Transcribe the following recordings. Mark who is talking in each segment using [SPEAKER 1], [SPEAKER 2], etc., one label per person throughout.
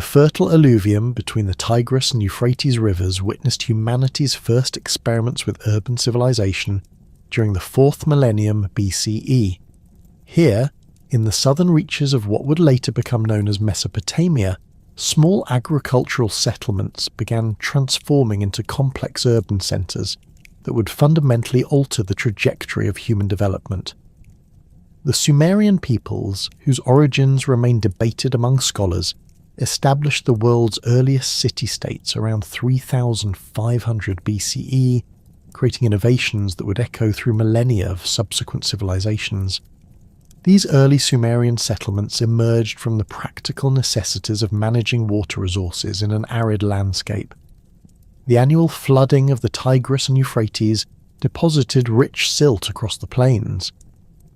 [SPEAKER 1] fertile alluvium between the Tigris and Euphrates rivers witnessed humanity's first experiments with urban civilization during the 4th millennium BCE. Here, in the southern reaches of what would later become known as Mesopotamia, small agricultural settlements began transforming into complex urban centres that would fundamentally alter the trajectory of human development. The Sumerian peoples, whose origins remain debated among scholars, established the world's earliest city-states around 3500 BCE, creating innovations that would echo through millennia of subsequent civilizations. These early Sumerian settlements emerged from the practical necessities of managing water resources in an arid landscape. The annual flooding of the Tigris and Euphrates deposited rich silt across the plains,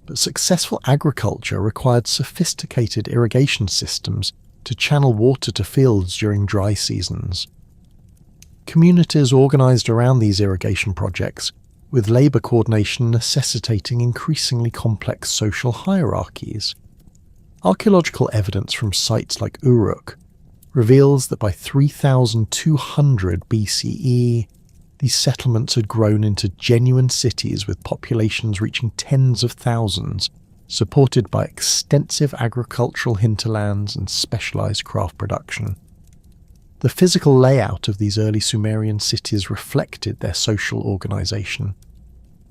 [SPEAKER 1] but successful agriculture required sophisticated irrigation systems to channel water to fields during dry seasons. Communities organised around these irrigation projects, with labour coordination necessitating increasingly complex social hierarchies. Archaeological evidence from sites like Uruk reveals that by 3200 BCE, these settlements had grown into genuine cities with populations reaching tens of thousands, supported by extensive agricultural hinterlands and specialised craft production. The physical layout of these early Sumerian cities reflected their social organisation.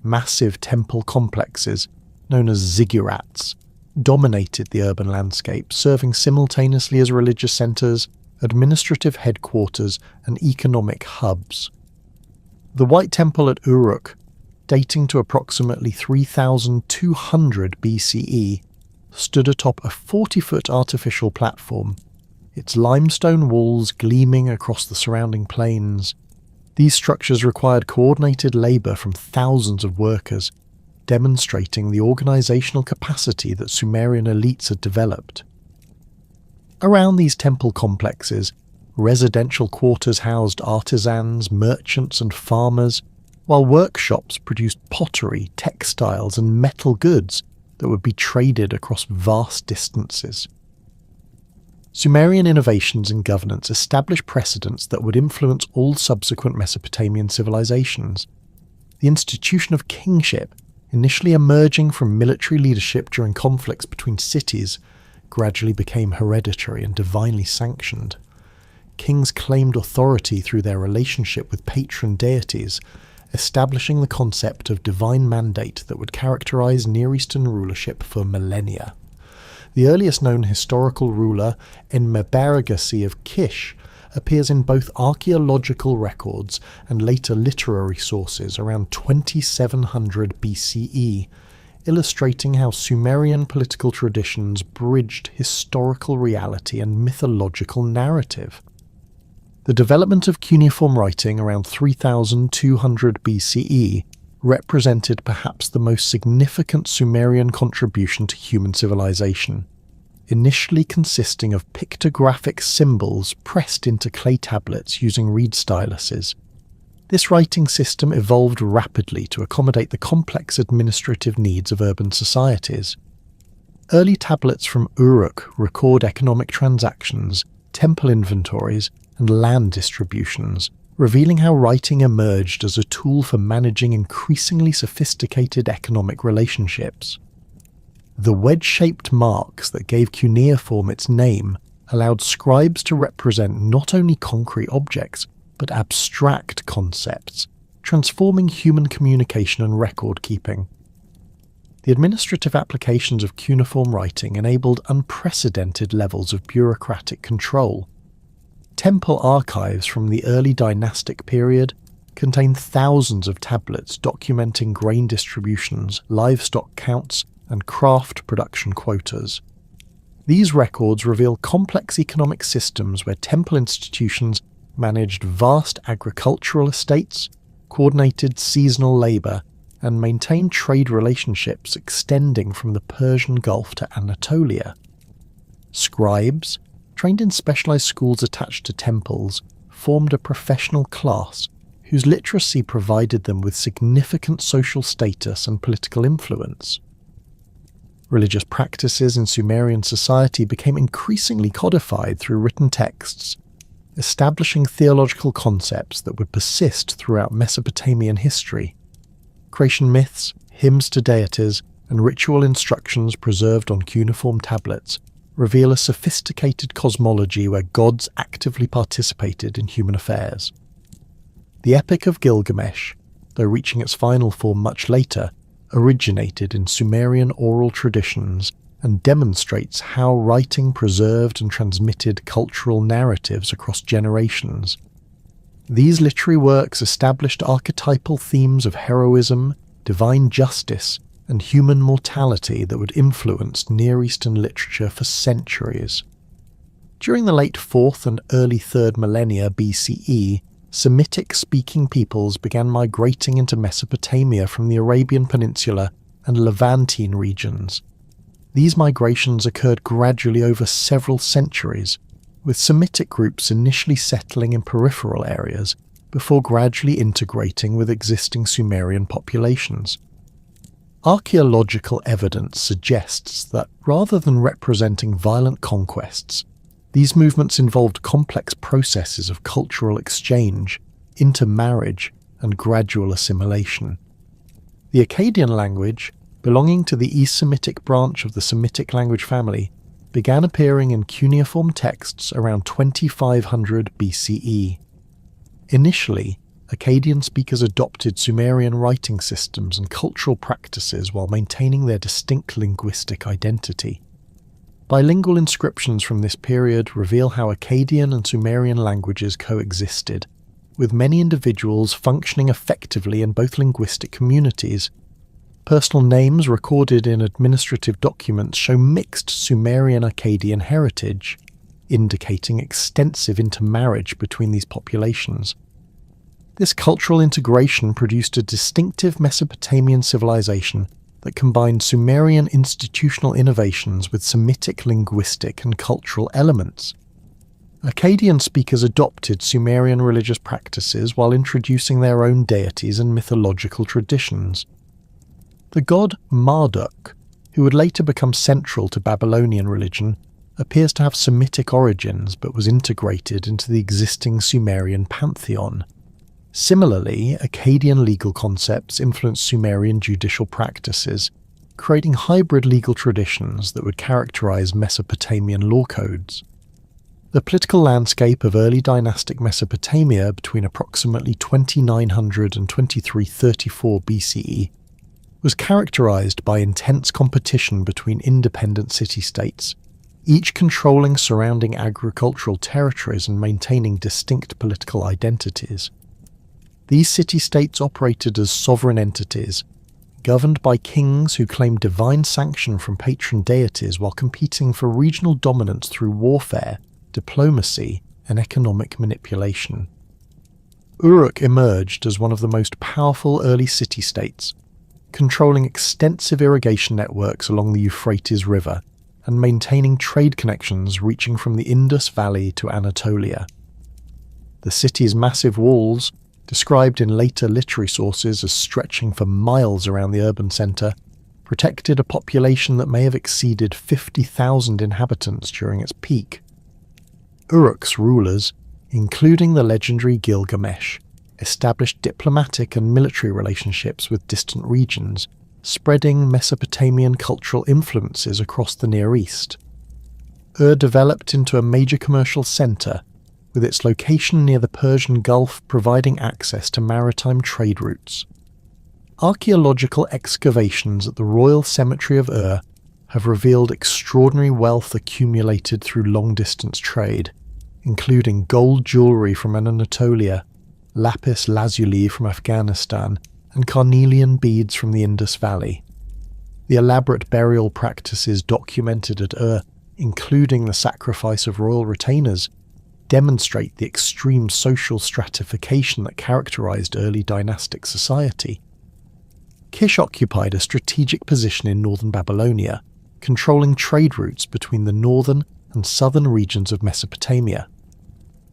[SPEAKER 1] Massive temple complexes, known as ziggurats, dominated the urban landscape, serving simultaneously as religious centres, administrative headquarters, and economic hubs. The White Temple at Uruk, dating to approximately 3200 BCE, stood atop a 40-foot artificial platform, its limestone walls gleaming across the surrounding plains. These structures required coordinated labour from thousands of workers, demonstrating the organisational capacity that Sumerian elites had developed. Around these temple complexes, residential quarters housed artisans, merchants and farmers, while workshops produced pottery, textiles and metal goods that would be traded across vast distances. Sumerian innovations in governance established precedents that would influence all subsequent Mesopotamian civilizations. The institution of kingship, initially emerging from military leadership during conflicts between cities, gradually became hereditary and divinely sanctioned. Kings claimed authority through their relationship with patron deities, establishing the concept of divine mandate that would characterize Near Eastern rulership for millennia. The earliest known historical ruler, Enmebaragasi of Kish, appears in both archaeological records and later literary sources around 2700 BCE, illustrating how Sumerian political traditions bridged historical reality and mythological narrative. The development of cuneiform writing around 3200 BCE represented perhaps the most significant Sumerian contribution to human civilization, initially consisting of pictographic symbols pressed into clay tablets using reed styluses. This writing system evolved rapidly to accommodate the complex administrative needs of urban societies. Early tablets from Uruk record economic transactions, temple inventories, and land distributions, revealing how writing emerged as a tool for managing increasingly sophisticated economic relationships. The wedge-shaped marks that gave cuneiform its name allowed scribes to represent not only concrete objects, but abstract concepts, transforming human communication and record-keeping. The administrative applications of cuneiform writing enabled unprecedented levels of bureaucratic control. Temple archives from the early dynastic period contain thousands of tablets documenting grain distributions, livestock counts, and craft production quotas. These records reveal complex economic systems where temple institutions managed vast agricultural estates, coordinated seasonal labour, and maintained trade relationships extending from the Persian Gulf to Anatolia. Scribes, trained in specialised schools attached to temples, formed a professional class whose literacy provided them with significant social status and political influence. Religious practices in Sumerian society became increasingly codified through written texts, establishing theological concepts that would persist throughout Mesopotamian history. Creation myths, hymns to deities, and ritual instructions preserved on cuneiform tablets reveal a sophisticated cosmology where gods actively participated in human affairs. The Epic of Gilgamesh, though reaching its final form much later, originated in Sumerian oral traditions and demonstrates how writing preserved and transmitted cultural narratives across generations. These literary works established archetypal themes of heroism, divine justice, and human mortality that would influence Near Eastern literature for centuries. During the late 4th and early 3rd millennia BCE, Semitic-speaking peoples began migrating into Mesopotamia from the Arabian Peninsula and Levantine regions. These migrations occurred gradually over several centuries, with Semitic groups initially settling in peripheral areas before gradually integrating with existing Sumerian populations. Archaeological evidence suggests that rather than representing violent conquests, these movements involved complex processes of cultural exchange, intermarriage, and gradual assimilation. The Akkadian language, belonging to the East Semitic branch of the Semitic language family, began appearing in cuneiform texts around 2500 BCE. Initially, Akkadian speakers adopted Sumerian writing systems and cultural practices while maintaining their distinct linguistic identity. Bilingual inscriptions from this period reveal how Akkadian and Sumerian languages coexisted, with many individuals functioning effectively in both linguistic communities. Personal names recorded in administrative documents show mixed Sumerian-Akkadian heritage, indicating extensive intermarriage between these populations. This cultural integration produced a distinctive Mesopotamian civilization that combined Sumerian institutional innovations with Semitic linguistic and cultural elements. Akkadian speakers adopted Sumerian religious practices while introducing their own deities and mythological traditions. The god Marduk, who would later become central to Babylonian religion, appears to have Semitic origins but was integrated into the existing Sumerian pantheon. Similarly, Akkadian legal concepts influenced Sumerian judicial practices, creating hybrid legal traditions that would characterize Mesopotamian law codes. The political landscape of early dynastic Mesopotamia between approximately 2900 and 2334 BCE was characterized by intense competition between independent city-states, each controlling surrounding agricultural territories and maintaining distinct political identities. These city-states operated as sovereign entities, governed by kings who claimed divine sanction from patron deities while competing for regional dominance through warfare, diplomacy, and economic manipulation. Uruk emerged as one of the most powerful early city-states, controlling extensive irrigation networks along the Euphrates River and maintaining trade connections reaching from the Indus Valley to Anatolia. The city's massive walls, described in later literary sources as stretching for miles around the urban centre, protected a population that may have exceeded 50,000 inhabitants during its peak. Uruk's rulers, including the legendary Gilgamesh, established diplomatic and military relationships with distant regions, spreading Mesopotamian cultural influences across the Near East. Developed into a major commercial centre, with its location near the Persian Gulf providing access to maritime trade routes. Archaeological excavations at the Royal Cemetery of have revealed extraordinary wealth accumulated through long-distance trade, including gold jewellery from Anatolia, lapis lazuli from Afghanistan, and carnelian beads from the Indus Valley. The elaborate burial practices documented at including the sacrifice of royal retainers, demonstrate the extreme social stratification that characterized early dynastic society. Kish occupied a strategic position in northern Babylonia, controlling trade routes between the northern and southern regions of Mesopotamia.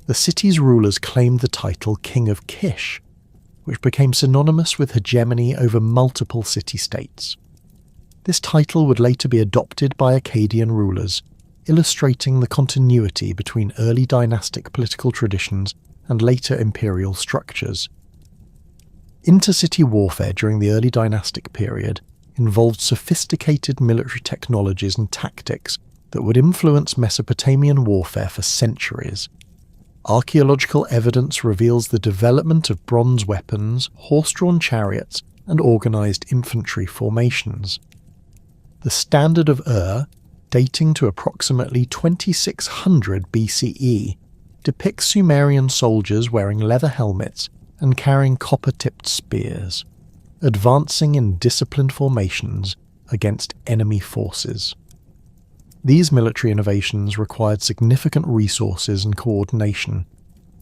[SPEAKER 1] The city's rulers claimed the title King of Kish, which became synonymous with hegemony over multiple city-states. This title would later be adopted by Akkadian rulers, illustrating the continuity between early dynastic political traditions and later imperial structures. Intercity warfare during the early dynastic period involved sophisticated military technologies and tactics that would influence Mesopotamian warfare for centuries. Archaeological evidence reveals the development of bronze weapons, horse-drawn chariots, and organised infantry formations. The Standard of Ur, dating to approximately 2600 BCE, depicts Sumerian soldiers wearing leather helmets and carrying copper-tipped spears, advancing in disciplined formations against enemy forces. These military innovations required significant resources and coordination,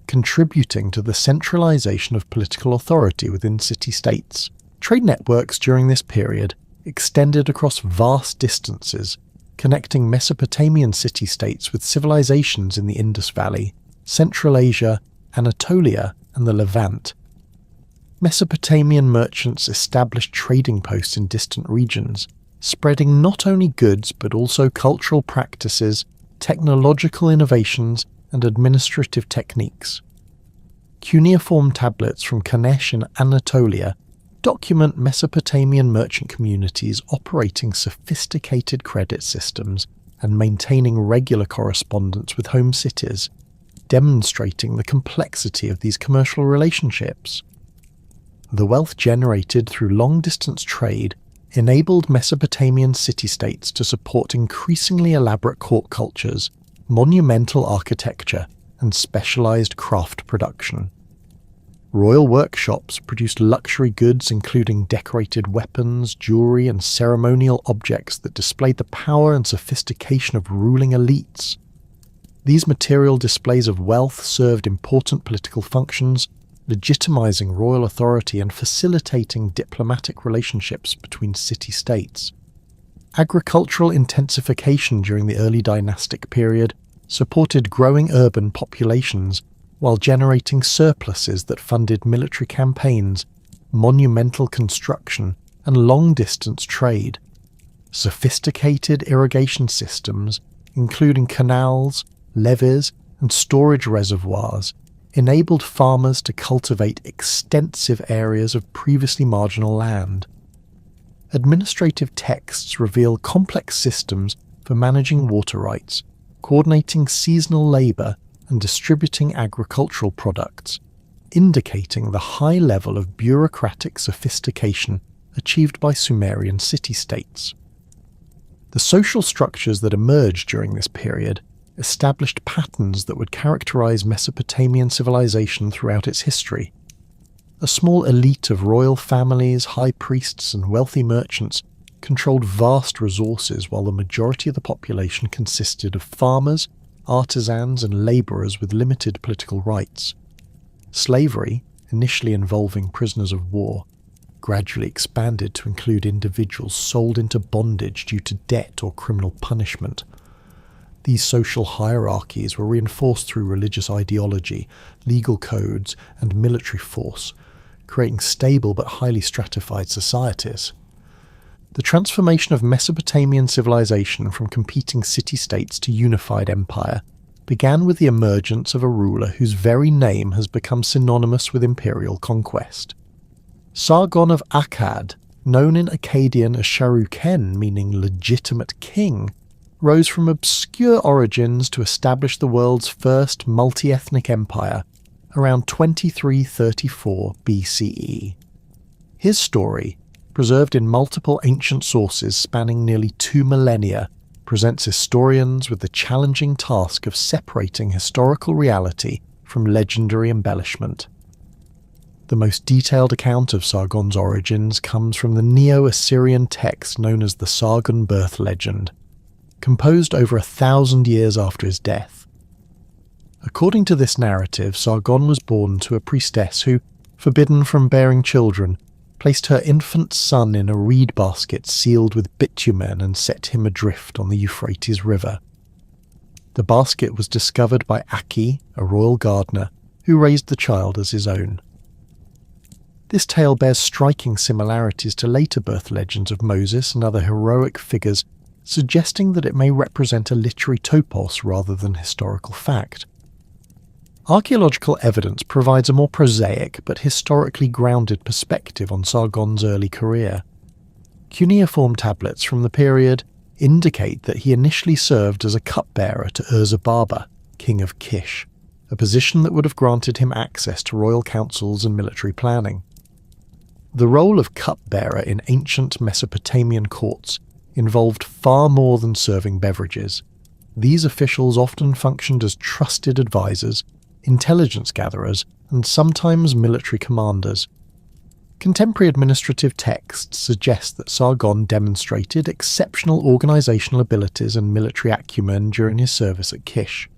[SPEAKER 1] contributing to the centralization of political authority within city-states. Trade networks during this period extended across vast distances, connecting Mesopotamian city-states with civilizations in the Indus Valley, Central Asia, Anatolia, and the Levant. Mesopotamian merchants established trading posts in distant regions, spreading not only goods but also cultural practices, technological innovations, and administrative techniques. Cuneiform tablets from Kanesh in Anatolia document Mesopotamian merchant communities operating sophisticated credit systems and maintaining regular correspondence with home cities, demonstrating the complexity of these commercial relationships. The wealth generated through long-distance trade enabled Mesopotamian city-states to support increasingly elaborate court cultures, monumental architecture, and specialized craft production. Royal workshops produced luxury goods including decorated weapons, jewelry, and ceremonial objects that displayed the power and sophistication of ruling elites. These material displays of wealth served important political functions, legitimizing royal authority and facilitating diplomatic relationships between city-states. Agricultural intensification during the early dynastic period supported growing urban populations while generating surpluses that funded military campaigns, monumental construction, and long-distance trade. Sophisticated irrigation systems, including canals, levees, and storage reservoirs, enabled farmers to cultivate extensive areas of previously marginal land. Administrative texts reveal complex systems for managing water rights, coordinating seasonal labour, and distributing agricultural products, indicating the high level of bureaucratic sophistication achieved by Sumerian city-states. The social structures that emerged during this period established patterns that would characterize Mesopotamian civilization throughout its history. A small elite of royal families, high priests, and wealthy merchants controlled vast resources, while the majority of the population consisted of farmers, artisans, and labourers with limited political rights. Slavery, initially involving prisoners of war, gradually expanded to include individuals sold into bondage due to debt or criminal punishment. These social hierarchies were reinforced through religious ideology, legal codes, and military force, creating stable but highly stratified societies. The transformation of Mesopotamian civilization from competing city-states to unified empire began with the emergence of a ruler whose very name has become synonymous with imperial conquest. Sargon of Akkad, known in Akkadian as Sharuken, meaning legitimate king, rose from obscure origins to establish the world's first multi-ethnic empire around 2334 BCE. His story, preserved in multiple ancient sources spanning nearly 2 millennia, presents historians with the challenging task of separating historical reality from legendary embellishment. The most detailed account of Sargon's origins comes from the Neo-Assyrian text known as the Sargon birth legend, composed over 1,000 years after his death. According to this narrative, Sargon was born to a priestess who, forbidden from bearing children, placed her infant son in a reed basket sealed with bitumen and set him adrift on the Euphrates River. The basket was discovered by Aki, a royal gardener, who raised the child as his own. This tale bears striking similarities to later birth legends of Moses and other heroic figures, suggesting that it may represent a literary topos rather than historical fact. Archaeological evidence provides a more prosaic but historically grounded perspective on Sargon's early career. Cuneiform tablets from the period indicate that he initially served as a cupbearer to Urzababa, king of Kish, a position that would have granted him access to royal councils and military planning. The role of cupbearer in ancient Mesopotamian courts involved far more than serving beverages. These officials often functioned as trusted advisors, intelligence gatherers, and sometimes military commanders. Contemporary administrative texts suggest that Sargon demonstrated exceptional organizational abilities and military acumen during his service at Kish,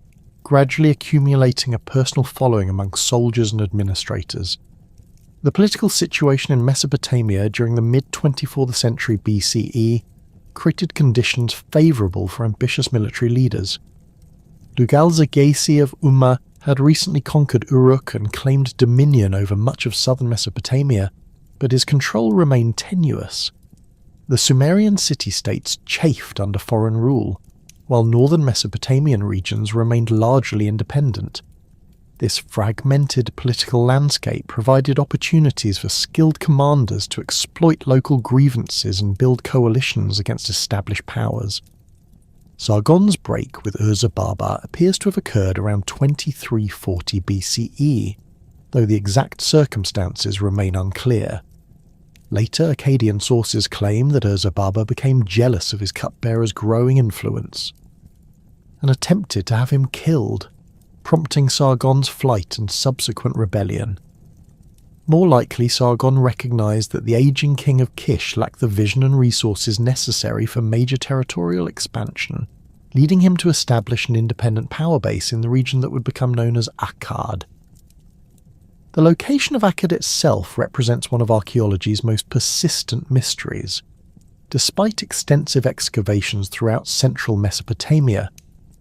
[SPEAKER 1] gradually accumulating a personal following among soldiers and administrators. The political situation in Mesopotamia during the mid-24th century BCE created conditions favourable for ambitious military leaders. Lugal-Zaggisi of Umma had recently conquered Uruk and claimed dominion over much of southern Mesopotamia, but his control remained tenuous. The Sumerian city-states chafed under foreign rule, while northern Mesopotamian regions remained largely independent. This fragmented political landscape provided opportunities for skilled commanders to exploit local grievances and build coalitions against established powers. Sargon's break with Urzababa appears to have occurred around 2340 BCE, though the exact circumstances remain unclear. Later Akkadian sources claim that Urzababa became jealous of his cupbearer's growing influence and attempted to have him killed, prompting Sargon's flight and subsequent rebellion. More likely, Sargon recognized that the aging king of Kish lacked the vision and resources necessary for major territorial expansion, leading him to establish an independent power base in the region that would become known as Akkad. The location of Akkad itself represents one of archaeology's most persistent mysteries. Despite extensive excavations throughout central Mesopotamia,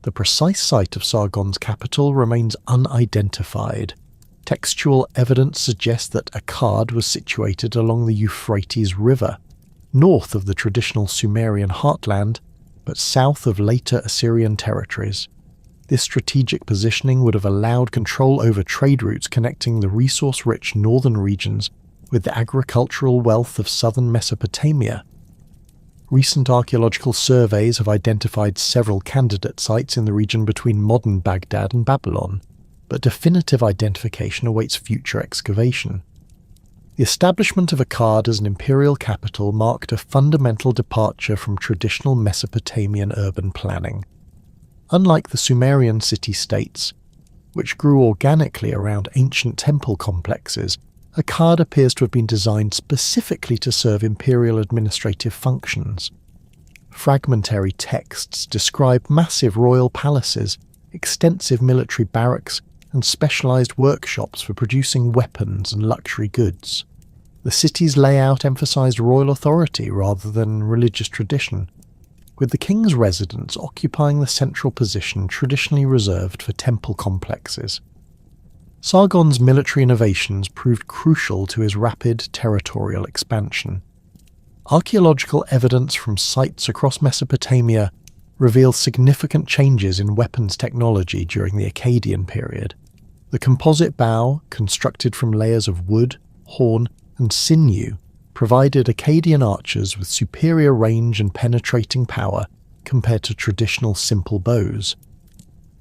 [SPEAKER 1] the precise site of Sargon's capital remains unidentified. Textual evidence suggests that Akkad was situated along the Euphrates River, north of the traditional Sumerian heartland, but south of later Assyrian territories. This strategic positioning would have allowed control over trade routes connecting the resource-rich northern regions with the agricultural wealth of southern Mesopotamia. Recent archaeological surveys have identified several candidate sites in the region between modern Baghdad and Babylon, but definitive identification awaits future excavation. The establishment of Akkad as an imperial capital marked a fundamental departure from traditional Mesopotamian urban planning. Unlike the Sumerian city-states, which grew organically around ancient temple complexes, Akkad appears to have been designed specifically to serve imperial administrative functions. Fragmentary texts describe massive royal palaces, extensive military barracks, and specialized workshops for producing weapons and luxury goods. The city's layout emphasized royal authority rather than religious tradition, with the king's residence occupying the central position traditionally reserved for temple complexes. Sargon's military innovations proved crucial to his rapid territorial expansion. Archaeological evidence from sites across Mesopotamia reveals significant changes in weapons technology during the Akkadian period. The composite bow, constructed from layers of wood, horn, and sinew, provided Akkadian archers with superior range and penetrating power compared to traditional simple bows.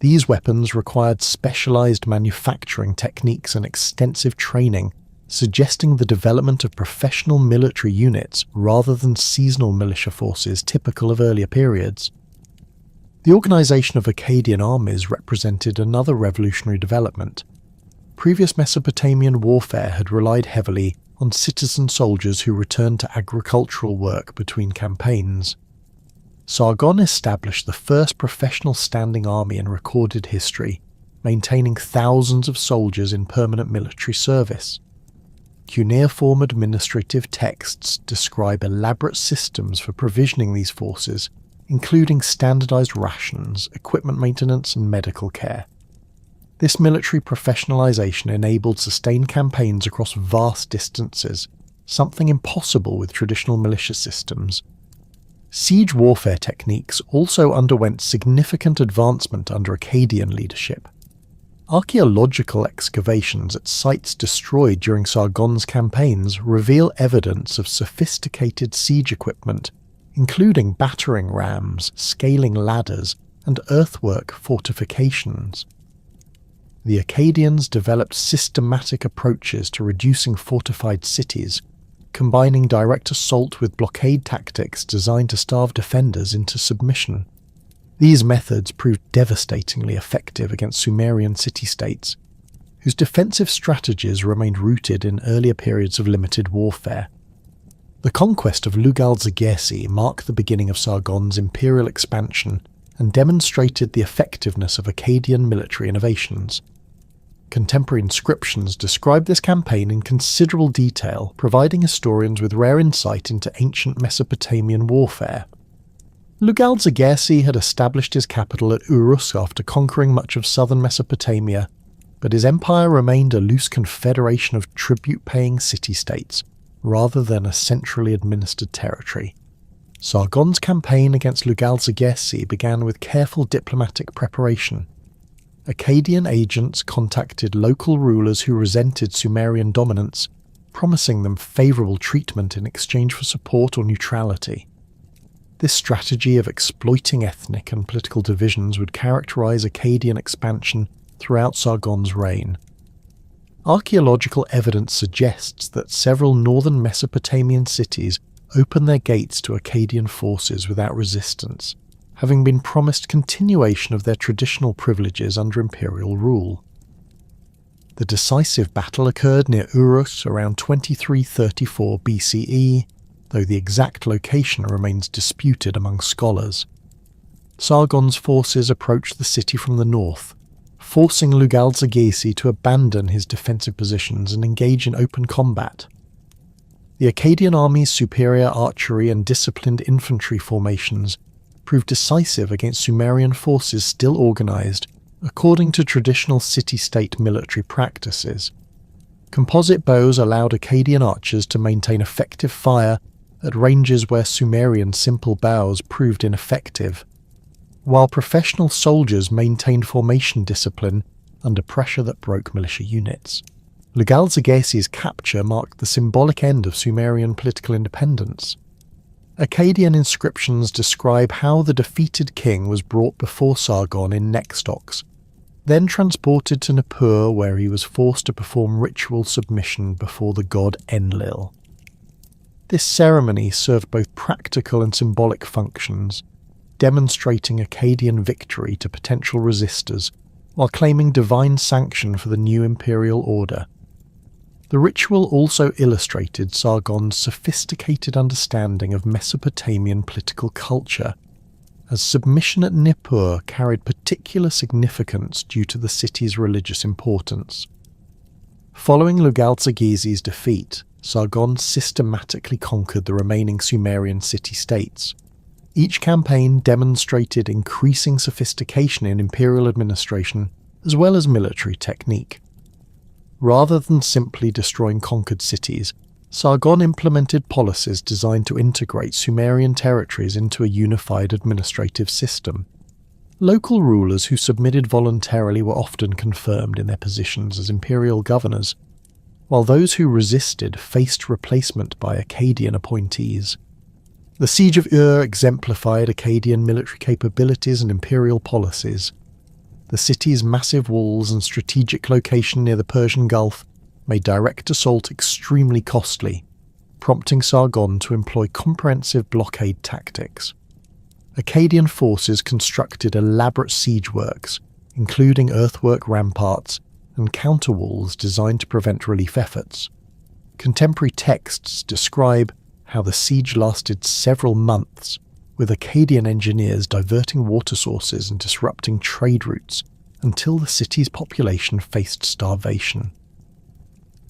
[SPEAKER 1] These weapons required specialized manufacturing techniques and extensive training, suggesting the development of professional military units rather than seasonal militia forces typical of earlier periods. The organization of Akkadian armies represented another revolutionary development. Previous Mesopotamian warfare had relied heavily on citizen soldiers who returned to agricultural work between campaigns. Sargon established the first professional standing army in recorded history, maintaining thousands of soldiers in permanent military service. Cuneiform administrative texts describe elaborate systems for provisioning these forces, including standardized rations, equipment maintenance, and medical care. This military professionalization enabled sustained campaigns across vast distances, something impossible with traditional militia systems. Siege warfare techniques also underwent significant advancement under Akkadian leadership. Archaeological excavations at sites destroyed during Sargon's campaigns reveal evidence of sophisticated siege equipment, including battering rams, scaling ladders, and earthwork fortifications. The Akkadians developed systematic approaches to reducing fortified cities, combining direct assault with blockade tactics designed to starve defenders into submission. These methods proved devastatingly effective against Sumerian city-states, whose defensive strategies remained rooted in earlier periods of limited warfare. The conquest of Lugal-Zagersi marked the beginning of Sargon's imperial expansion and demonstrated the effectiveness of Akkadian military innovations. Contemporary inscriptions describe this campaign in considerable detail, providing historians with rare insight into ancient Mesopotamian warfare. Lugal-Zagersi had established his capital at Urus after conquering much of southern Mesopotamia, but his empire remained a loose confederation of tribute-paying city-states, rather than a centrally administered territory. Sargon's campaign against Lugal-Zagersi began with careful diplomatic preparation. Akkadian agents contacted local rulers who resented Sumerian dominance, promising them favourable treatment in exchange for support or neutrality. This strategy of exploiting ethnic and political divisions would characterise Akkadian expansion throughout Sargon's reign. Archaeological evidence suggests that several northern Mesopotamian cities opened their gates to Akkadian forces without resistance, having been promised continuation of their traditional privileges under imperial rule. The decisive battle occurred near Urus around 2334 BCE, though the exact location remains disputed among scholars. Sargon's forces approached the city from the north, forcing Lugal-Zagersi to abandon his defensive positions and engage in open combat. The Akkadian army's superior archery and disciplined infantry formations proved decisive against Sumerian forces still organized according to traditional city-state military practices. Composite bows allowed Akkadian archers to maintain effective fire at ranges where Sumerian simple bows proved ineffective, while professional soldiers maintained formation discipline under pressure that broke militia units. Lugal-Zagersi's capture marked the symbolic end of Sumerian political independence. Akkadian inscriptions describe how the defeated king was brought before Sargon in neck stocks, then transported to Nippur where he was forced to perform ritual submission before the god Enlil. This ceremony served both practical and symbolic functions, demonstrating Akkadian victory to potential resistors while claiming divine sanction for the new imperial order. The ritual also illustrated Sargon's sophisticated understanding of Mesopotamian political culture, as submission at Nippur carried particular significance due to the city's religious importance. Following Lugal-Zagersi's defeat, Sargon systematically conquered the remaining Sumerian city-states. Each campaign demonstrated increasing sophistication in imperial administration as well as military technique. Rather than simply destroying conquered cities, Sargon implemented policies designed to integrate Sumerian territories into a unified administrative system. Local rulers who submitted voluntarily were often confirmed in their positions as imperial governors, while those who resisted faced replacement by Akkadian appointees. The Siege of Ur exemplified Akkadian military capabilities and imperial policies. The city's massive walls and strategic location near the Persian Gulf made direct assault extremely costly, prompting Sargon to employ comprehensive blockade tactics. Akkadian forces constructed elaborate siege works, including earthwork ramparts and counterwalls designed to prevent relief efforts. Contemporary texts describe how the siege lasted several months, with Akkadian engineers diverting water sources and disrupting trade routes until the city's population faced starvation.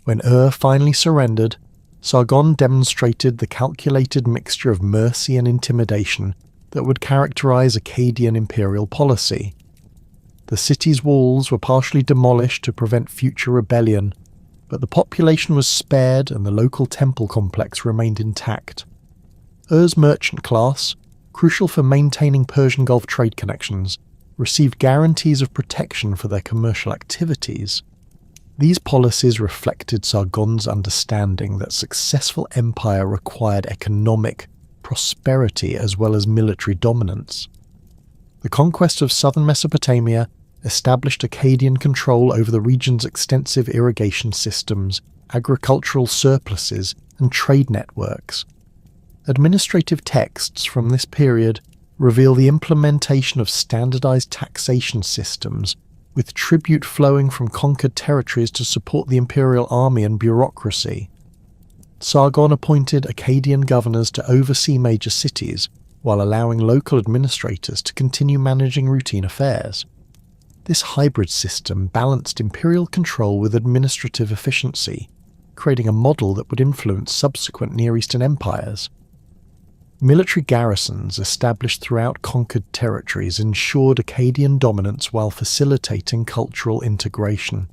[SPEAKER 1] When Ur finally surrendered, Sargon demonstrated the calculated mixture of mercy and intimidation that would characterize Akkadian imperial policy. The city's walls were partially demolished to prevent future rebellion, but the population was spared and the local temple complex remained intact. Ur's merchant class, crucial for maintaining Persian Gulf trade connections, received guarantees of protection for their commercial activities. These policies reflected Sargon's understanding that successful empire required economic prosperity as well as military dominance. The conquest of southern Mesopotamia established Akkadian control over the region's extensive irrigation systems, agricultural surpluses, and trade networks. Administrative texts from this period reveal the implementation of standardized taxation systems, with tribute flowing from conquered territories to support the imperial army and bureaucracy. Sargon appointed Akkadian governors to oversee major cities, while allowing local administrators to continue managing routine affairs. This hybrid system balanced imperial control with administrative efficiency, creating a model that would influence subsequent Near Eastern empires. Military garrisons established throughout conquered territories ensured Akkadian dominance while facilitating cultural integration.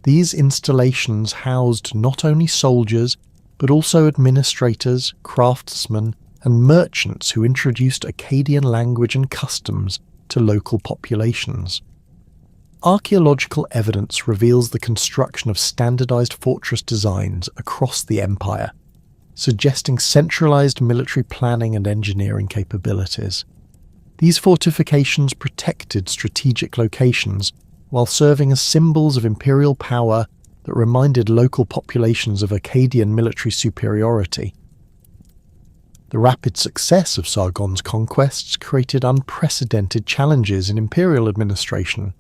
[SPEAKER 1] These installations housed not only soldiers, but also administrators, craftsmen, and merchants who introduced Akkadian language and customs to local populations. Archaeological evidence reveals the construction of standardized fortress designs across the empire, suggesting centralized military planning and engineering capabilities. These fortifications protected strategic locations while serving as symbols of imperial power that reminded local populations of Akkadian military superiority. The rapid success of Sargon's conquests created unprecedented challenges in imperial administration.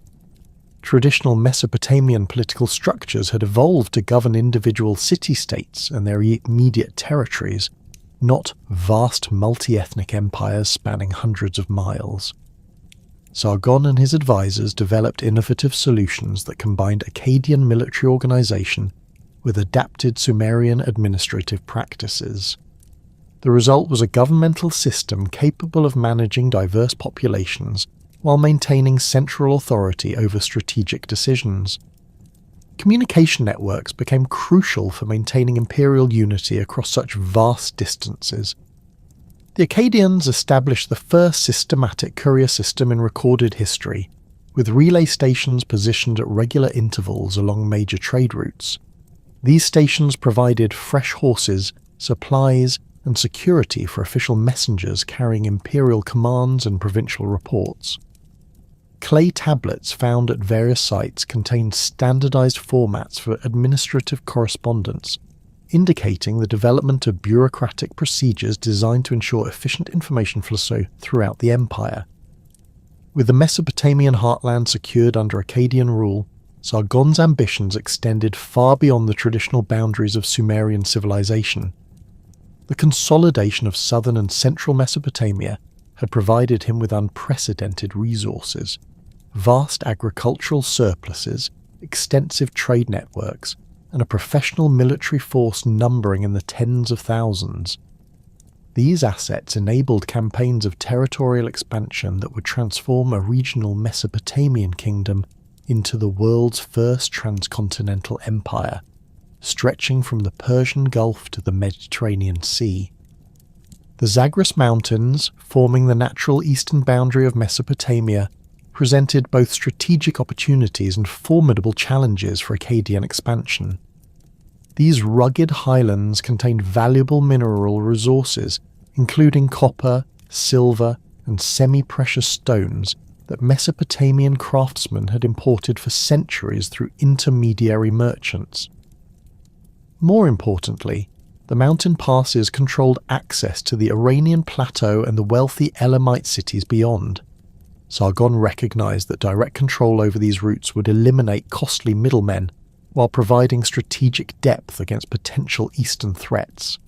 [SPEAKER 1] Traditional Mesopotamian political structures had evolved to govern individual city-states and their immediate territories, not vast multi-ethnic empires spanning hundreds of miles. Sargon and his advisors developed innovative solutions that combined Akkadian military organization with adapted Sumerian administrative practices. The result was a governmental system capable of managing diverse populations while maintaining central authority over strategic decisions. Communication networks became crucial for maintaining imperial unity across such vast distances. The Akkadians established the first systematic courier system in recorded history, with relay stations positioned at regular intervals along major trade routes. These stations provided fresh horses, supplies, and security for official messengers carrying imperial commands and provincial reports. Clay tablets found at various sites contained standardized formats for administrative correspondence, indicating the development of bureaucratic procedures designed to ensure efficient information flow throughout the empire. With the Mesopotamian heartland secured under Akkadian rule, Sargon's ambitions extended far beyond the traditional boundaries of Sumerian civilization. The consolidation of southern and central Mesopotamia had provided him with unprecedented resources. Vast agricultural surpluses, extensive trade networks, and a professional military force numbering in the tens of thousands. These assets enabled campaigns of territorial expansion that would transform a regional Mesopotamian kingdom into the world's first transcontinental empire, stretching from the Persian Gulf to the Mediterranean Sea. The Zagros Mountains, forming the natural eastern boundary of Mesopotamia, presented both strategic opportunities and formidable challenges for Akkadian expansion. These rugged highlands contained valuable mineral resources, including copper, silver, and semi-precious stones that Mesopotamian craftsmen had imported for centuries through intermediary merchants. More importantly, the mountain passes controlled access to the Iranian plateau and the wealthy Elamite cities beyond. Sargon recognized that direct control over these routes would eliminate costly middlemen, while providing strategic depth against potential eastern threats.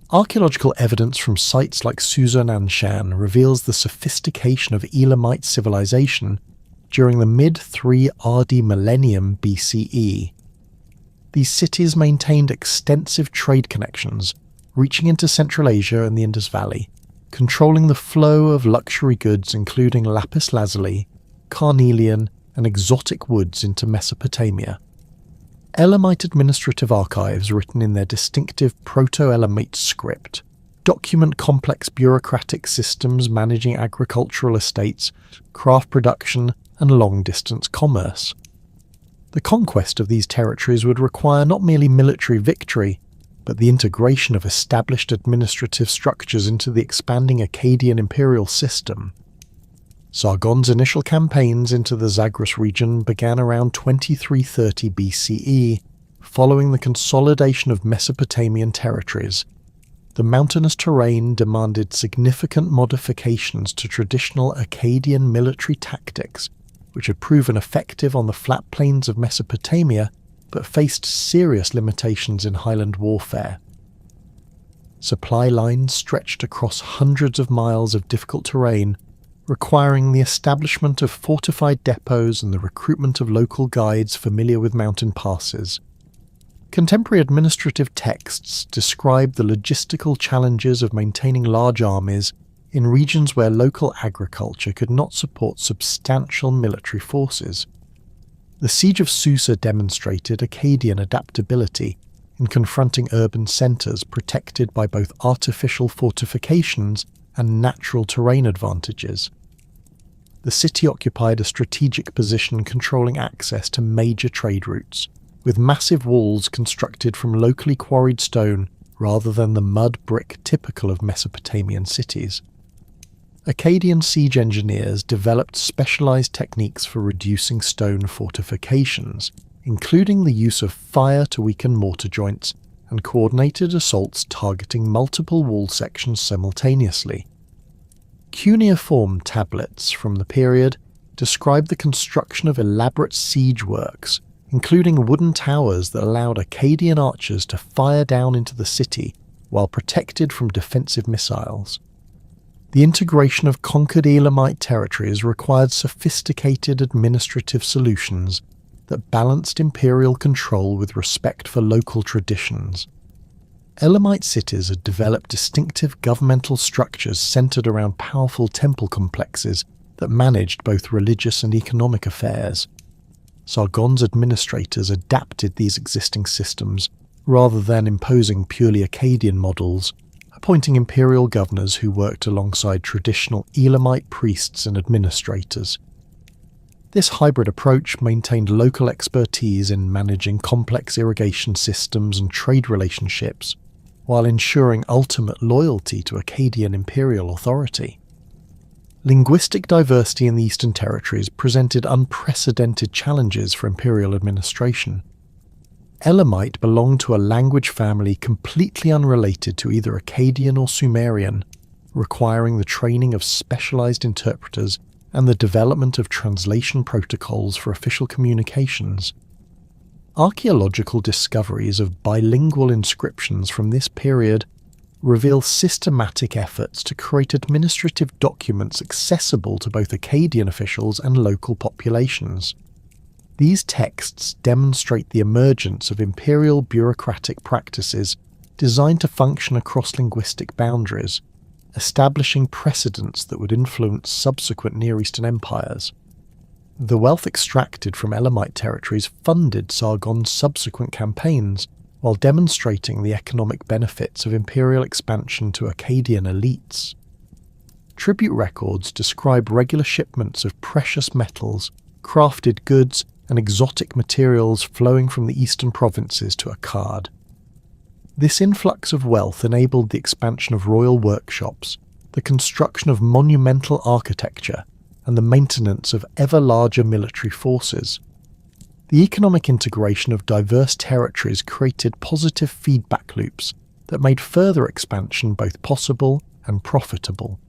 [SPEAKER 1] Archaeological evidence from sites like Susa-Nanshan reveals the sophistication of Elamite civilization during the mid-3 RD millennium BCE. These cities maintained extensive trade connections, reaching into Central Asia and the Indus Valley, controlling the flow of luxury goods including lapis lazuli, carnelian, and exotic woods into Mesopotamia. Elamite administrative archives written in their distinctive Proto-Elamite script document complex bureaucratic systems managing agricultural estates, craft production, and long-distance commerce. The conquest of these territories would require not merely military victory, but the integration of established administrative structures into the expanding Akkadian imperial system. Sargon's initial campaigns into the Zagros region began around 2330 BCE, following the consolidation of Mesopotamian territories. The mountainous terrain demanded significant modifications to traditional Akkadian military tactics, which had proven effective on the flat plains of Mesopotamia, but faced serious limitations in highland warfare. Supply lines stretched across hundreds of miles of difficult terrain, requiring the establishment of fortified depots and the recruitment of local guides familiar with mountain passes. Contemporary administrative texts describe the logistical challenges of maintaining large armies in regions where local agriculture could not support substantial military forces. The Siege of Susa demonstrated Akkadian adaptability in confronting urban centres protected by both artificial fortifications and natural terrain advantages. The city occupied a strategic position controlling access to major trade routes, with massive walls constructed from locally quarried stone rather than the mud brick typical of Mesopotamian cities. Akkadian siege engineers developed specialized techniques for reducing stone fortifications, including the use of fire to weaken mortar joints and coordinated assaults targeting multiple wall sections simultaneously. Cuneiform tablets from the period describe the construction of elaborate siege works, including wooden towers that allowed Akkadian archers to fire down into the city while protected from defensive missiles. The integration of conquered Elamite territories required sophisticated administrative solutions that balanced imperial control with respect for local traditions. Elamite cities had developed distinctive governmental structures centered around powerful temple complexes that managed both religious and economic affairs. Sargon's administrators adapted these existing systems rather than imposing purely Akkadian models, appointing imperial governors who worked alongside traditional Elamite priests and administrators. This hybrid approach maintained local expertise in managing complex irrigation systems and trade relationships, while ensuring ultimate loyalty to Akkadian imperial authority. Linguistic diversity in the Eastern Territories presented unprecedented challenges for imperial administration. Elamite belonged to a language family completely unrelated to either Akkadian or Sumerian, requiring the training of specialized interpreters and the development of translation protocols for official communications. Archaeological discoveries of bilingual inscriptions from this period reveal systematic efforts to create administrative documents accessible to both Akkadian officials and local populations. These texts demonstrate the emergence of imperial bureaucratic practices designed to function across linguistic boundaries, establishing precedents that would influence subsequent Near Eastern empires. The wealth extracted from Elamite territories funded Sargon's subsequent campaigns, while demonstrating the economic benefits of imperial expansion to Akkadian elites. Tribute records describe regular shipments of precious metals, crafted goods, and exotic materials flowing from the eastern provinces to Akkad. This influx of wealth enabled the expansion of royal workshops, the construction of monumental architecture, and the maintenance of ever larger military forces. The economic integration of diverse territories created positive feedback loops that made further expansion both possible and profitable.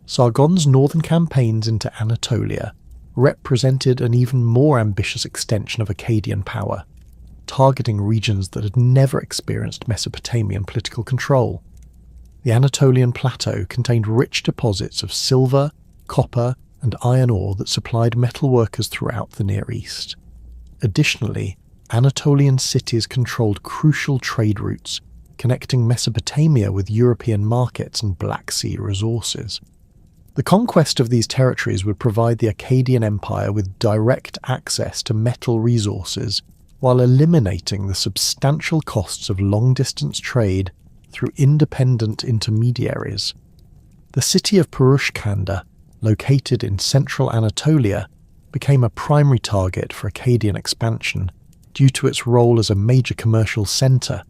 [SPEAKER 1] Sargon's northern campaigns into Anatolia represented an even more ambitious extension of Akkadian power, targeting regions that had never experienced Mesopotamian political control. The Anatolian plateau contained rich deposits of silver, copper, and iron ore that supplied metalworkers throughout the Near East. Additionally, Anatolian cities controlled crucial trade routes, connecting Mesopotamia with European markets and Black Sea resources. The conquest of these territories would provide the Akkadian Empire with direct access to metal resources while eliminating the substantial costs of long-distance trade through independent intermediaries. The city of Purushkanda, located in central Anatolia, became a primary target for Akkadian expansion due to its role as a major commercial centre.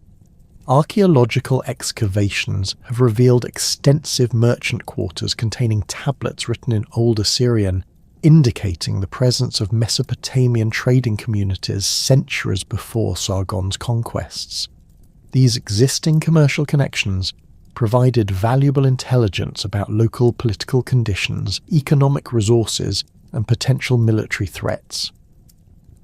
[SPEAKER 1] Archaeological excavations have revealed extensive merchant quarters containing tablets written in Old Assyrian, indicating the presence of Mesopotamian trading communities centuries before Sargon's conquests. These existing commercial connections provided valuable intelligence about local political conditions, economic resources, and potential military threats.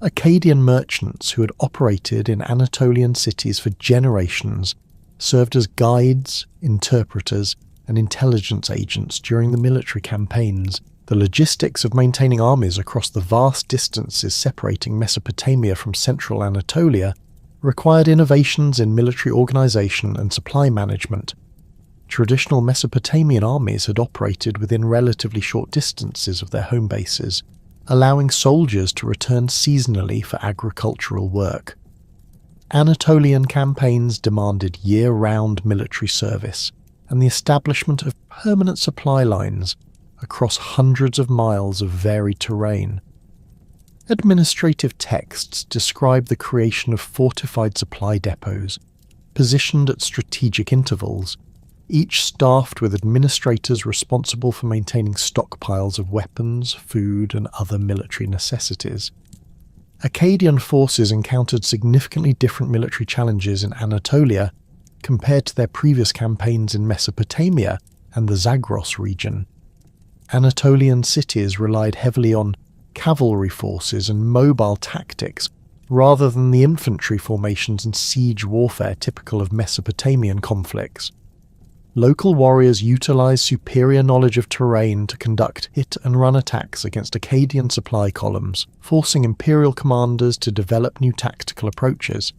[SPEAKER 1] Akkadian merchants who had operated in Anatolian cities for generations served as guides, interpreters, and intelligence agents during the military campaigns. The logistics of maintaining armies across the vast distances separating Mesopotamia from central Anatolia required innovations in military organization and supply management. Traditional Mesopotamian armies had operated within relatively short distances of their home bases, allowing soldiers to return seasonally for agricultural work. Anatolian campaigns demanded year-round military service and the establishment of permanent supply lines across hundreds of miles of varied terrain. Administrative texts describe the creation of fortified supply depots, positioned at strategic intervals, each staffed with administrators responsible for maintaining stockpiles of weapons, food, and other military necessities. Akkadian forces encountered significantly different military challenges in Anatolia compared to their previous campaigns in Mesopotamia and the Zagros region. Anatolian cities relied heavily on cavalry forces and mobile tactics rather than the infantry formations and siege warfare typical of Mesopotamian conflicts. Local warriors utilized superior knowledge of terrain to conduct hit-and-run attacks against Akkadian supply columns, forcing imperial commanders to develop new tactical approaches.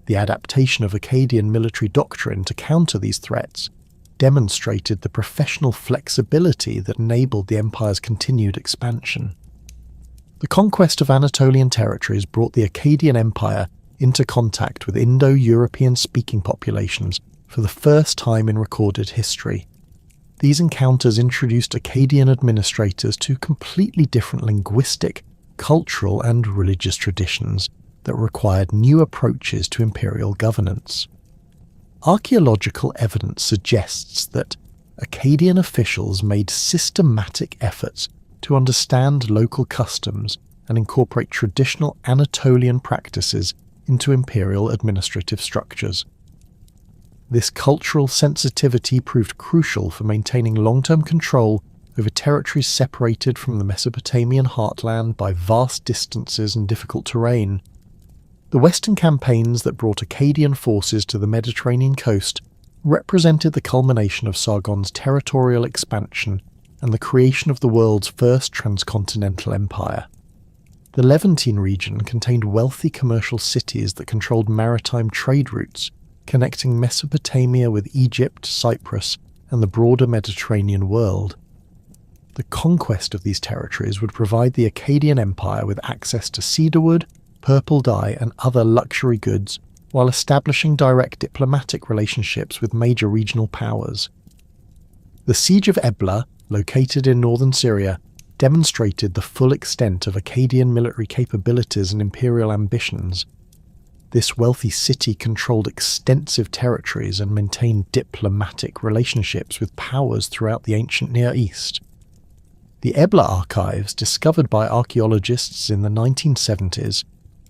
[SPEAKER 1] The adaptation of Akkadian military doctrine to counter these threats demonstrated the professional flexibility that enabled the empire's continued expansion. The conquest of Anatolian territories brought the Akkadian Empire into contact with Indo-European speaking populations for the first time in recorded history. These encounters introduced Akkadian administrators to completely different linguistic, cultural, and religious traditions that required new approaches to imperial governance. Archaeological evidence suggests that Akkadian officials made systematic efforts to understand local customs and incorporate traditional Anatolian practices into imperial administrative structures. This cultural sensitivity proved crucial for maintaining long-term control over territories separated from the Mesopotamian heartland by vast distances and difficult terrain. The Western campaigns that brought Akkadian forces to the Mediterranean coast represented the culmination of Sargon's territorial expansion and the creation of the world's first transcontinental empire. The Levantine region contained wealthy commercial cities that controlled maritime trade routes, connecting Mesopotamia with Egypt, Cyprus, and the broader Mediterranean world. The conquest of these territories would provide the Akkadian Empire with access to cedarwood, purple dye, and other luxury goods, while establishing direct diplomatic relationships with major regional powers. The Siege of Ebla, located in northern Syria, demonstrated the full extent of Akkadian military capabilities and imperial ambitions. This wealthy city controlled extensive territories and maintained diplomatic relationships with powers throughout the ancient Near East. The Ebla archives, discovered by archaeologists in the 1970s,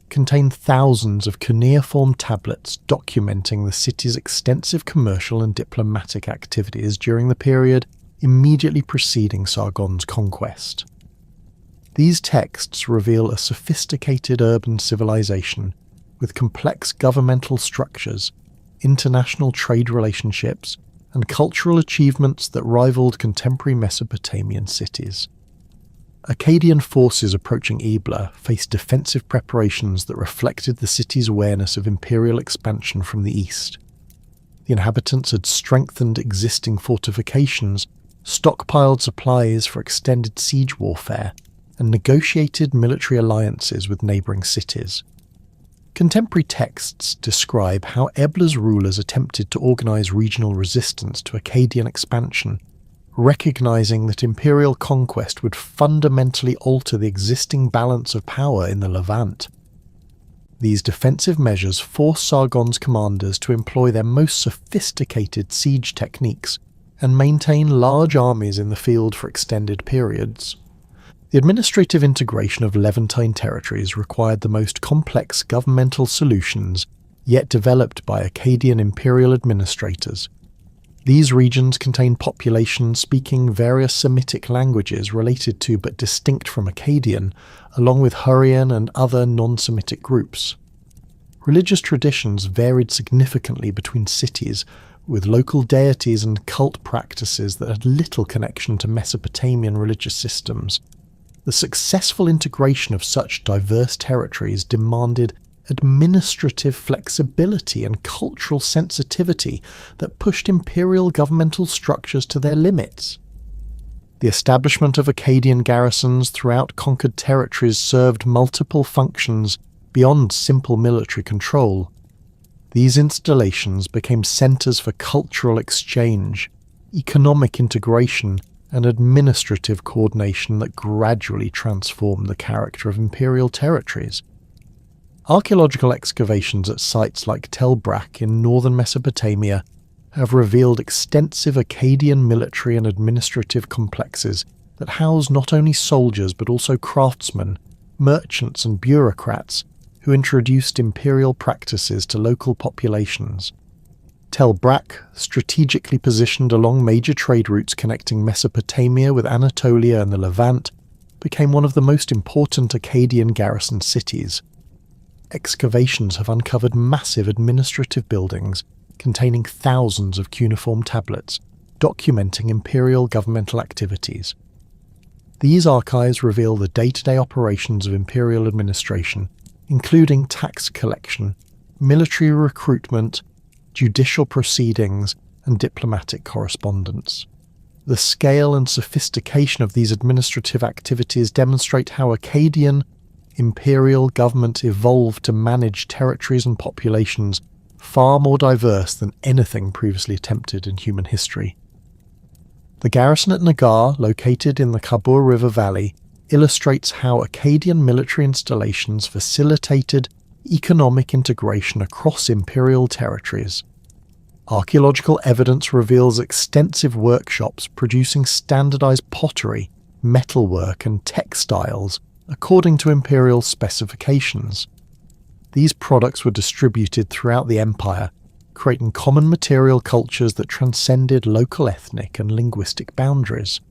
[SPEAKER 1] contain thousands of cuneiform tablets documenting the city's extensive commercial and diplomatic activities during the period immediately preceding Sargon's conquest. These texts reveal a sophisticated urban civilization with complex governmental structures, international trade relationships, and cultural achievements that rivaled contemporary Mesopotamian cities. Akkadian forces approaching Ebla faced defensive preparations that reflected the city's awareness of imperial expansion from the east. The inhabitants had strengthened existing fortifications stockpiled supplies for extended siege warfare, and negotiated military alliances with neighbouring cities. Contemporary texts describe how Ebla's rulers attempted to organise regional resistance to Akkadian expansion, recognising that imperial conquest would fundamentally alter the existing balance of power in the Levant. These defensive measures forced Sargon's commanders to employ their most sophisticated siege techniques and maintain large armies in the field for extended periods. The administrative integration of Levantine territories required the most complex governmental solutions yet developed by Akkadian imperial administrators. These regions contain populations speaking various Semitic languages related to but distinct from Akkadian, along with Hurrian and other non-Semitic groups. Religious traditions varied significantly between cities, with local deities and cult practices that had little connection to Mesopotamian religious systems. The successful integration of such diverse territories demanded administrative flexibility and cultural sensitivity that pushed imperial governmental structures to their limits. The establishment of Akkadian garrisons throughout conquered territories served multiple functions beyond simple military control. These installations became centres for cultural exchange, economic integration, and administrative coordination that gradually transformed the character of imperial territories. Archaeological excavations at sites like Tel Brak in northern Mesopotamia have revealed extensive Akkadian military and administrative complexes that house not only soldiers but also craftsmen, merchants and bureaucrats who introduced imperial practices to local populations. Tel Brak, strategically positioned along major trade routes connecting Mesopotamia with Anatolia and the Levant, became one of the most important Akkadian garrison cities. Excavations have uncovered massive administrative buildings containing thousands of cuneiform tablets, documenting imperial governmental activities. These archives reveal the day-to-day operations of imperial administration, including tax collection, military recruitment, judicial proceedings, and diplomatic correspondence. The scale and sophistication of these administrative activities demonstrate how Akkadian imperial government evolved to manage territories and populations far more diverse than anything previously attempted in human history. The garrison at Nagar, located in the Khabur River Valley, illustrates how Akkadian military installations facilitated economic integration across imperial territories. Archaeological evidence reveals extensive workshops producing standardized pottery, metalwork, and textiles according to imperial specifications. These products were distributed throughout the empire, creating common material cultures that transcended local ethnic and linguistic boundaries.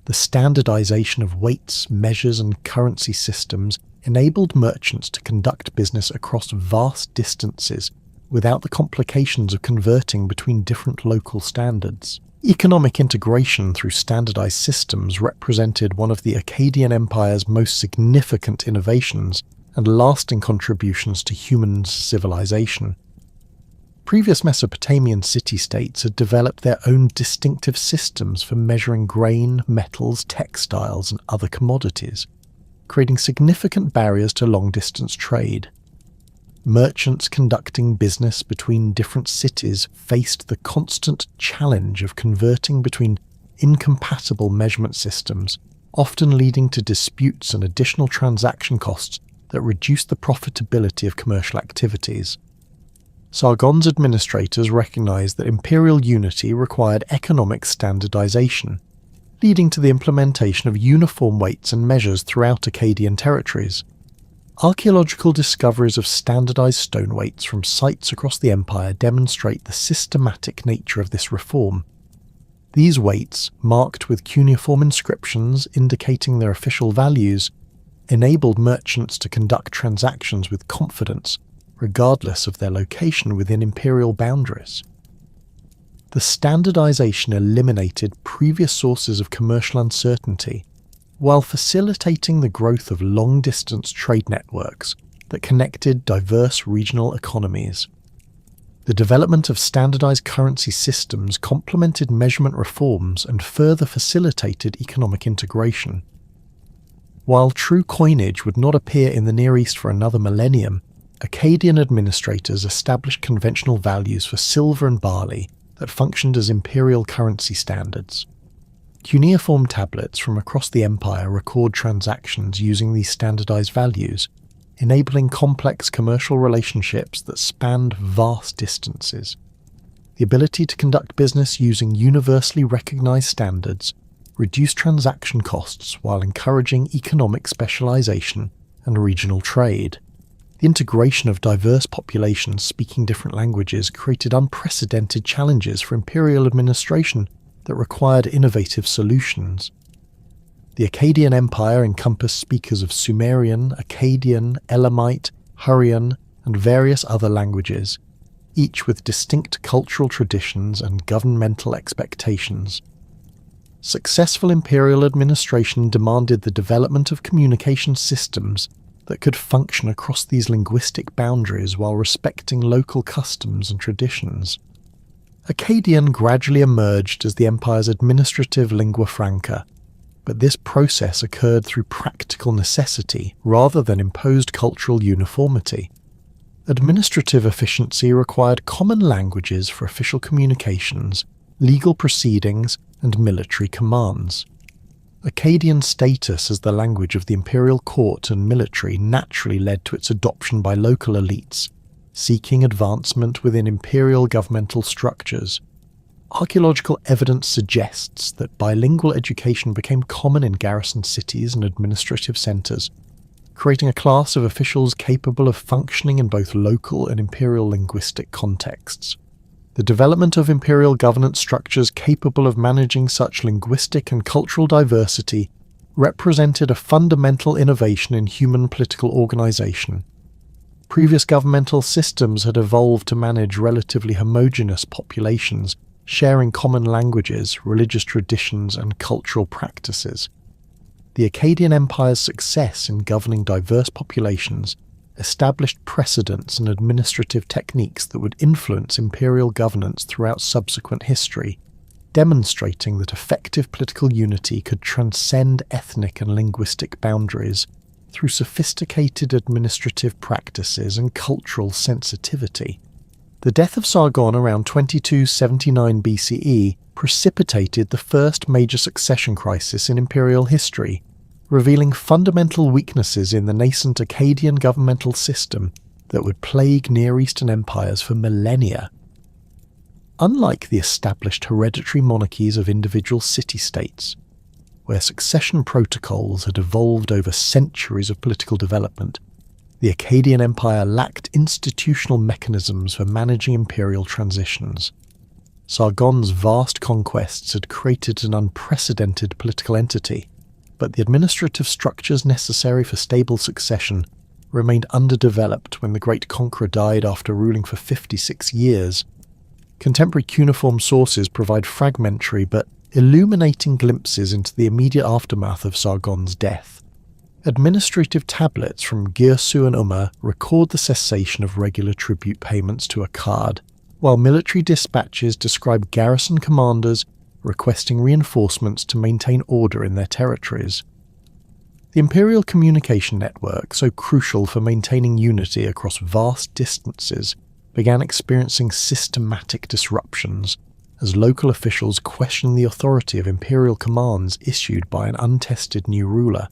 [SPEAKER 1] The standardization of weights, measures, and currency systems enabled merchants to conduct business across vast distances without the complications of converting between different local standards. Economic integration through standardized systems represented one of the Akkadian Empire's most significant innovations and lasting contributions to human civilization. Previous Mesopotamian city-states had developed their own distinctive systems for measuring grain, metals, textiles, and other commodities, creating significant barriers to long-distance trade. Merchants conducting business between different cities faced the constant challenge of converting between incompatible measurement systems, often leading to disputes and additional transaction costs that reduced the profitability of commercial activities. Sargon's administrators recognized that imperial unity required economic standardization, leading to the implementation of uniform weights and measures throughout Akkadian territories. Archaeological discoveries of standardized stone weights from sites across the empire demonstrate the systematic nature of this reform. These weights, marked with cuneiform inscriptions indicating their official values, enabled merchants to conduct transactions with confidence, regardless of their location within imperial boundaries. The standardization eliminated previous sources of commercial uncertainty, while facilitating the growth of long-distance trade networks that connected diverse regional economies. The development of standardized currency systems complemented measurement reforms and further facilitated economic integration. While true coinage would not appear in the Near East for another millennium, Akkadian administrators established conventional values for silver and barley that functioned as imperial currency standards. Cuneiform tablets from across the empire record transactions using these standardized values, enabling complex commercial relationships that spanned vast distances. The ability to conduct business using universally recognized standards reduced transaction costs while encouraging economic specialization and regional trade. The integration of diverse populations speaking different languages created unprecedented challenges for imperial administration that required innovative solutions. The Akkadian Empire encompassed speakers of Sumerian, Akkadian, Elamite, Hurrian, and various other languages, each with distinct cultural traditions and governmental expectations. Successful imperial administration demanded the development of communication systems that could function across these linguistic boundaries while respecting local customs and traditions. Akkadian gradually emerged as the empire's administrative lingua franca, but this process occurred through practical necessity rather than imposed cultural uniformity. Administrative efficiency required common languages for official communications, legal proceedings, and military commands. Akkadian status as the language of the imperial court and military naturally led to its adoption by local elites, seeking advancement within imperial governmental structures. Archaeological evidence suggests that bilingual education became common in garrison cities and administrative centres, creating a class of officials capable of functioning in both local and imperial linguistic contexts. The development of imperial governance structures capable of managing such linguistic and cultural diversity represented a fundamental innovation in human political organisation. Previous governmental systems had evolved to manage relatively homogeneous populations, sharing common languages, religious traditions, and cultural practices. The Akkadian Empire's success in governing diverse populations established precedents and administrative techniques that would influence imperial governance throughout subsequent history, demonstrating that effective political unity could transcend ethnic and linguistic boundaries through sophisticated administrative practices and cultural sensitivity. The death of Sargon around 2279 BCE precipitated the first major succession crisis in imperial history, revealing fundamental weaknesses in the nascent Akkadian governmental system that would plague Near Eastern empires for millennia. Unlike the established hereditary monarchies of individual city-states, where succession protocols had evolved over centuries of political development, the Akkadian Empire lacked institutional mechanisms for managing imperial transitions. Sargon's vast conquests had created an unprecedented political entity, but the administrative structures necessary for stable succession remained underdeveloped when the great conqueror died after ruling for 56 years. Contemporary cuneiform sources provide fragmentary but illuminating glimpses into the immediate aftermath of Sargon's death. Administrative tablets from Girsu and Umma record the cessation of regular tribute payments to Akkad, while military dispatches describe garrison commanders requesting reinforcements to maintain order in their territories. The imperial communication network, so crucial for maintaining unity across vast distances, began experiencing systematic disruptions as local officials questioned the authority of imperial commands issued by an untested new ruler.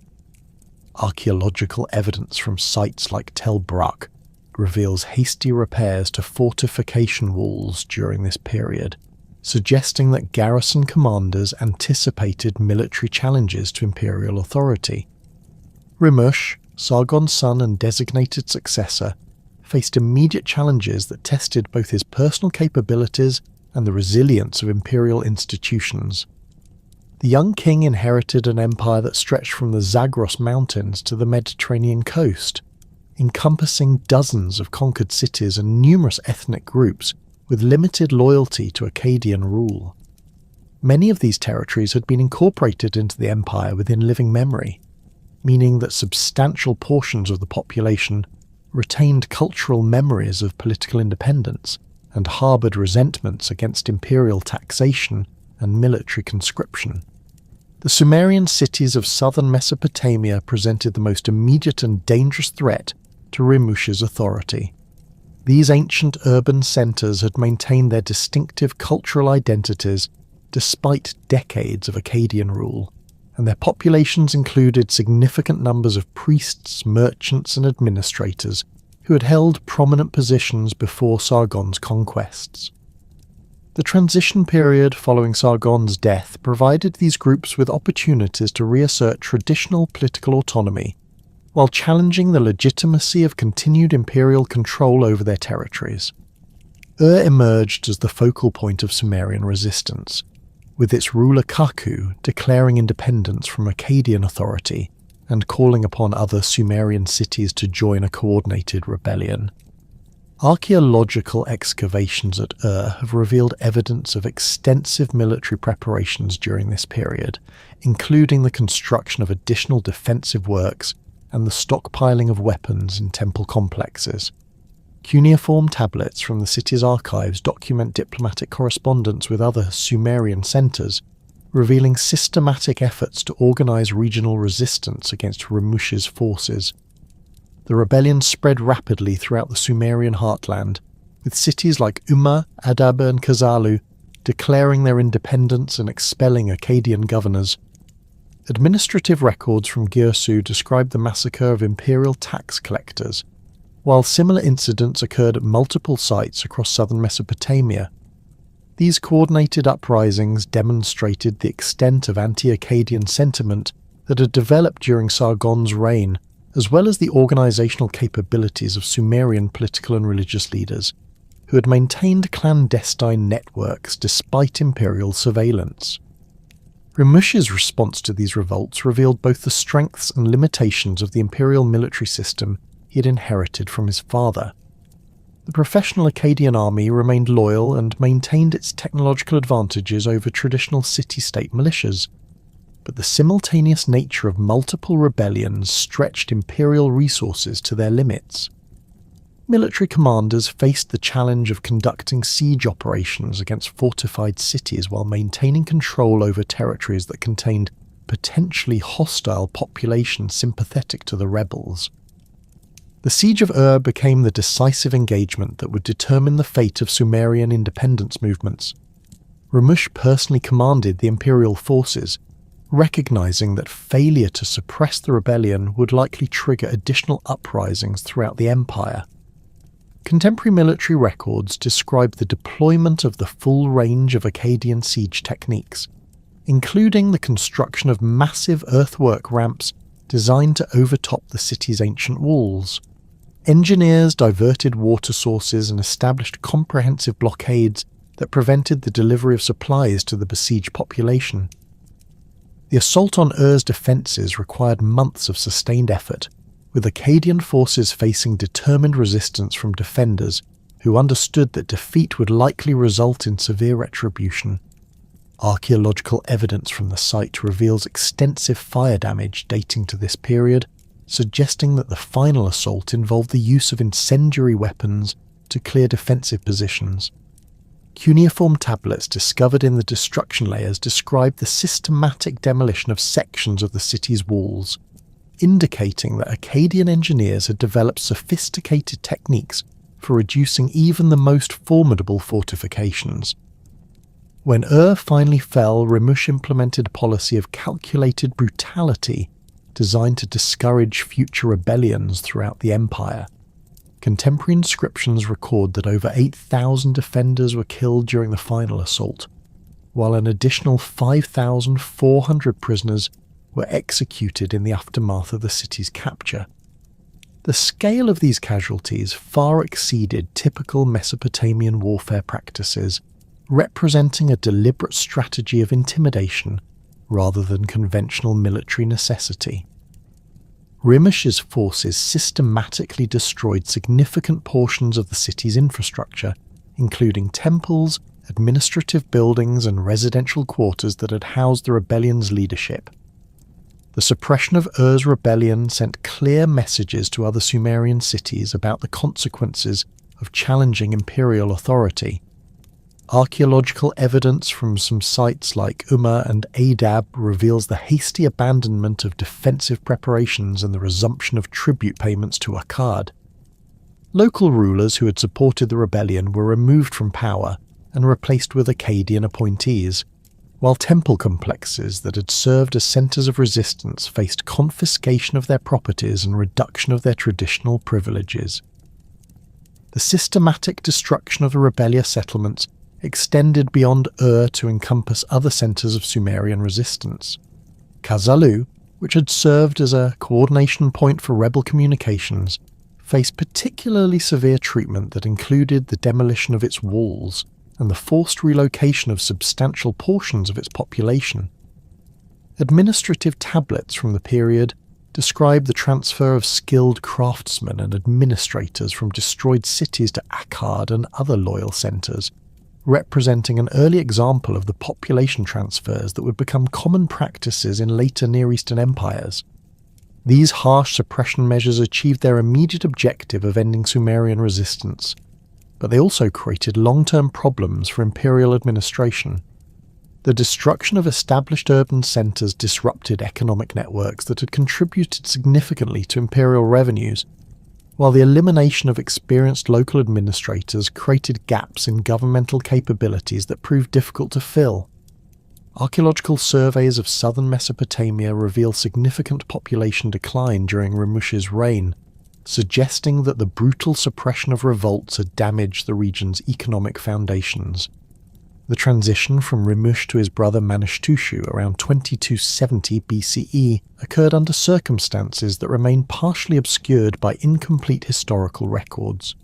[SPEAKER 1] Archaeological evidence from sites like Tel Brak reveals hasty repairs to fortification walls during this period, suggesting that garrison commanders anticipated military challenges to imperial authority. Rimush, Sargon's son and designated successor, faced immediate challenges that tested both his personal capabilities and the resilience of imperial institutions. The young king inherited an empire that stretched from the Zagros Mountains to the Mediterranean coast, encompassing dozens of conquered cities and numerous ethnic groups with limited loyalty to Akkadian rule. Many of these territories had been incorporated into the empire within living memory, meaning that substantial portions of the population retained cultural memories of political independence, and harboured resentments against imperial taxation and military conscription. The Sumerian cities of southern Mesopotamia presented the most immediate and dangerous threat to Rimush's authority. These ancient urban centres had maintained their distinctive cultural identities despite decades of Akkadian rule, and their populations included significant numbers of priests, merchants and administrators who had held prominent positions before Sargon's conquests. The transition period following Sargon's death provided these groups with opportunities to reassert traditional political autonomy while challenging the legitimacy of continued imperial control over their territories. Emerged as the focal point of Sumerian resistance, with its ruler Kaku declaring independence from Akkadian authority and calling upon other Sumerian cities to join a coordinated rebellion. Archaeological excavations at have revealed evidence of extensive military preparations during this period, including the construction of additional defensive works and the stockpiling of weapons in temple complexes. Cuneiform tablets from the city's archives document diplomatic correspondence with other Sumerian centres, revealing systematic efforts to organise regional resistance against Rimush's forces. The rebellion spread rapidly throughout the Sumerian heartland, with cities like Umma, Adaba and Kazalu declaring their independence and expelling Akkadian governors. Administrative records from Girsu describe the massacre of imperial tax collectors, while similar incidents occurred at multiple sites across southern Mesopotamia. These coordinated uprisings demonstrated the extent of anti-Akkadian sentiment that had developed during Sargon's reign, as well as the organisational capabilities of Sumerian political and religious leaders, who had maintained clandestine networks despite imperial surveillance. Rimush's response to these revolts revealed both the strengths and limitations of the imperial military system he had inherited from his father. The professional Akkadian army remained loyal and maintained its technological advantages over traditional city-state militias, but the simultaneous nature of multiple rebellions stretched imperial resources to their limits. Military commanders faced the challenge of conducting siege operations against fortified cities while maintaining control over territories that contained potentially hostile populations sympathetic to the rebels. The Siege of became the decisive engagement that would determine the fate of Sumerian independence movements. Rimush personally commanded the imperial forces, recognizing that failure to suppress the rebellion would likely trigger additional uprisings throughout the empire. Contemporary military records describe the deployment of the full range of Akkadian siege techniques, including the construction of massive earthwork ramps designed to overtop the city's ancient walls. Engineers diverted water sources and established comprehensive blockades that prevented the delivery of supplies to the besieged population. The assault on Ur's defences required months of sustained effort, with Akkadian forces facing determined resistance from defenders who understood that defeat would likely result in severe retribution. Archaeological evidence from the site reveals extensive fire damage dating to this period, suggesting that the final assault involved the use of incendiary weapons to clear defensive positions. Cuneiform tablets discovered in the destruction layers describe the systematic demolition of sections of the city's walls, indicating that Akkadian engineers had developed sophisticated techniques for reducing even the most formidable fortifications. When finally fell, Rimush implemented a policy of calculated brutality designed to discourage future rebellions throughout the empire. Contemporary inscriptions record that over 8,000 defenders were killed during the final assault, while an additional 5,400 prisoners were executed in the aftermath of the city's capture. The scale of these casualties far exceeded typical Mesopotamian warfare practices, representing a deliberate strategy of intimidation rather than conventional military necessity. Rimush's forces systematically destroyed significant portions of the city's infrastructure, including temples, administrative buildings and residential quarters that had housed the rebellion's leadership. The suppression of Ur's rebellion sent clear messages to other Sumerian cities about the consequences of challenging imperial authority. Archaeological evidence from some sites like Umma and Adab reveals the hasty abandonment of defensive preparations and the resumption of tribute payments to Akkad. Local rulers who had supported the rebellion were removed from power and replaced with Akkadian appointees, while temple complexes that had served as centres of resistance faced confiscation of their properties and reduction of their traditional privileges. The systematic destruction of the rebellious settlements extended beyond to encompass other centres of Sumerian resistance. Kazalu, which had served as a coordination point for rebel communications, faced particularly severe treatment that included the demolition of its walls and the forced relocation of substantial portions of its population. Administrative tablets from the period describe the transfer of skilled craftsmen and administrators from destroyed cities to Akkad and other loyal centres, representing an early example of the population transfers that would become common practices in later Near Eastern empires. These harsh suppression measures achieved their immediate objective of ending Sumerian resistance, but they also created long-term problems for imperial administration. The destruction of established urban centres disrupted economic networks that had contributed significantly to imperial revenues, while the elimination of experienced local administrators created gaps in governmental capabilities that proved difficult to fill. Archaeological surveys of southern Mesopotamia reveal significant population decline during Ramush's reign, suggesting that the brutal suppression of revolts had damaged the region's economic foundations. The transition from Ramush to his brother Manishtushu around 2270 BCE occurred under circumstances that remain partially obscured by incomplete historical records,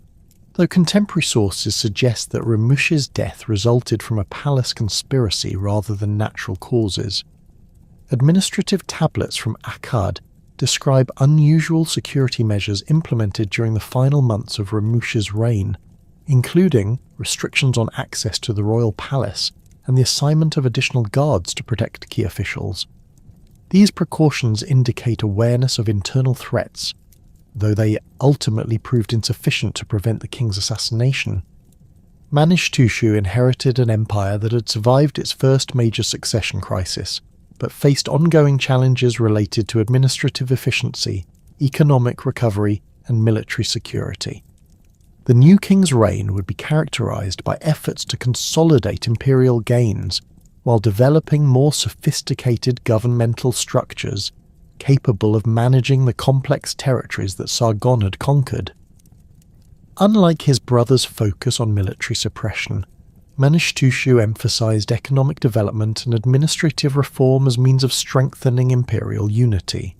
[SPEAKER 1] though contemporary sources suggest that Ramush's death resulted from a palace conspiracy rather than natural causes. Administrative tablets from Akkad describe unusual security measures implemented during the final months of Ramush's reign, including restrictions on access to the royal palace and the assignment of additional guards to protect key officials. These precautions indicate awareness of internal threats, though they ultimately proved insufficient to prevent the king's assassination. Manishtushu inherited an empire that had survived its first major succession crisis, but faced ongoing challenges related to administrative efficiency, economic recovery, and military security. The new king's reign would be characterized by efforts to consolidate imperial gains while developing more sophisticated governmental structures capable of managing the complex territories that Sargon had conquered. Unlike his brother's focus on military suppression, Manishtushu emphasized economic development and administrative reform as means of strengthening imperial unity.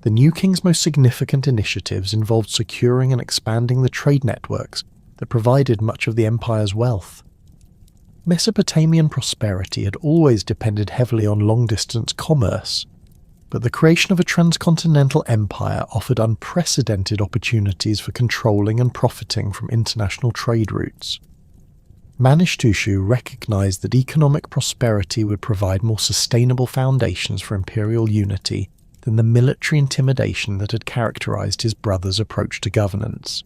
[SPEAKER 1] The new king's most significant initiatives involved securing and expanding the trade networks that provided much of the empire's wealth. Mesopotamian prosperity had always depended heavily on long-distance commerce, but the creation of a transcontinental empire offered unprecedented opportunities for controlling and profiting from international trade routes. Manishtushu recognized that economic prosperity would provide more sustainable foundations for imperial unity than the military intimidation that had characterized his brother's approach to governance.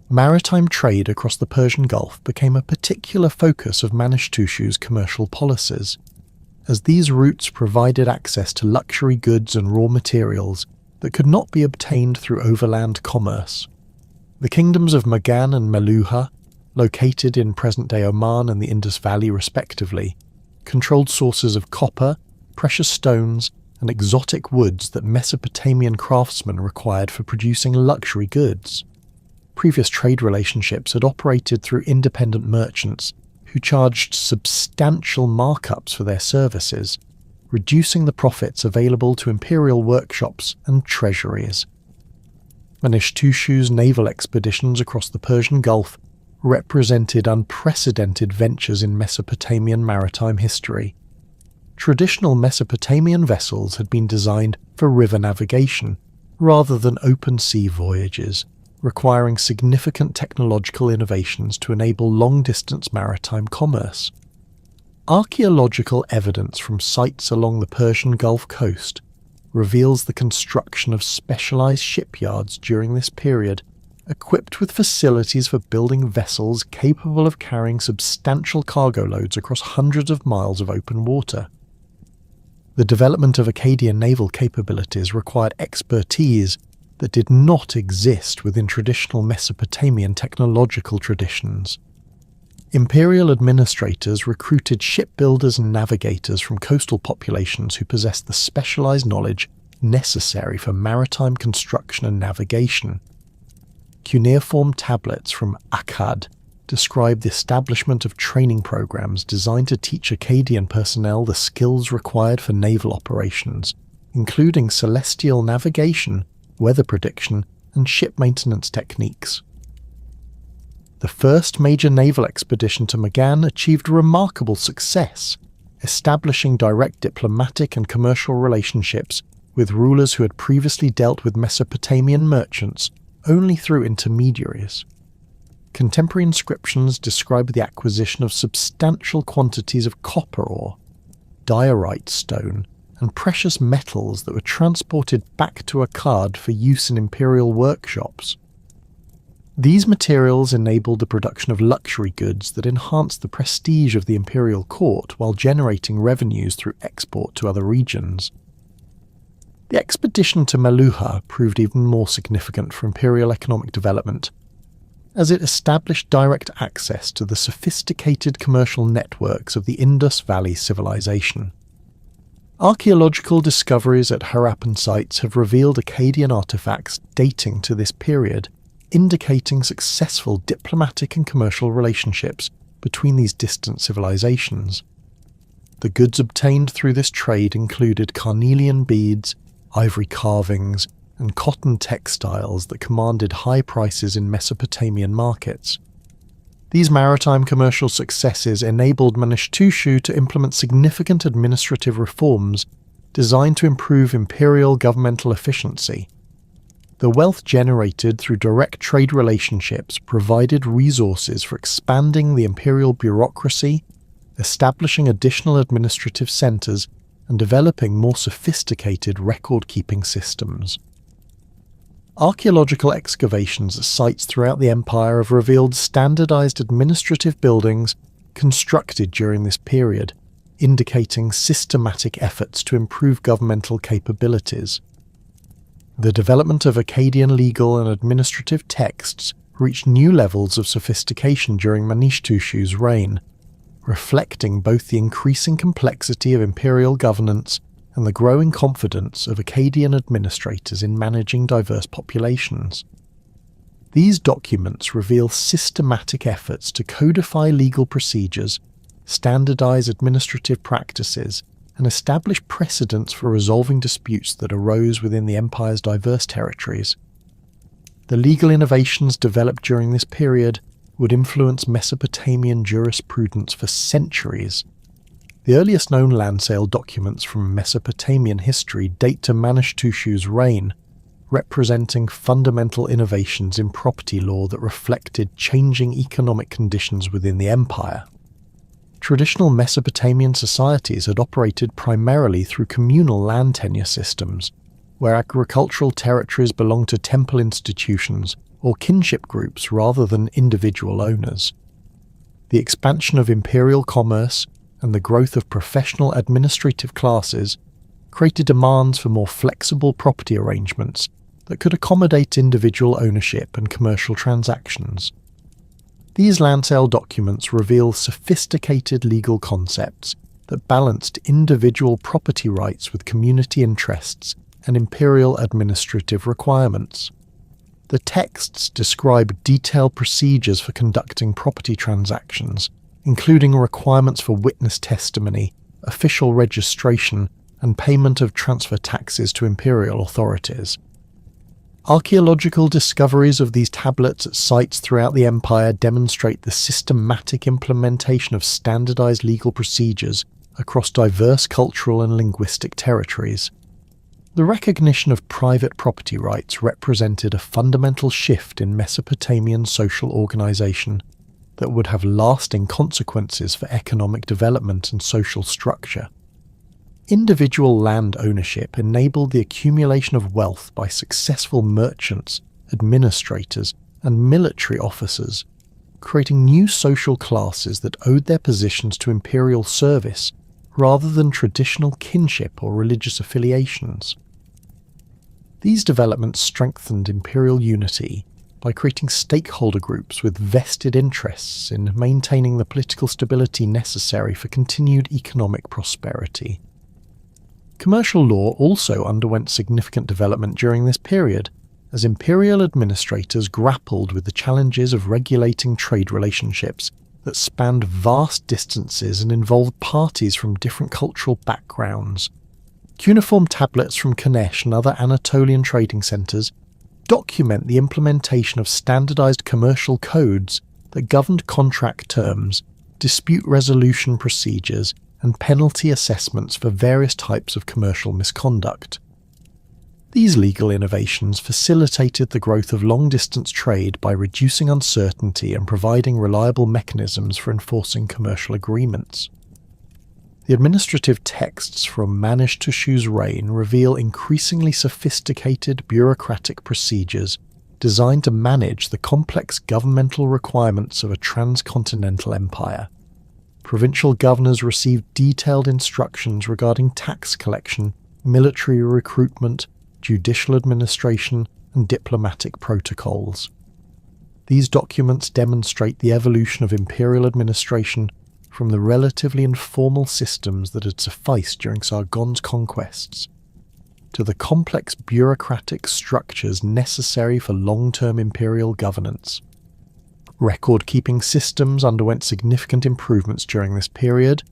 [SPEAKER 1] Maritime trade across the Persian Gulf became a particular focus of Manishtushu's commercial policies, as these routes provided access to luxury goods and raw materials that could not be obtained through overland commerce. The kingdoms of Magan and Meluha, located in present-day Oman and the Indus Valley respectively, controlled sources of copper, precious stones, and exotic woods that Mesopotamian craftsmen required for producing luxury goods. Previous trade relationships had operated through independent merchants who charged substantial markups for their services, reducing the profits available to imperial workshops and treasuries. Manishtushu's naval expeditions across the Persian Gulf represented unprecedented ventures in Mesopotamian maritime history. Traditional Mesopotamian vessels had been designed for river navigation rather than open sea voyages, requiring significant technological innovations to enable long-distance maritime commerce. Archaeological evidence from sites along the Persian Gulf coast reveals the construction of specialized shipyards during this period equipped with facilities for building vessels capable of carrying substantial cargo loads across hundreds of miles of open water. The development of Akkadian naval capabilities required expertise that did not exist within traditional Mesopotamian technological traditions. Imperial administrators recruited shipbuilders and navigators from coastal populations who possessed the specialized knowledge necessary for maritime construction and navigation. Cuneiform tablets from Akkad describe the establishment of training programs designed to teach Akkadian personnel the skills required for naval operations, including celestial navigation, weather prediction, and ship maintenance techniques. The first major naval expedition to Magan achieved remarkable success, establishing direct diplomatic and commercial relationships with rulers who had previously dealt with Mesopotamian merchants only through intermediaries. Contemporary inscriptions describe the acquisition of substantial quantities of copper ore, diorite stone, and precious metals that were transported back to Akkad for use in imperial workshops. These materials enabled the production of luxury goods that enhanced the prestige of the imperial court while generating revenues through export to other regions. The expedition to Meluhha proved even more significant for imperial economic development, as it established direct access to the sophisticated commercial networks of the Indus Valley civilization. Archaeological discoveries at Harappan sites have revealed Akkadian artifacts dating to this period, indicating successful diplomatic and commercial relationships between these distant civilizations. The goods obtained through this trade included carnelian beads, ivory carvings, and cotton textiles that commanded high prices in Mesopotamian markets. These maritime commercial successes enabled Manishtushu to implement significant administrative reforms designed to improve imperial governmental efficiency. The wealth generated through direct trade relationships provided resources for expanding the imperial bureaucracy, establishing additional administrative centers, and developing more sophisticated record-keeping systems. Archaeological excavations at sites throughout the empire have revealed standardized administrative buildings constructed during this period, indicating systematic efforts to improve governmental capabilities. The development of Akkadian legal and administrative texts reached new levels of sophistication during Manishtushu's reign, reflecting both the increasing complexity of imperial governance and the growing confidence of Akkadian administrators in managing diverse populations. These documents reveal systematic efforts to codify legal procedures, standardize administrative practices, and establish precedents for resolving disputes that arose within the empire's diverse territories. The legal innovations developed during this period would influence Mesopotamian jurisprudence for centuries. The earliest known land sale documents from Mesopotamian history date to Manishtushu's reign, representing fundamental innovations in property law that reflected changing economic conditions within the empire. Traditional Mesopotamian societies had operated primarily through communal land tenure systems, where agricultural territories belonged to temple institutions or kinship groups rather than individual owners. The expansion of imperial commerce and the growth of professional administrative classes created demands for more flexible property arrangements that could accommodate individual ownership and commercial transactions. These land sale documents reveal sophisticated legal concepts that balanced individual property rights with community interests and imperial administrative requirements. The texts describe detailed procedures for conducting property transactions, including requirements for witness testimony, official registration, and payment of transfer taxes to imperial authorities. Archaeological discoveries of these tablets at sites throughout the empire demonstrate the systematic implementation of standardized legal procedures across diverse cultural and linguistic territories. The recognition of private property rights represented a fundamental shift in Mesopotamian social organization that would have lasting consequences for economic development and social structure. Individual land ownership enabled the accumulation of wealth by successful merchants, administrators, and military officers, creating new social classes that owed their positions to imperial service rather than traditional kinship or religious affiliations. These developments strengthened imperial unity by creating stakeholder groups with vested interests in maintaining the political stability necessary for continued economic prosperity. Commercial law also underwent significant development during this period, as imperial administrators grappled with the challenges of regulating trade relationships that spanned vast distances and involved parties from different cultural backgrounds. Cuneiform tablets from Kanesh and other Anatolian trading centres document the implementation of standardized commercial codes that governed contract terms, dispute resolution procedures, and penalty assessments for various types of commercial misconduct. These legal innovations facilitated the growth of long-distance trade by reducing uncertainty and providing reliable mechanisms for enforcing commercial agreements. The administrative texts from Manish-Tushu's reign reveal increasingly sophisticated bureaucratic procedures designed to manage the complex governmental requirements of a transcontinental empire. Provincial governors received detailed instructions regarding tax collection, military recruitment, judicial administration, and diplomatic protocols. These documents demonstrate the evolution of imperial administration from the relatively informal systems that had sufficed during Sargon's conquests to the complex bureaucratic structures necessary for long-term imperial governance. Record-keeping systems underwent significant improvements during this period,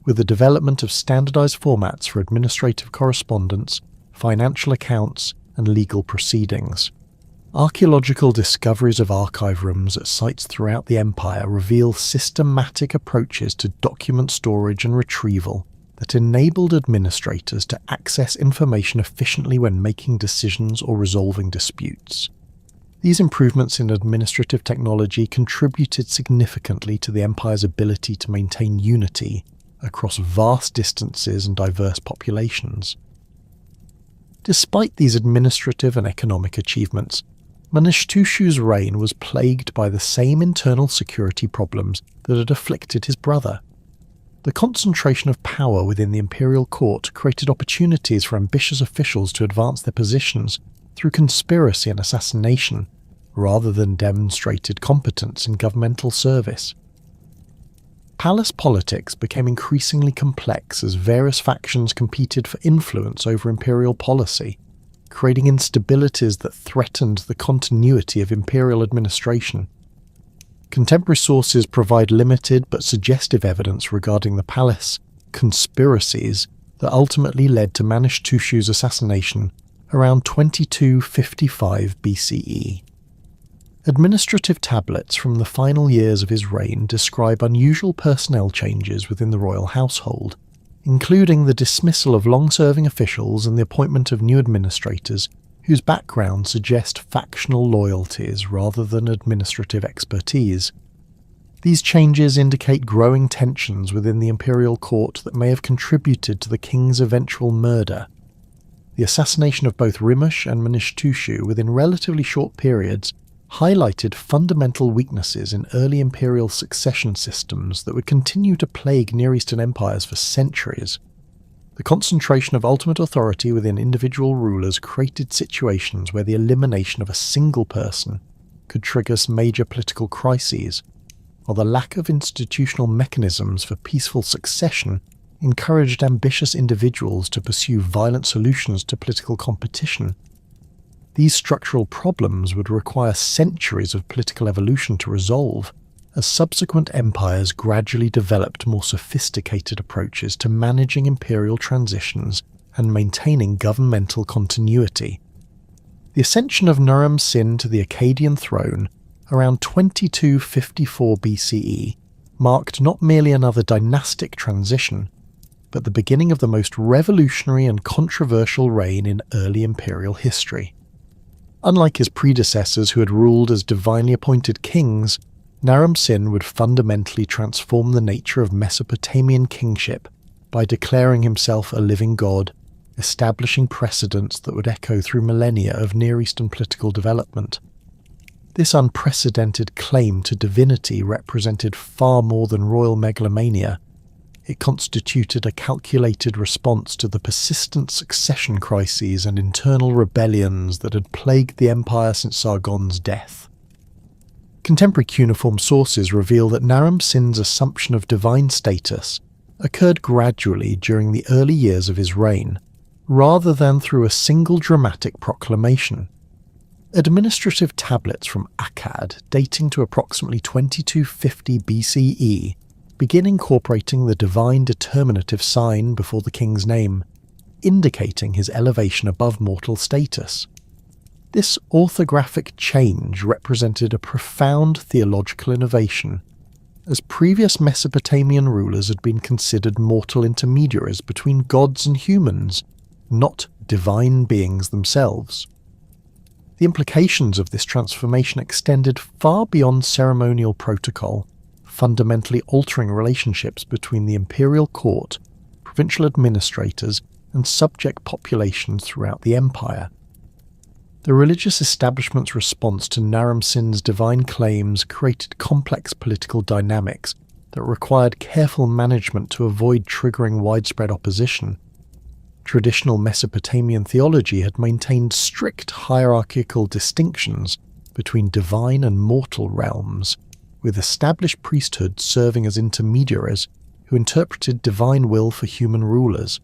[SPEAKER 1] with the development of standardized formats for administrative correspondence, financial accounts, and legal proceedings. Archaeological discoveries of archive rooms at sites throughout the empire reveal systematic approaches to document storage and retrieval that enabled administrators to access information efficiently when making decisions or resolving disputes. These improvements in administrative technology contributed significantly to the empire's ability to maintain unity across vast distances and diverse populations. Despite these administrative and economic achievements, Manish-Tushu's reign was plagued by the same internal security problems that had afflicted his brother. The concentration of power within the imperial court created opportunities for ambitious officials to advance their positions through conspiracy and assassination, rather than demonstrated competence in governmental service. Palace politics became increasingly complex as various factions competed for influence over imperial policy, creating instabilities that threatened the continuity of imperial administration. Contemporary sources provide limited but suggestive evidence regarding the palace conspiracies that ultimately led to Manish-Tushu's assassination around 2255 BCE. Administrative tablets from the final years of his reign describe unusual personnel changes within the royal household, including the dismissal of long-serving officials and the appointment of new administrators whose backgrounds suggest factional loyalties rather than administrative expertise. These changes indicate growing tensions within the imperial court that may have contributed to the king's eventual murder. The assassination of both Rimush and Manish-Tushu within relatively short periods highlighted fundamental weaknesses in early imperial succession systems that would continue to plague Near Eastern empires for centuries. The concentration of ultimate authority within individual rulers created situations where the elimination of a single person could trigger major political crises, while the lack of institutional mechanisms for peaceful succession encouraged ambitious individuals to pursue violent solutions to political competition. These structural problems would require centuries of political evolution to resolve, as subsequent empires gradually developed more sophisticated approaches to managing imperial transitions and maintaining governmental continuity. The ascension of Naram-Sin to the Akkadian throne around 2254 BCE marked not merely another dynastic transition, but the beginning of the most revolutionary and controversial reign in early imperial history. Unlike his predecessors who had ruled as divinely appointed kings, Naram-Sin would fundamentally transform the nature of Mesopotamian kingship by declaring himself a living god, establishing precedents that would echo through millennia of Near Eastern political development. This unprecedented claim to divinity represented far more than royal megalomania. It constituted a calculated response to the persistent succession crises and internal rebellions that had plagued the empire since Sargon's death. Contemporary cuneiform sources reveal that Naram-Sin's assumption of divine status occurred gradually during the early years of his reign, rather than through a single dramatic proclamation. Administrative tablets from Akkad, dating to approximately 2250 BCE, begin incorporating the divine determinative sign before the king's name, indicating his elevation above mortal status. This orthographic change represented a profound theological innovation, as previous Mesopotamian rulers had been considered mortal intermediaries between gods and humans, not divine beings themselves. The implications of this transformation extended far beyond ceremonial protocol, fundamentally altering relationships between the imperial court, provincial administrators, and subject populations throughout the empire. The religious establishment's response to Naram-Sin's divine claims created complex political dynamics that required careful management to avoid triggering widespread opposition. Traditional Mesopotamian theology had maintained strict hierarchical distinctions between divine and mortal realms, with established priesthoods serving as intermediaries who interpreted divine will for human rulers.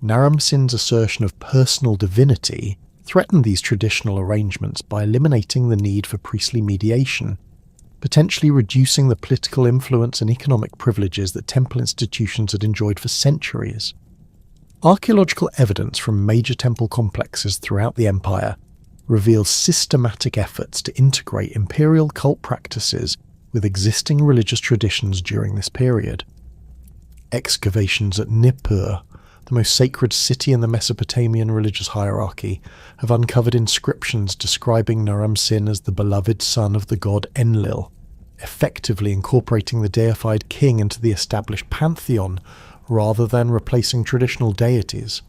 [SPEAKER 1] Naram-Sin's assertion of personal divinity threatened these traditional arrangements by eliminating the need for priestly mediation, potentially reducing the political influence and economic privileges that temple institutions had enjoyed for centuries. Archaeological evidence from major temple complexes throughout the empire reveals systematic efforts to integrate imperial cult practices with existing religious traditions during this period. Excavations at Nippur, the most sacred city in the Mesopotamian religious hierarchy, have uncovered inscriptions describing Naram-Sin as the beloved son of the god Enlil, effectively incorporating the deified king into the established pantheon rather than replacing traditional deities.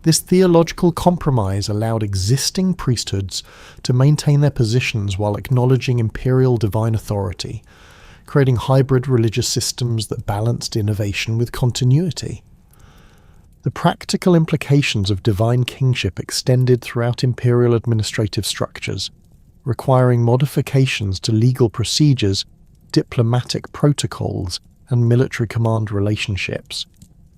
[SPEAKER 1] This theological compromise allowed existing priesthoods to maintain their positions while acknowledging imperial divine authority, creating hybrid religious systems that balanced innovation with continuity. The practical implications of divine kingship extended throughout imperial administrative structures, requiring modifications to legal procedures, diplomatic protocols, and military command relationships.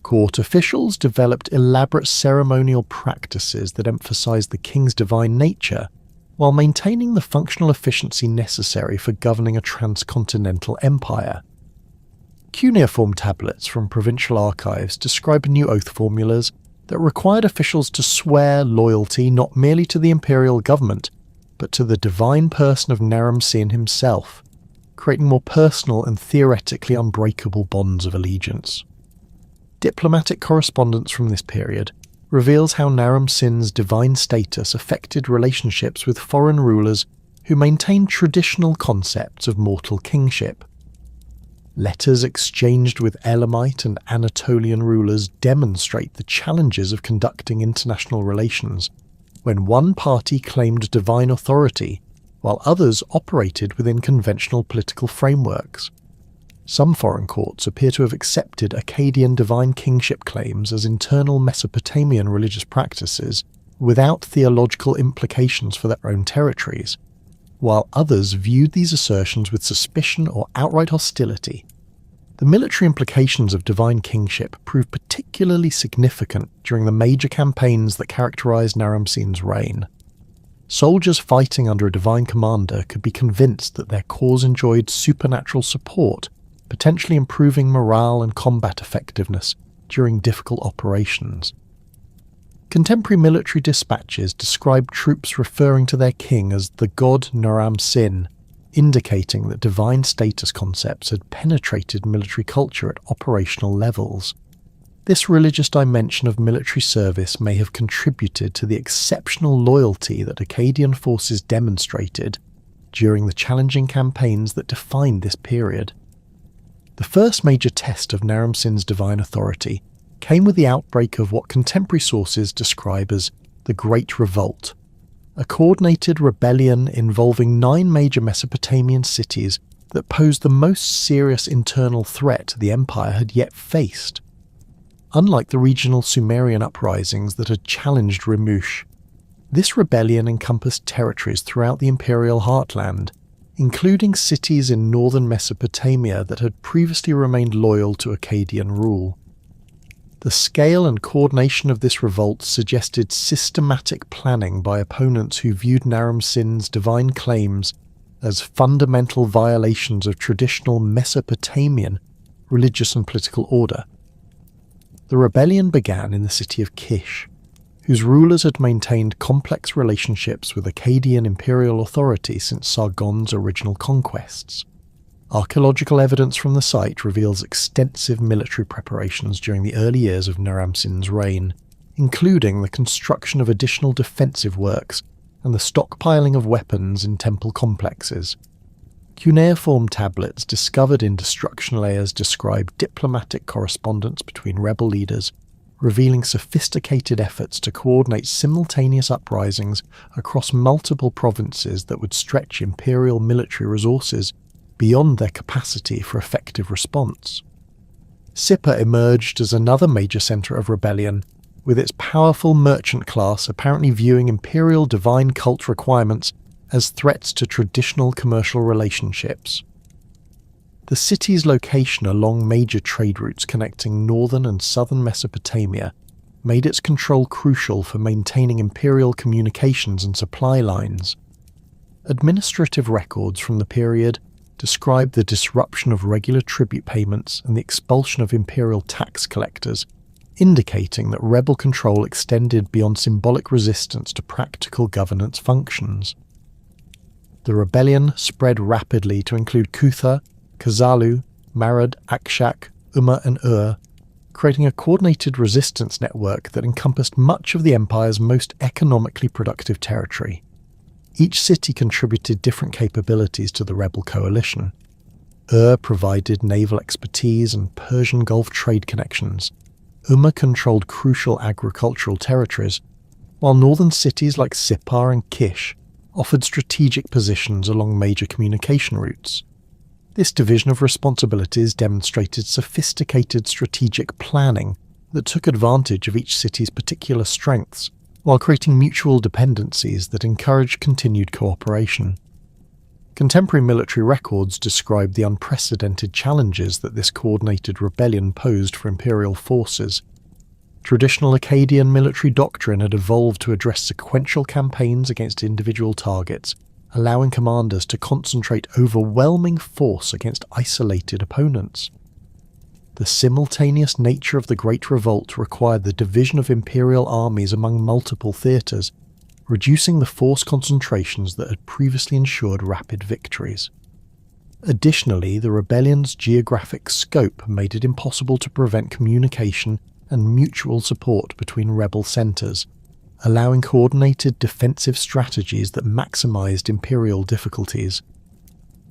[SPEAKER 1] Court officials developed elaborate ceremonial practices that emphasized the king's divine nature, while maintaining the functional efficiency necessary for governing a transcontinental empire. Cuneiform tablets from provincial archives describe new oath formulas that required officials to swear loyalty not merely to the imperial government, but to the divine person of Naram-Sin himself, creating more personal and theoretically unbreakable bonds of allegiance. Diplomatic correspondence from this period reveals how Naram-Sin's divine status affected relationships with foreign rulers who maintained traditional concepts of mortal kingship. Letters exchanged with Elamite and Anatolian rulers demonstrate the challenges of conducting international relations, when one party claimed divine authority, while others operated within conventional political frameworks. Some foreign courts appear to have accepted Akkadian divine kingship claims as internal Mesopotamian religious practices without theological implications for their own territories, while others viewed these assertions with suspicion or outright hostility. The military implications of divine kingship proved particularly significant during the major campaigns that characterized Naram-Sin's reign. Soldiers fighting under a divine commander could be convinced that their cause enjoyed supernatural support, potentially improving morale and combat effectiveness during difficult operations. Contemporary military dispatches describe troops referring to their king as the god Naram-Sin, indicating that divine status concepts had penetrated military culture at operational levels. This religious dimension of military service may have contributed to the exceptional loyalty that Akkadian forces demonstrated during the challenging campaigns that defined this period. The first major test of Naram-Sin's divine authority came with the outbreak of what contemporary sources describe as the Great Revolt, a coordinated rebellion involving 9 major Mesopotamian cities that posed the most serious internal threat the empire had yet faced. Unlike the regional Sumerian uprisings that had challenged Rimush, this rebellion encompassed territories throughout the imperial heartland, including cities in northern Mesopotamia that had previously remained loyal to Akkadian rule. The scale and coordination of this revolt suggested systematic planning by opponents who viewed Naram-Sin's divine claims as fundamental violations of traditional Mesopotamian religious and political order. The rebellion began in the city of Kish, whose rulers had maintained complex relationships with Akkadian imperial authority since Sargon's original conquests. Archaeological evidence from the site reveals extensive military preparations during the early years of Naram-Sin's reign, including the construction of additional defensive works and the stockpiling of weapons in temple complexes. Cuneiform tablets discovered in destruction layers describe diplomatic correspondence between rebel leaders, revealing sophisticated efforts to coordinate simultaneous uprisings across multiple provinces that would stretch imperial military resources beyond their capacity for effective response. Sippar emerged as another major centre of rebellion, with its powerful merchant class apparently viewing imperial divine cult requirements as threats to traditional commercial relationships. The city's location along major trade routes connecting northern and southern Mesopotamia made its control crucial for maintaining imperial communications and supply lines. Administrative records from the period describe the disruption of regular tribute payments and the expulsion of imperial tax collectors, indicating that rebel control extended beyond symbolic resistance to practical governance functions. The rebellion spread rapidly to include Kutha, Kazalu, Marad, Akshak, Umma and Ur, creating a coordinated resistance network that encompassed much of the empire's most economically productive territory. Each city contributed different capabilities to the rebel coalition. Ur provided naval expertise and Persian Gulf trade connections. Umma controlled crucial agricultural territories, while northern cities like Sippar and Kish offered strategic positions along major communication routes. This division of responsibilities demonstrated sophisticated strategic planning that took advantage of each city's particular strengths, while creating mutual dependencies that encouraged continued cooperation. Contemporary military records describe the unprecedented challenges that this coordinated rebellion posed for imperial forces. Traditional Akkadian military doctrine had evolved to address sequential campaigns against individual targets, allowing commanders to concentrate overwhelming force against isolated opponents. The simultaneous nature of the Great Revolt required the division of imperial armies among multiple theatres, reducing the force concentrations that had previously ensured rapid victories. Additionally, the rebellion's geographic scope made it impossible to prevent communication and mutual support between rebel centres, allowing coordinated defensive strategies that maximised imperial difficulties.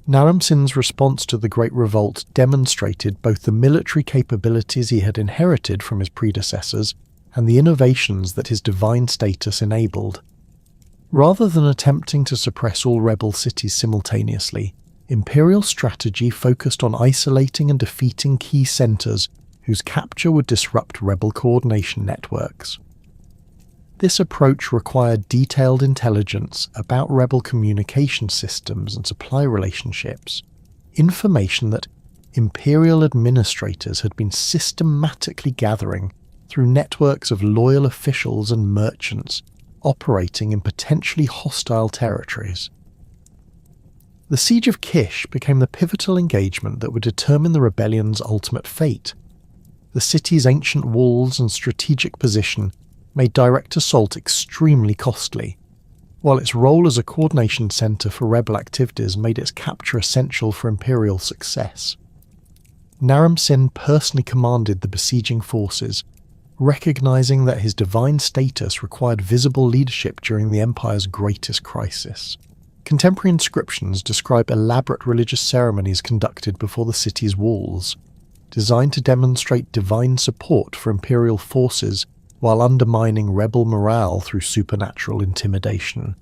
[SPEAKER 1] Naram-Sin's response to the Great Revolt demonstrated both the military capabilities he had inherited from his predecessors and the innovations that his divine status enabled. Rather than attempting to suppress all rebel cities simultaneously, imperial strategy focused on isolating and defeating key centres whose capture would disrupt rebel coordination networks. This approach required detailed intelligence about rebel communication systems and supply relationships, information that imperial administrators had been systematically gathering through networks of loyal officials and merchants operating in potentially hostile territories. The Siege of Kish became the pivotal engagement that would determine the rebellion's ultimate fate. The city's ancient walls and strategic position made direct assault extremely costly, while its role as a coordination centre for rebel activities made its capture essential for imperial success. Naram-Sin personally commanded the besieging forces, recognising that his divine status required visible leadership during the empire's greatest crisis. Contemporary inscriptions describe elaborate religious ceremonies conducted before the city's walls, designed to demonstrate divine support for imperial forces while undermining rebel morale through supernatural intimidation.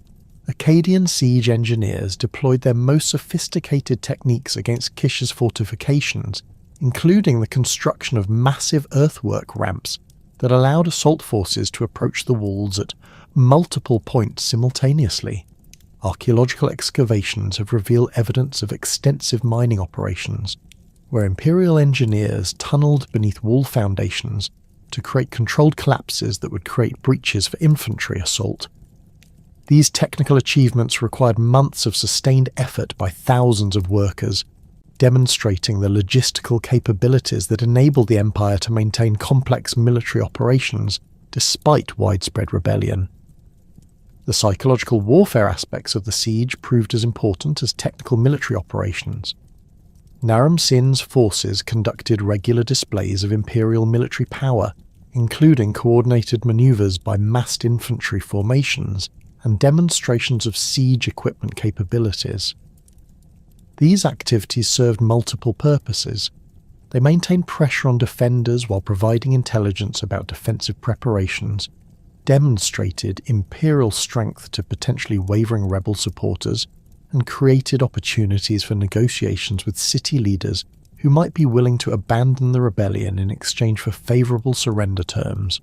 [SPEAKER 1] Akkadian siege engineers deployed their most sophisticated techniques against Kish's fortifications, including the construction of massive earthwork ramps that allowed assault forces to approach the walls at multiple points simultaneously. Archaeological excavations have revealed evidence of extensive mining operations, where imperial engineers tunneled beneath wall foundations to create controlled collapses that would create breaches for infantry assault. These technical achievements required months of sustained effort by thousands of workers, demonstrating the logistical capabilities that enabled the empire to maintain complex military operations despite widespread rebellion. The psychological warfare aspects of the siege proved as important as technical military operations. Naram Sin's forces conducted regular displays of imperial military power, including coordinated maneuvers by massed infantry formations and demonstrations of siege equipment capabilities. These activities served multiple purposes. They maintained pressure on defenders while providing intelligence about defensive preparations, demonstrated imperial strength to potentially wavering rebel supporters, and created opportunities for negotiations with city leaders who might be willing to abandon the rebellion in exchange for favourable surrender terms.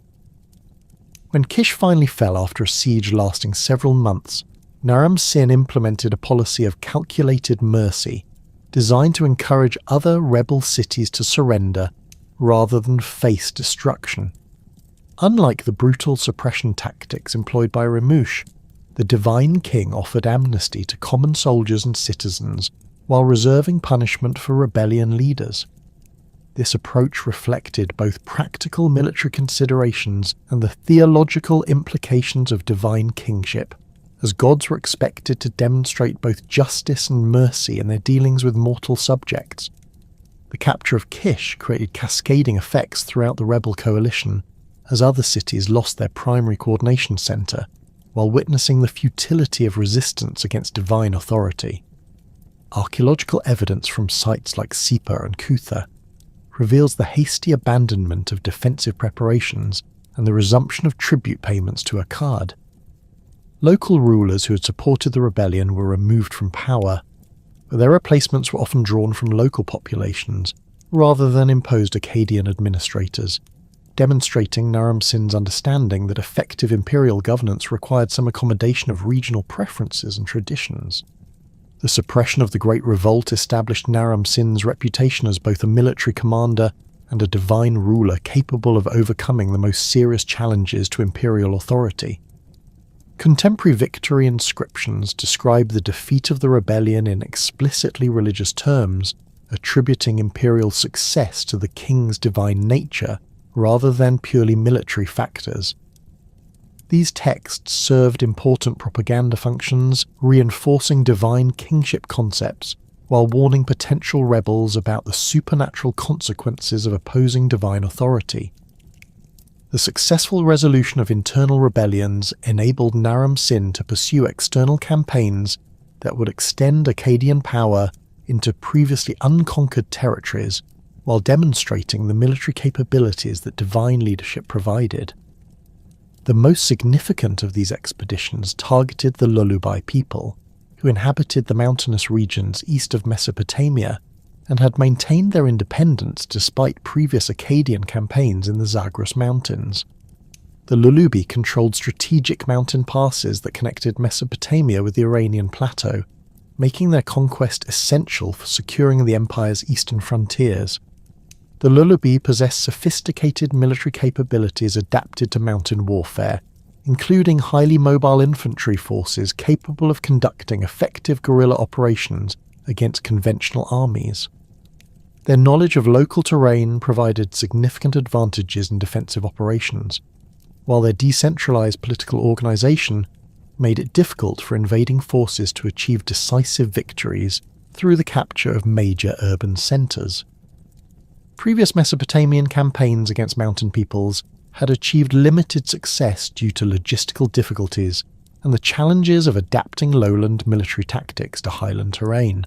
[SPEAKER 1] When Kish finally fell after a siege lasting several months, Naram Sin implemented a policy of calculated mercy, designed to encourage other rebel cities to surrender rather than face destruction. Unlike the brutal suppression tactics employed by Ramush, the Divine King offered amnesty to common soldiers and citizens while reserving punishment for rebellion leaders. This approach reflected both practical military considerations and the theological implications of divine kingship, as gods were expected to demonstrate both justice and mercy in their dealings with mortal subjects. The capture of Kish created cascading effects throughout the rebel coalition, as other cities lost their primary coordination centre, while witnessing the futility of resistance against divine authority. Archaeological evidence from sites like Sipa and Kutha reveals the hasty abandonment of defensive preparations and the resumption of tribute payments to Akkad. Local rulers who had supported the rebellion were removed from power, but their replacements were often drawn from local populations rather than imposed Akkadian administrators, demonstrating Naram Sin's understanding that effective imperial governance required some accommodation of regional preferences and traditions. The suppression of the Great Revolt established Naram Sin's reputation as both a military commander and a divine ruler capable of overcoming the most serious challenges to imperial authority. Contemporary victory inscriptions describe the defeat of the rebellion in explicitly religious terms, attributing imperial success to the king's divine nature rather than purely military factors. These texts served important propaganda functions, reinforcing divine kingship concepts, while warning potential rebels about the supernatural consequences of opposing divine authority. The successful resolution of internal rebellions enabled Naram Sin to pursue external campaigns that would extend Akkadian power into previously unconquered territories, while demonstrating the military capabilities that divine leadership provided. The most significant of these expeditions targeted the Lulubai people, who inhabited the mountainous regions east of Mesopotamia and had maintained their independence despite previous Akkadian campaigns in the Zagros Mountains. The Lulubi controlled strategic mountain passes that connected Mesopotamia with the Iranian plateau, making their conquest essential for securing the empire's eastern frontiers. The Lulubi possessed sophisticated military capabilities adapted to mountain warfare, including highly mobile infantry forces capable of conducting effective guerrilla operations against conventional armies. Their knowledge of local terrain provided significant advantages in defensive operations, while their decentralized political organization made it difficult for invading forces to achieve decisive victories through the capture of major urban centers. Previous Mesopotamian campaigns against mountain peoples had achieved limited success due to logistical difficulties and the challenges of adapting lowland military tactics to highland terrain.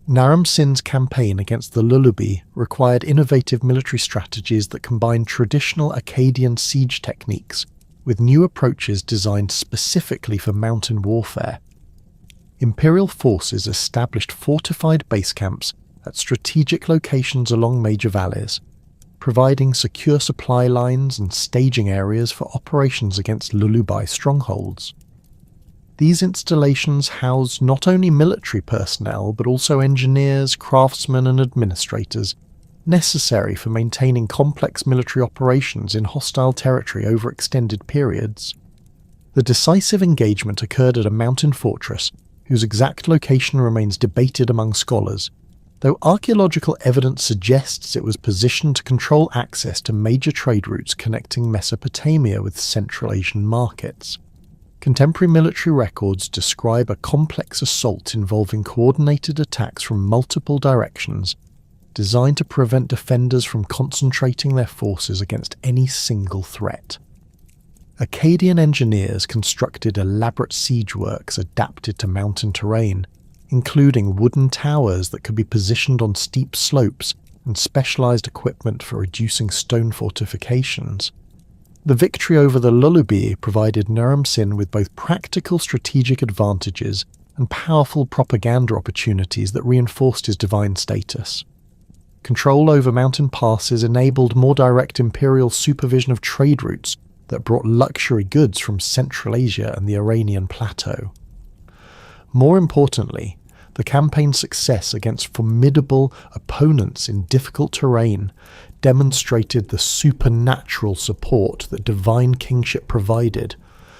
[SPEAKER 1] Naram Sin's campaign against the Lulubi required innovative military strategies that combined traditional Akkadian siege techniques with new approaches designed specifically for mountain warfare. Imperial forces established fortified base camps at strategic locations along major valleys, providing secure supply lines and staging areas for operations against lullaby strongholds. These installations housed not only military personnel but also engineers, craftsmen and administrators, necessary for maintaining complex military operations in hostile territory over extended periods. The decisive engagement occurred at a mountain fortress whose exact location remains debated among scholars, though archaeological evidence suggests it was positioned to control access to major trade routes connecting Mesopotamia with Central Asian markets. Contemporary military records describe a complex assault involving coordinated attacks from multiple directions, designed to prevent defenders from concentrating their forces against any single threat. Akkadian engineers constructed elaborate siege works adapted to mountain terrain, including wooden towers that could be positioned on steep slopes and specialized equipment for reducing stone fortifications. The victory over the lullaby provided Naram-Sin with both practical strategic advantages and powerful propaganda opportunities that reinforced his divine status. Control over mountain passes enabled more direct imperial supervision of trade routes that brought luxury goods from Central Asia and the Iranian plateau. More importantly, the campaign's success against formidable opponents in difficult terrain demonstrated the supernatural support that divine kingship provided,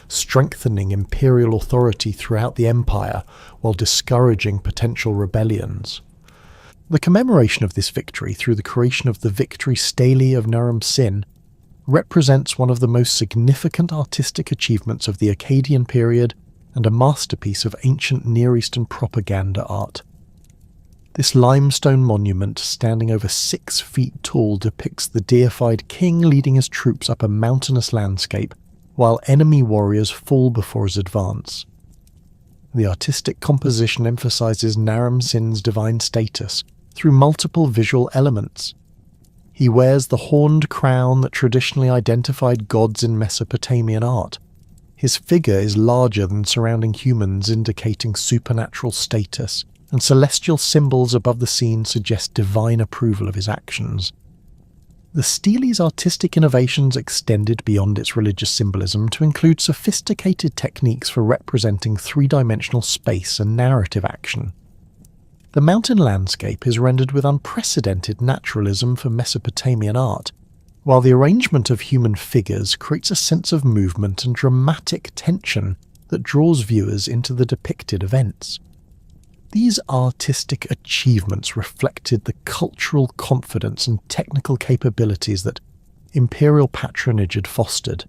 [SPEAKER 1] strengthening imperial authority throughout the empire while discouraging potential rebellions. The commemoration of this victory through the creation of the Victory Stele of Naram-Sin represents one of the most significant artistic achievements of the Akkadian period and a masterpiece of ancient Near Eastern propaganda art. This limestone monument, standing over 6 feet tall, depicts the deified king leading his troops up a mountainous landscape, while enemy warriors fall before his advance. The artistic composition emphasizes Naram-Sin's divine status through multiple visual elements. He wears the horned crown that traditionally identified gods in Mesopotamian art. His figure is larger than surrounding humans, indicating supernatural status, and celestial symbols above the scene suggest divine approval of his actions. The stele's artistic innovations extended beyond its religious symbolism to include sophisticated techniques for representing three-dimensional space and narrative action. The mountain landscape is rendered with unprecedented naturalism for Mesopotamian art, while the arrangement of human figures creates a sense of movement and dramatic tension that draws viewers into the depicted events. These artistic achievements reflected the cultural confidence and technical capabilities that imperial patronage had fostered,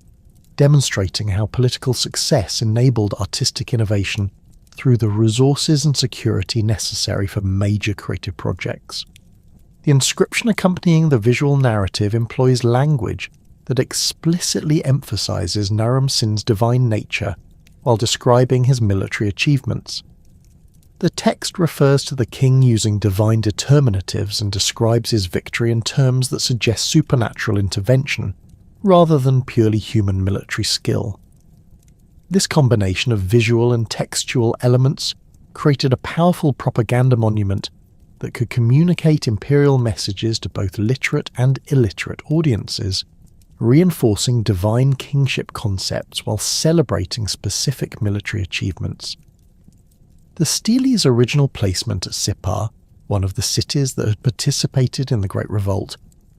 [SPEAKER 1] demonstrating how political success enabled artistic innovation through the resources and security necessary for major creative projects. The inscription accompanying the visual narrative employs language that explicitly emphasizes Naram-Sin's divine nature while describing his military achievements. The text refers to the king using divine determinatives and describes his victory in terms that suggest supernatural intervention, rather than purely human military skill. This combination of visual and textual elements created a powerful propaganda monument that could communicate imperial messages to both literate and illiterate audiences, reinforcing divine kingship concepts while celebrating specific military achievements. The stele's original placement at Sippar, one of the cities that had participated in the Great Revolt,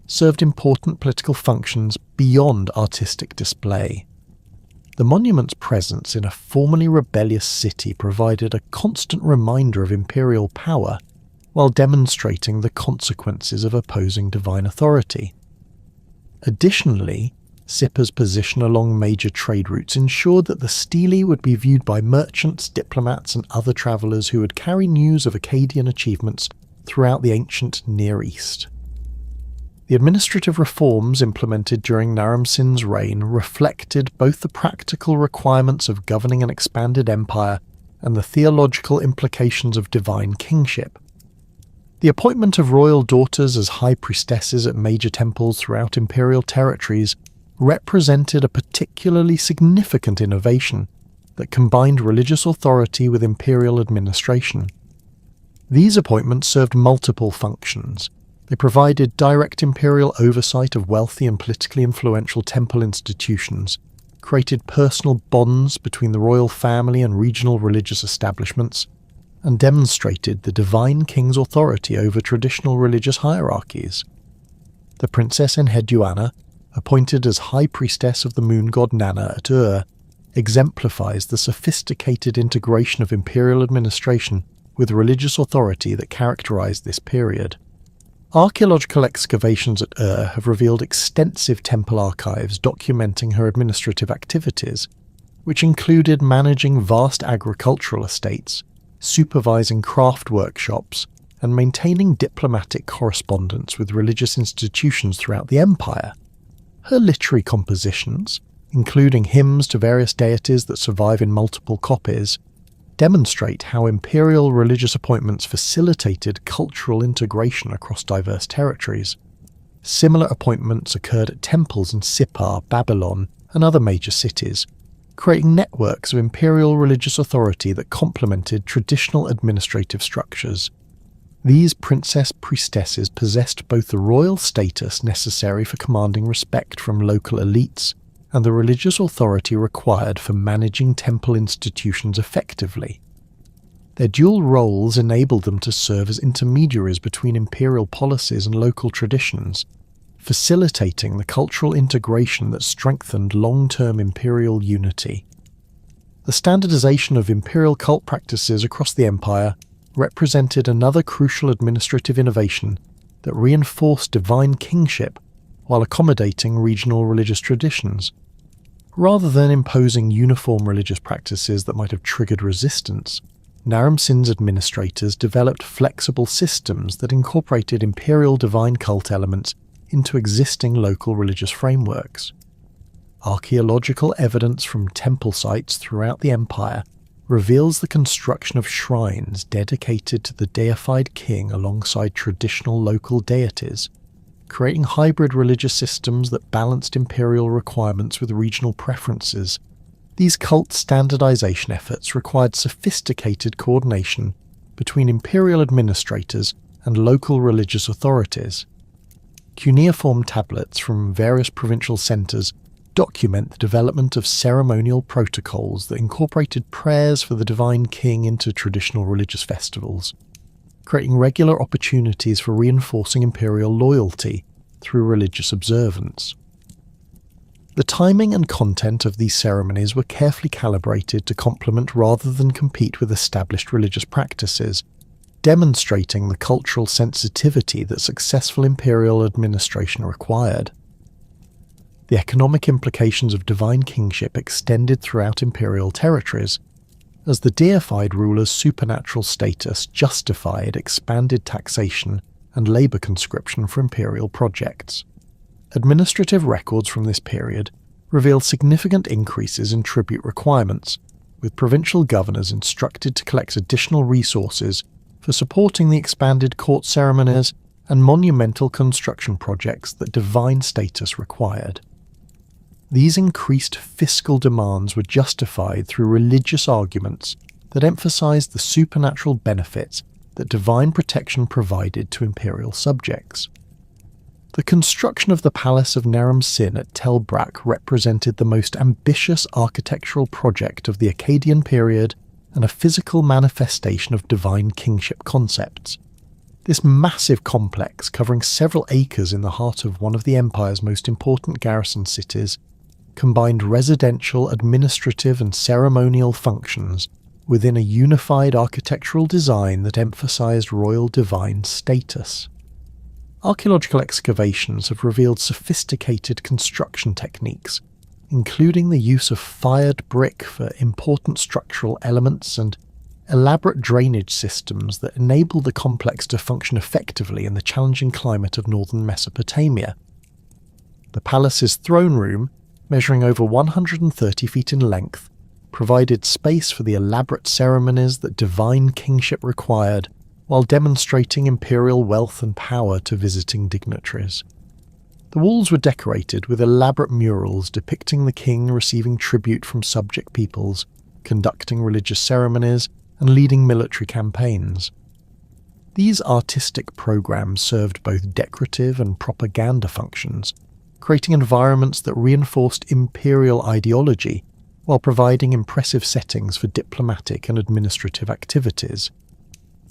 [SPEAKER 1] served important political functions beyond artistic display. The monument's presence in a formerly rebellious city provided a constant reminder of imperial power, while demonstrating the consequences of opposing divine authority. Additionally, Sippar's position along major trade routes ensured that the stele would be viewed by merchants, diplomats and other travellers who would carry news of Akkadian achievements throughout the ancient Near East. The administrative reforms implemented during Naram-Sin's reign reflected both the practical requirements of governing an expanded empire and the theological implications of divine kingship. The appointment of royal daughters as high priestesses at major temples throughout imperial territories represented a particularly significant innovation that combined religious authority with imperial administration. These appointments served multiple functions. They provided direct imperial oversight of wealthy and politically influential temple institutions, created personal bonds between the royal family and regional religious establishments, and demonstrated the divine king's authority over traditional religious hierarchies. The Princess Enheduanna, appointed as High Priestess of the moon god Nanna at Ur, exemplifies the sophisticated integration of imperial administration with religious authority that characterized this period. Archaeological excavations at Ur have revealed extensive temple archives documenting her administrative activities, which included managing vast agricultural estates, supervising craft workshops, and maintaining diplomatic correspondence with religious institutions throughout the empire. Her literary compositions, including hymns to various deities that survive in multiple copies, demonstrate how imperial religious appointments facilitated cultural integration across diverse territories. Similar appointments occurred at temples in Sippar, Babylon, and other major cities, creating networks of imperial religious authority that complemented traditional administrative structures. These priestesses possessed both the royal status necessary for commanding respect from local elites and the religious authority required for managing temple institutions effectively. Their dual roles enabled them to serve as intermediaries between imperial policies and local traditions, facilitating the cultural integration that strengthened long-term imperial unity. The standardization of imperial cult practices across the empire represented another crucial administrative innovation that reinforced divine kingship while accommodating regional religious traditions. Rather than imposing uniform religious practices that might have triggered resistance, Naram Sin's administrators developed flexible systems that incorporated imperial divine cult elements into existing local religious frameworks. Archaeological evidence from temple sites throughout the empire reveals the construction of shrines dedicated to the deified king alongside traditional local deities, creating hybrid religious systems that balanced imperial requirements with regional preferences. These cult standardization efforts required sophisticated coordination between imperial administrators and local religious authorities. Cuneiform tablets from various provincial centers document the development of ceremonial protocols that incorporated prayers for the divine king into traditional religious festivals, creating regular opportunities for reinforcing imperial loyalty through religious observance. The timing and content of these ceremonies were carefully calibrated to complement rather than compete with established religious practices, demonstrating the cultural sensitivity that successful imperial administration required. The economic implications of divine kingship extended throughout imperial territories, as the deified ruler's supernatural status justified expanded taxation and labour conscription for imperial projects. Administrative records from this period reveal significant increases in tribute requirements, with provincial governors instructed to collect additional resources for supporting the expanded court ceremonies and monumental construction projects that divine status required. These increased fiscal demands were justified through religious arguments that emphasized the supernatural benefits that divine protection provided to imperial subjects. The construction of the Palace of Naram Sin at Tel Brak represented the most ambitious architectural project of the Akkadian period and a physical manifestation of divine kingship concepts. This massive complex, covering several acres in the heart of one of the empire's most important garrison cities, combined residential, administrative and ceremonial functions within a unified architectural design that emphasized royal divine status. Archaeological excavations have revealed sophisticated construction techniques, including the use of fired brick for important structural elements and elaborate drainage systems that enable the complex to function effectively in the challenging climate of northern Mesopotamia. The palace's throne room, measuring over 130 feet in length, provided space for the elaborate ceremonies that divine kingship required, while demonstrating imperial wealth and power to visiting dignitaries. The walls were decorated with elaborate murals depicting the king receiving tribute from subject peoples, conducting religious ceremonies, and leading military campaigns. These artistic programs served both decorative and propaganda functions, creating environments that reinforced imperial ideology while providing impressive settings for diplomatic and administrative activities.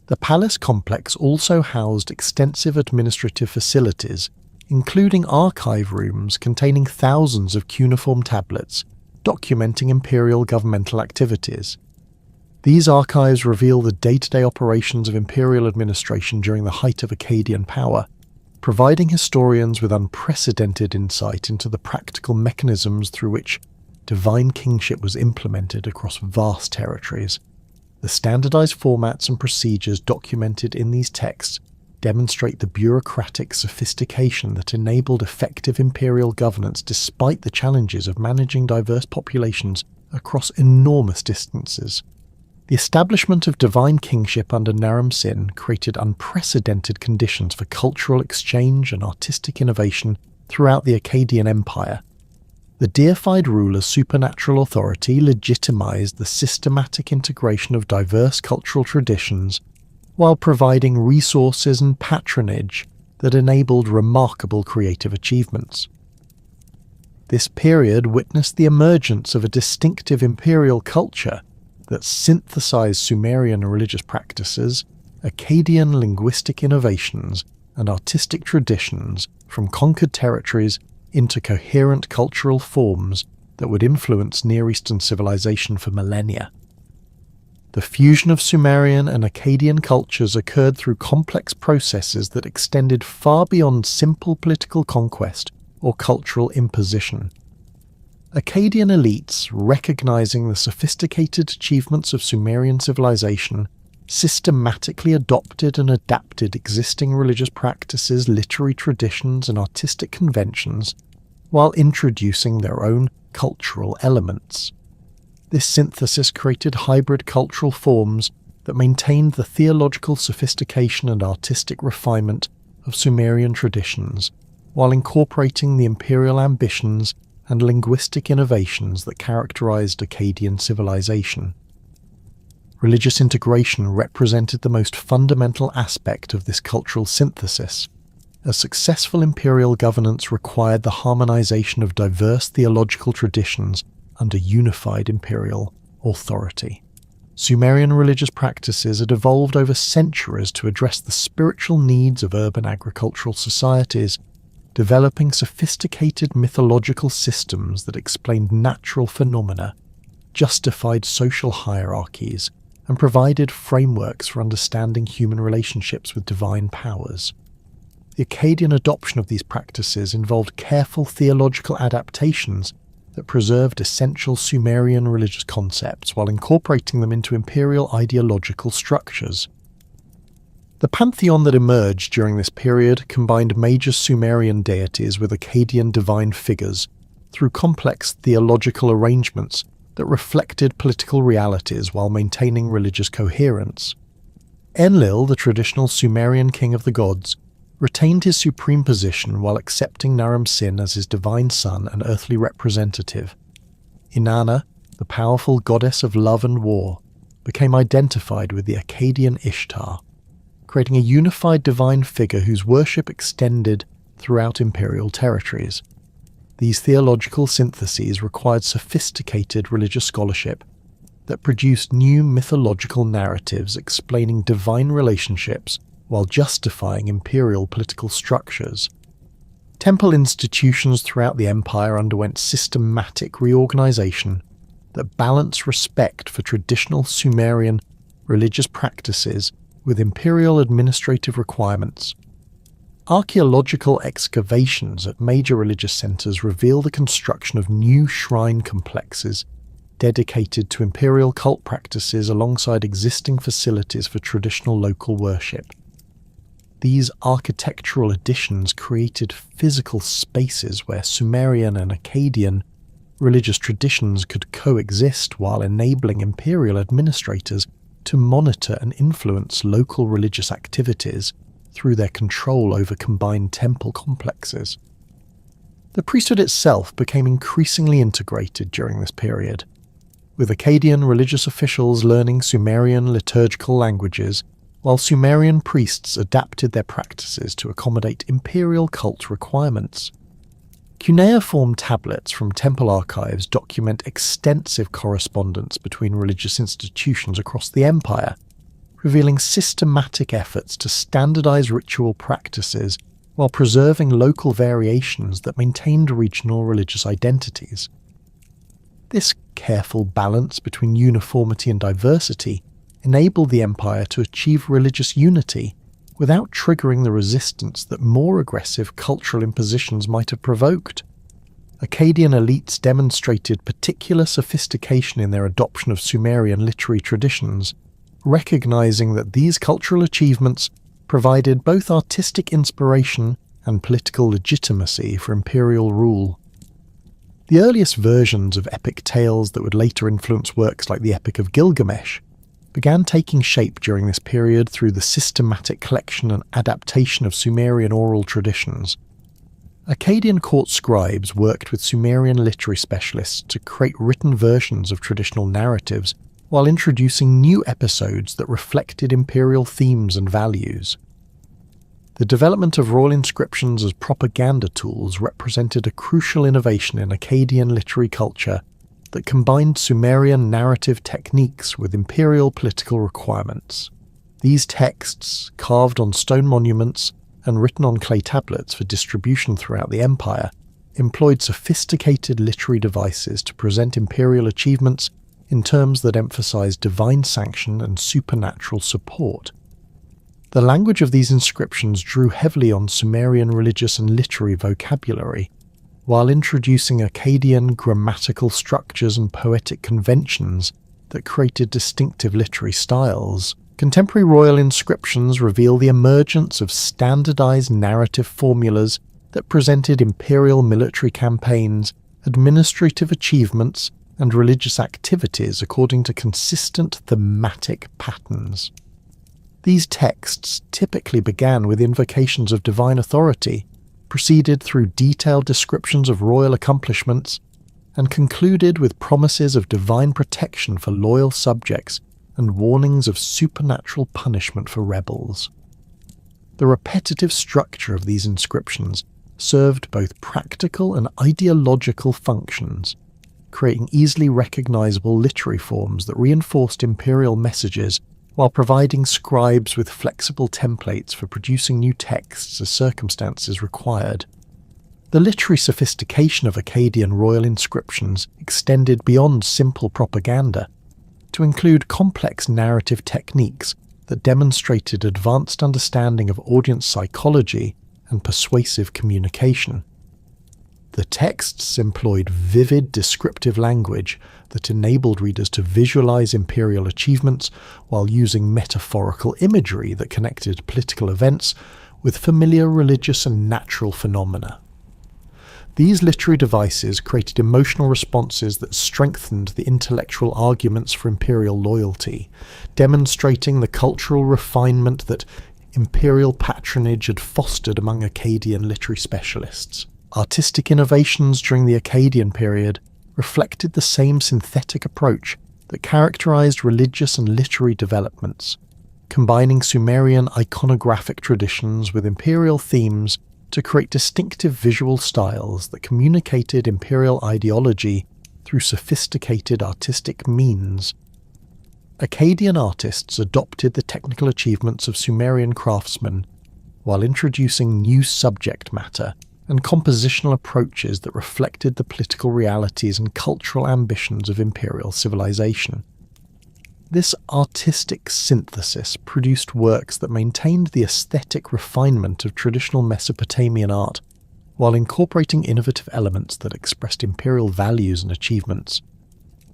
[SPEAKER 1] The palace complex also housed extensive administrative facilities, including archive rooms containing thousands of cuneiform tablets documenting imperial governmental activities. These archives reveal the day-to-day operations of imperial administration during the height of Akkadian power, providing historians with unprecedented insight into the practical mechanisms through which divine kingship was implemented across vast territories. The standardized formats and procedures documented in these texts demonstrate the bureaucratic sophistication that enabled effective imperial governance despite the challenges of managing diverse populations across enormous distances. The establishment of divine kingship under Naram Sin created unprecedented conditions for cultural exchange and artistic innovation throughout the Akkadian Empire. The deified ruler's supernatural authority legitimized the systematic integration of diverse cultural traditions while providing resources and patronage that enabled remarkable creative achievements. This period witnessed the emergence of a distinctive imperial culture that synthesized Sumerian religious practices, Akkadian linguistic innovations, and artistic traditions from conquered territories into coherent cultural forms that would influence Near Eastern civilization for millennia. The fusion of Sumerian and Akkadian cultures occurred through complex processes that extended far beyond simple political conquest or cultural imposition. Akkadian elites, recognizing the sophisticated achievements of Sumerian civilization, systematically adopted and adapted existing religious practices, literary traditions, and artistic conventions, while introducing their own cultural elements. This synthesis created hybrid cultural forms that maintained the theological sophistication and artistic refinement of Sumerian traditions, while incorporating the imperial ambitions and linguistic innovations that characterized Akkadian civilization. Religious integration represented the most fundamental aspect of this cultural synthesis, as successful imperial governance required the harmonization of diverse theological traditions under unified imperial authority. Sumerian religious practices had evolved over centuries to address the spiritual needs of urban agricultural societies, developing sophisticated mythological systems that explained natural phenomena, justified social hierarchies, and provided frameworks for understanding human relationships with divine powers. The Akkadian adoption of these practices involved careful theological adaptations that preserved essential Sumerian religious concepts while incorporating them into imperial ideological structures. The pantheon that emerged during this period combined major Sumerian deities with Akkadian divine figures through complex theological arrangements that reflected political realities while maintaining religious coherence. Enlil, the traditional Sumerian king of the gods, retained his supreme position while accepting Naram Sin as his divine son and earthly representative. Inanna, the powerful goddess of love and war, became identified with the Akkadian Ishtar, creating a unified divine figure whose worship extended throughout imperial territories. These theological syntheses required sophisticated religious scholarship that produced new mythological narratives explaining divine relationships while justifying imperial political structures. Temple institutions throughout the empire underwent systematic reorganization that balanced respect for traditional Sumerian religious practices with imperial administrative requirements. Archaeological excavations at major religious centers reveal the construction of new shrine complexes dedicated to imperial cult practices alongside existing facilities for traditional local worship. These architectural additions created physical spaces where Sumerian and Akkadian religious traditions could coexist while enabling imperial administrators to monitor and influence local religious activities through their control over combined temple complexes. The priesthood itself became increasingly integrated during this period, with Akkadian religious officials learning Sumerian liturgical languages, while Sumerian priests adapted their practices to accommodate imperial cult requirements. Cuneiform tablets from temple archives document extensive correspondence between religious institutions across the empire, revealing systematic efforts to standardize ritual practices while preserving local variations that maintained regional religious identities. This careful balance between uniformity and diversity enabled the empire to achieve religious unity without triggering the resistance that more aggressive cultural impositions might have provoked. Akkadian elites demonstrated particular sophistication in their adoption of Sumerian literary traditions, recognizing that these cultural achievements provided both artistic inspiration and political legitimacy for imperial rule. The earliest versions of epic tales that would later influence works like the Epic of Gilgamesh began taking shape during this period through the systematic collection and adaptation of Sumerian oral traditions. Akkadian court scribes worked with Sumerian literary specialists to create written versions of traditional narratives while introducing new episodes that reflected imperial themes and values. The development of royal inscriptions as propaganda tools represented a crucial innovation in Akkadian literary culture that combined Sumerian narrative techniques with imperial political requirements. These texts, carved on stone monuments and written on clay tablets for distribution throughout the empire, employed sophisticated literary devices to present imperial achievements in terms that emphasized divine sanction and supernatural support. The language of these inscriptions drew heavily on Sumerian religious and literary vocabulary, while introducing Akkadian grammatical structures and poetic conventions that created distinctive literary styles. Contemporary royal inscriptions reveal the emergence of standardized narrative formulas that presented imperial military campaigns, administrative achievements, and religious activities according to consistent thematic patterns. These texts typically began with invocations of divine authority, proceeded through detailed descriptions of royal accomplishments, and concluded with promises of divine protection for loyal subjects and warnings of supernatural punishment for rebels. The repetitive structure of these inscriptions served both practical and ideological functions, creating easily recognizable literary forms that reinforced imperial messages while providing scribes with flexible templates for producing new texts as circumstances required. The literary sophistication of Akkadian royal inscriptions extended beyond simple propaganda to include complex narrative techniques that demonstrated advanced understanding of audience psychology and persuasive communication. The texts employed vivid, descriptive language that enabled readers to visualize imperial achievements while using metaphorical imagery that connected political events with familiar religious and natural phenomena. These literary devices created emotional responses that strengthened the intellectual arguments for imperial loyalty, demonstrating the cultural refinement that imperial patronage had fostered among Akkadian literary specialists. Artistic innovations during the Akkadian period reflected the same synthetic approach that characterized religious and literary developments, combining Sumerian iconographic traditions with imperial themes to create distinctive visual styles that communicated imperial ideology through sophisticated artistic means. Akkadian artists adopted the technical achievements of Sumerian craftsmen while introducing new subject matter and compositional approaches that reflected the political realities and cultural ambitions of imperial civilization. This artistic synthesis produced works that maintained the aesthetic refinement of traditional Mesopotamian art while incorporating innovative elements that expressed imperial values and achievements.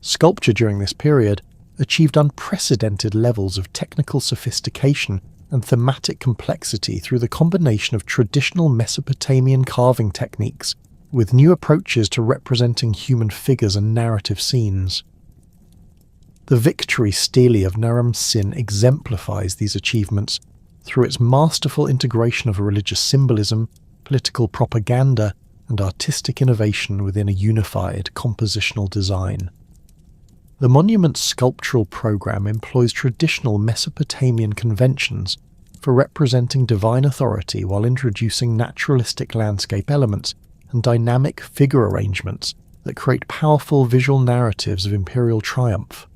[SPEAKER 1] Sculpture during this period achieved unprecedented levels of technical sophistication and thematic complexity through the combination of traditional Mesopotamian carving techniques with new approaches to representing human figures and narrative scenes. The victory stele of Naram-Sin exemplifies these achievements through its masterful integration of religious symbolism, political propaganda, and artistic innovation within a unified compositional design. The monument's sculptural program employs traditional Mesopotamian conventions for representing divine authority while introducing naturalistic landscape elements and dynamic figure arrangements that create powerful visual narratives of imperial triumph.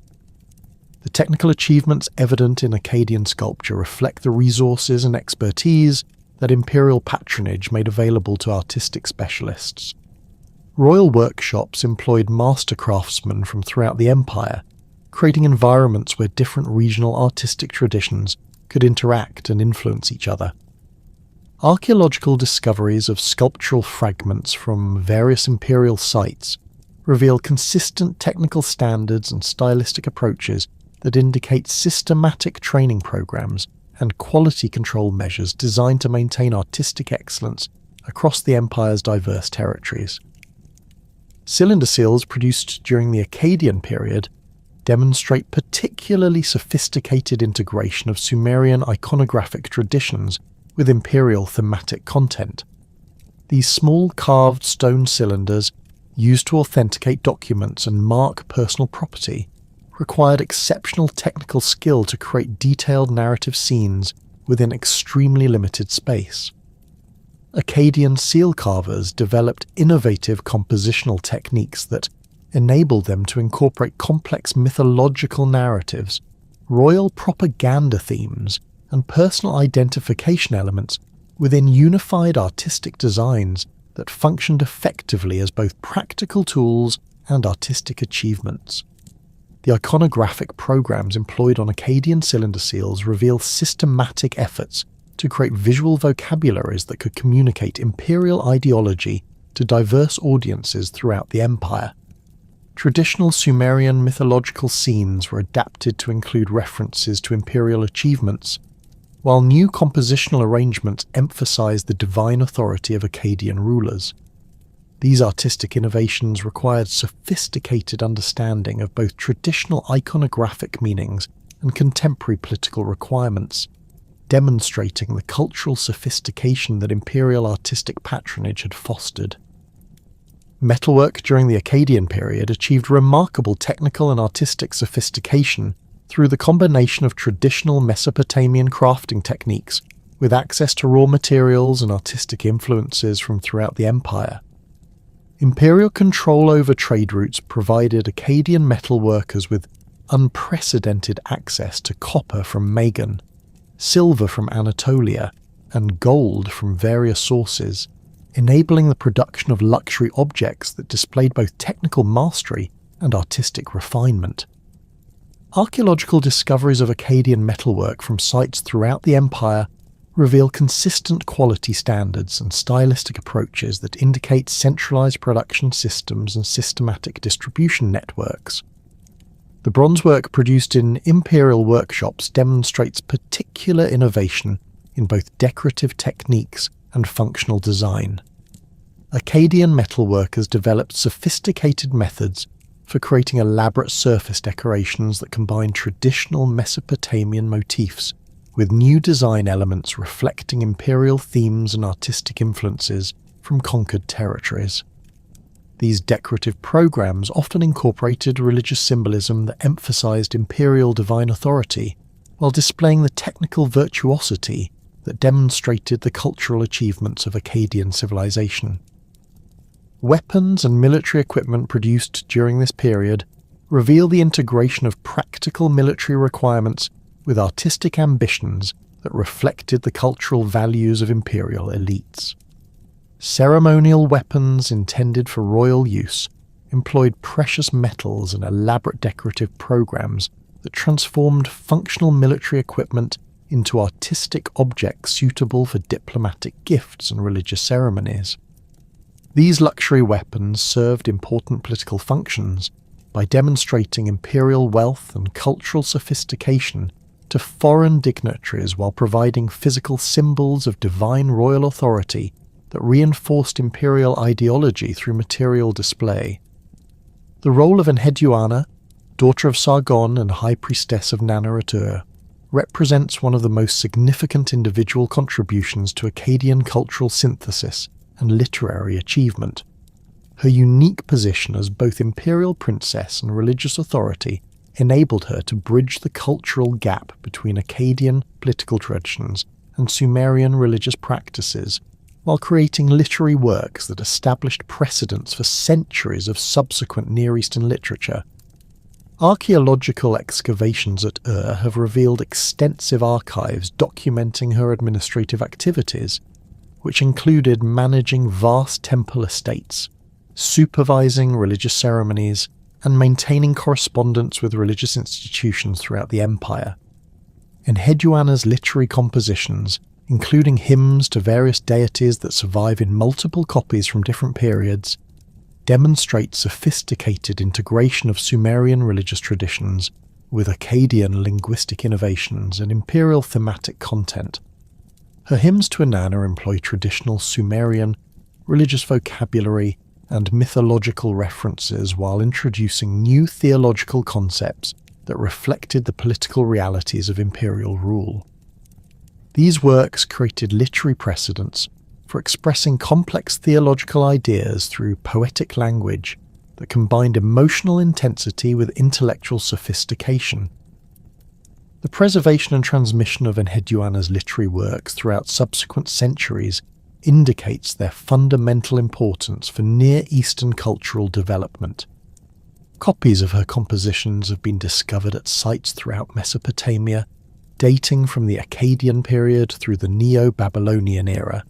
[SPEAKER 1] The technical achievements evident in Akkadian sculpture reflect the resources and expertise that imperial patronage made available to artistic specialists. Royal workshops employed master craftsmen from throughout the empire, creating environments where different regional artistic traditions could interact and influence each other. Archaeological discoveries of sculptural fragments from various imperial sites reveal consistent technical standards and stylistic approaches that indicate systematic training programs and quality control measures designed to maintain artistic excellence across the empire's diverse territories. Cylinder seals produced during the Akkadian period demonstrate particularly sophisticated integration of Sumerian iconographic traditions with imperial thematic content. These small carved stone cylinders, used to authenticate documents and mark personal property, required exceptional technical skill to create detailed narrative scenes within extremely limited space. Akkadian seal carvers developed innovative compositional techniques that enabled them to incorporate complex mythological narratives, royal propaganda themes, and personal identification elements within unified artistic designs that functioned effectively as both practical tools and artistic achievements. The iconographic programs employed on Akkadian cylinder seals reveal systematic efforts to create visual vocabularies that could communicate imperial ideology to diverse audiences throughout the empire. Traditional Sumerian mythological scenes were adapted to include references to imperial achievements, while new compositional arrangements emphasized the divine authority of Akkadian rulers. These artistic innovations required sophisticated understanding of both traditional iconographic meanings and contemporary political requirements, demonstrating the cultural sophistication that imperial artistic patronage had fostered. Metalwork during the Akkadian period achieved remarkable technical and artistic sophistication through the combination of traditional Mesopotamian crafting techniques with access to raw materials and artistic influences from throughout the empire. Imperial control over trade routes provided Akkadian metalworkers with unprecedented access to copper from Magan, silver from Anatolia, and gold from various sources, enabling the production of luxury objects that displayed both technical mastery and artistic refinement. Archaeological discoveries of Akkadian metalwork from sites throughout the empire reveal consistent quality standards and stylistic approaches that indicate centralized production systems and systematic distribution networks. The bronze work produced in imperial workshops demonstrates particular innovation in both decorative techniques and functional design. Akkadian metalworkers developed sophisticated methods for creating elaborate surface decorations that combine traditional Mesopotamian motifs with new design elements reflecting imperial themes and artistic influences from conquered territories. These decorative programs often incorporated religious symbolism that emphasized imperial divine authority, while displaying the technical virtuosity that demonstrated the cultural achievements of Akkadian civilization. Weapons and military equipment produced during this period reveal the integration of practical military requirements with artistic ambitions that reflected the cultural values of imperial elites. Ceremonial weapons intended for royal use employed precious metals and elaborate decorative programs that transformed functional military equipment into artistic objects suitable for diplomatic gifts and religious ceremonies. These luxury weapons served important political functions by demonstrating imperial wealth and cultural sophistication to foreign dignitaries while providing physical symbols of divine royal authority that reinforced imperial ideology through material display. The role of Enheduanna, daughter of Sargon and high priestess of Nana-Atur, represents one of the most significant individual contributions to Akkadian cultural synthesis and literary achievement. Her unique position as both imperial princess and religious authority enabled her to bridge the cultural gap between Akkadian political traditions and Sumerian religious practices, while creating literary works that established precedents for centuries of subsequent Near Eastern literature. Archaeological excavations at Ur have revealed extensive archives documenting her administrative activities, which included managing vast temple estates, supervising religious ceremonies, and maintaining correspondence with religious institutions throughout the empire. Enheduanna's literary compositions, including hymns to various deities that survive in multiple copies from different periods, demonstrate sophisticated integration of Sumerian religious traditions with Akkadian linguistic innovations and imperial thematic content. Her hymns to Inanna employ traditional Sumerian religious vocabulary and mythological references while introducing new theological concepts that reflected the political realities of imperial rule. These works created literary precedents for expressing complex theological ideas through poetic language that combined emotional intensity with intellectual sophistication. The preservation and transmission of Enheduanna's literary works throughout subsequent centuries indicates their fundamental importance for Near Eastern cultural development. Copies of her compositions have been discovered at sites throughout Mesopotamia, dating from the Akkadian period through the Neo-Babylonian era,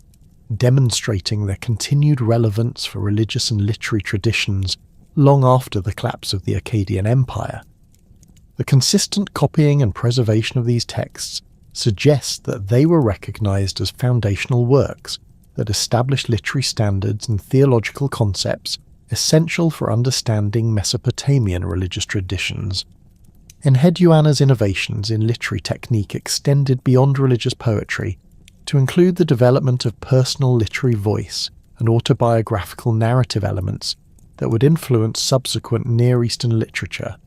[SPEAKER 1] demonstrating their continued relevance for religious and literary traditions long after the collapse of the Akkadian Empire. The consistent copying and preservation of these texts suggests that they were recognized as foundational works that established literary standards and theological concepts essential for understanding Mesopotamian religious traditions. Enheduanna's innovations in literary technique extended beyond religious poetry to include the development of personal literary voice and autobiographical narrative elements that would influence subsequent Near Eastern literature.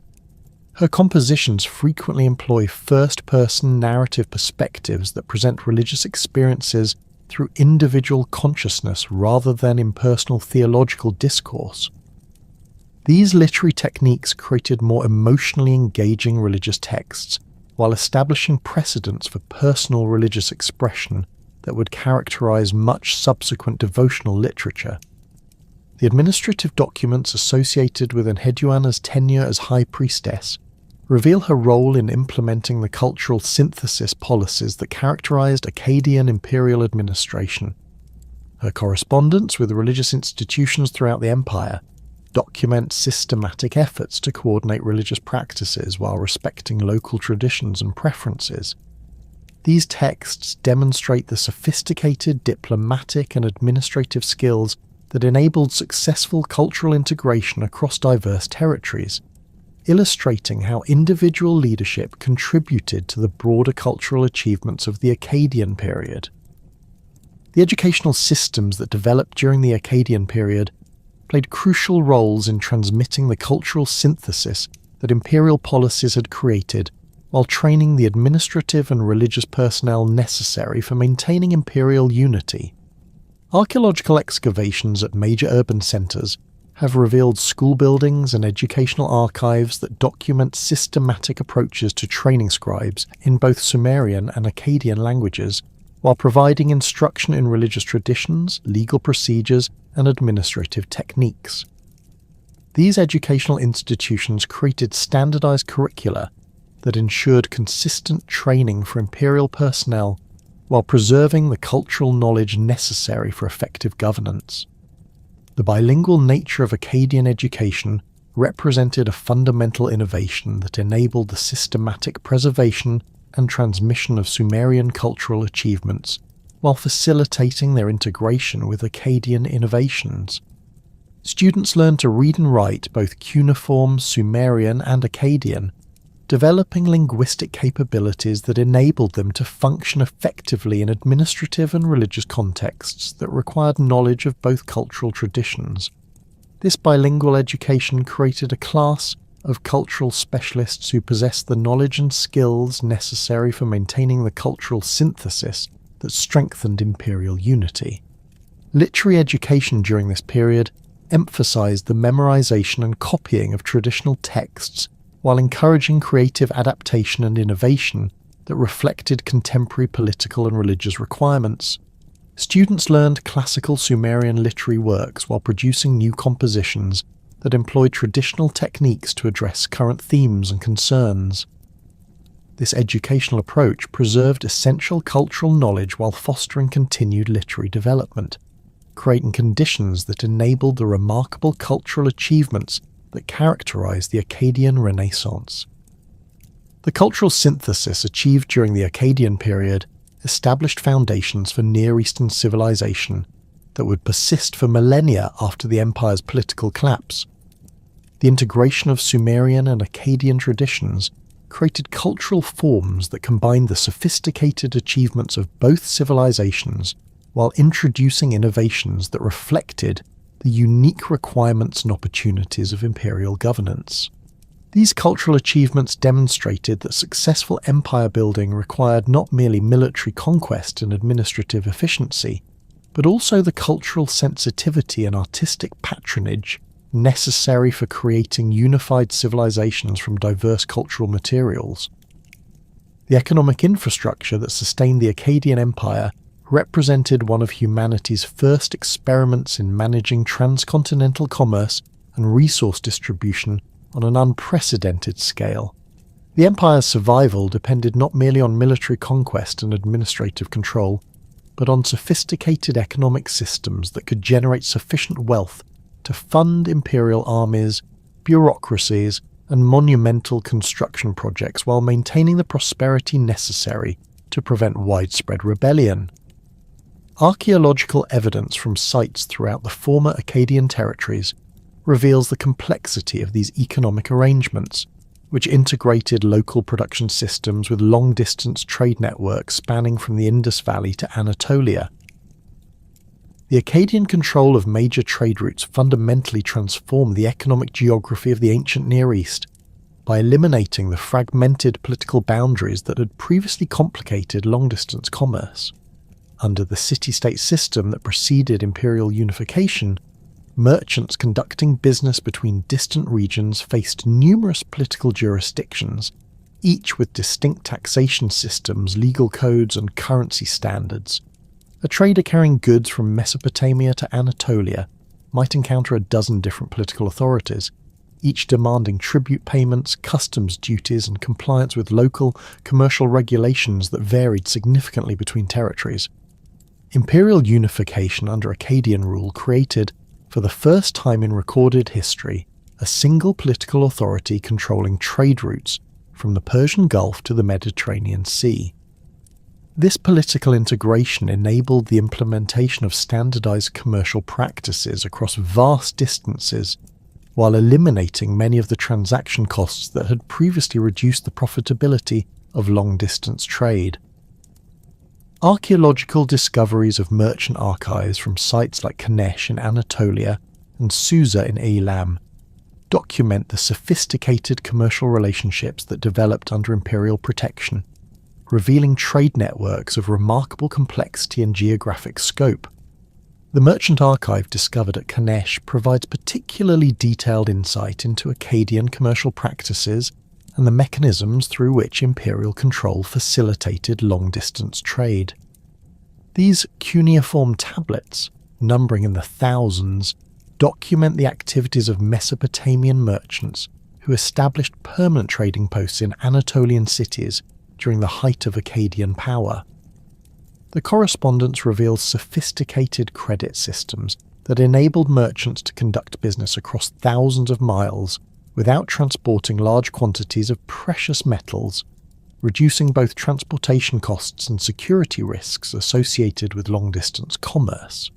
[SPEAKER 1] Her compositions frequently employ first-person narrative perspectives that present religious experiences through individual consciousness rather than impersonal theological discourse. These literary techniques created more emotionally engaging religious texts, while establishing precedents for personal religious expression that would characterize much subsequent devotional literature. The administrative documents associated with Enheduanna's tenure as High Priestess reveal her role in implementing the cultural synthesis policies that characterized Akkadian imperial administration. Her correspondence with religious institutions throughout the empire documents systematic efforts to coordinate religious practices while respecting local traditions and preferences. These texts demonstrate the sophisticated diplomatic and administrative skills that enabled successful cultural integration across diverse territories, illustrating how individual leadership contributed to the broader cultural achievements of the Akkadian period. The educational systems that developed during the Akkadian period played crucial roles in transmitting the cultural synthesis that imperial policies had created, while training the administrative and religious personnel necessary for maintaining imperial unity. Archaeological excavations at major urban centres have revealed school buildings and educational archives that document systematic approaches to training scribes in both Sumerian and Akkadian languages, while providing instruction in religious traditions, legal procedures, and administrative techniques. These educational institutions created standardized curricula that ensured consistent training for imperial personnel while preserving the cultural knowledge necessary for effective governance. The bilingual nature of Akkadian education represented a fundamental innovation that enabled the systematic preservation and transmission of Sumerian cultural achievements while facilitating their integration with Akkadian innovations. Students learned to read and write both cuneiform, Sumerian, and Akkadian, developing linguistic capabilities that enabled them to function effectively in administrative and religious contexts that required knowledge of both cultural traditions. This bilingual education created a class of cultural specialists who possessed the knowledge and skills necessary for maintaining the cultural synthesis that strengthened imperial unity. Literary education during this period emphasized the memorization and copying of traditional texts while encouraging creative adaptation and innovation that reflected contemporary political and religious requirements. Students learned classical Sumerian literary works while producing new compositions that employed traditional techniques to address current themes and concerns. This educational approach preserved essential cultural knowledge while fostering continued literary development, creating conditions that enabled the remarkable cultural achievements that characterized the Akkadian Renaissance. The cultural synthesis achieved during the Akkadian period established foundations for Near Eastern civilization that would persist for millennia after the empire's political collapse. The integration of Sumerian and Akkadian traditions created cultural forms that combined the sophisticated achievements of both civilizations while introducing innovations that reflected the unique requirements and opportunities of imperial governance. These cultural achievements demonstrated that successful empire building required not merely military conquest and administrative efficiency, but also the cultural sensitivity and artistic patronage necessary for creating unified civilizations from diverse cultural materials. The economic infrastructure that sustained the Akkadian Empire represented one of humanity's first experiments in managing transcontinental commerce and resource distribution on an unprecedented scale. The empire's survival depended not merely on military conquest and administrative control, but on sophisticated economic systems that could generate sufficient wealth to fund imperial armies, bureaucracies, and monumental construction projects while maintaining the prosperity necessary to prevent widespread rebellion. Archaeological evidence from sites throughout the former Akkadian territories reveals the complexity of these economic arrangements, which integrated local production systems with long-distance trade networks spanning from the Indus Valley to Anatolia. The Akkadian control of major trade routes fundamentally transformed the economic geography of the ancient Near East by eliminating the fragmented political boundaries that had previously complicated long-distance commerce. Under the city-state system that preceded imperial unification, merchants conducting business between distant regions faced numerous political jurisdictions, each with distinct taxation systems, legal codes, and currency standards. A trader carrying goods from Mesopotamia to Anatolia might encounter a dozen different political authorities, each demanding tribute payments, customs duties, and compliance with local commercial regulations that varied significantly between territories. Imperial unification under Akkadian rule created, for the first time in recorded history, a single political authority controlling trade routes from the Persian Gulf to the Mediterranean Sea. This political integration enabled the implementation of standardized commercial practices across vast distances, while eliminating many of the transaction costs that had previously reduced the profitability of long-distance trade. Archaeological discoveries of merchant archives from sites like Kanesh in Anatolia and Susa in Elam document the sophisticated commercial relationships that developed under imperial protection, revealing trade networks of remarkable complexity and geographic scope. The merchant archive discovered at Kanesh provides particularly detailed insight into Akkadian commercial practices and the mechanisms through which imperial control facilitated long-distance trade. These cuneiform tablets, numbering in the thousands, document the activities of Mesopotamian merchants who established permanent trading posts in Anatolian cities during the height of Akkadian power. The correspondence reveals sophisticated credit systems that enabled merchants to conduct business across thousands of miles without transporting large quantities of precious metals, reducing both transportation costs and security risks associated with long-distance commerce.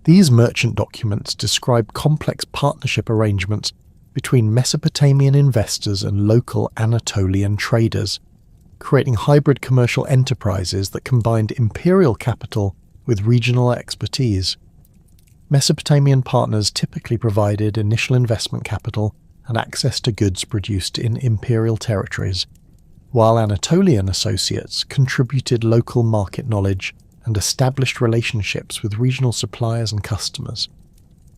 [SPEAKER 1] These merchant documents describe complex partnership arrangements between Mesopotamian investors and local Anatolian traders, creating hybrid commercial enterprises that combined imperial capital with regional expertise. Mesopotamian partners typically provided initial investment capital and access to goods produced in imperial territories, while Anatolian associates contributed local market knowledge and established relationships with regional suppliers and customers.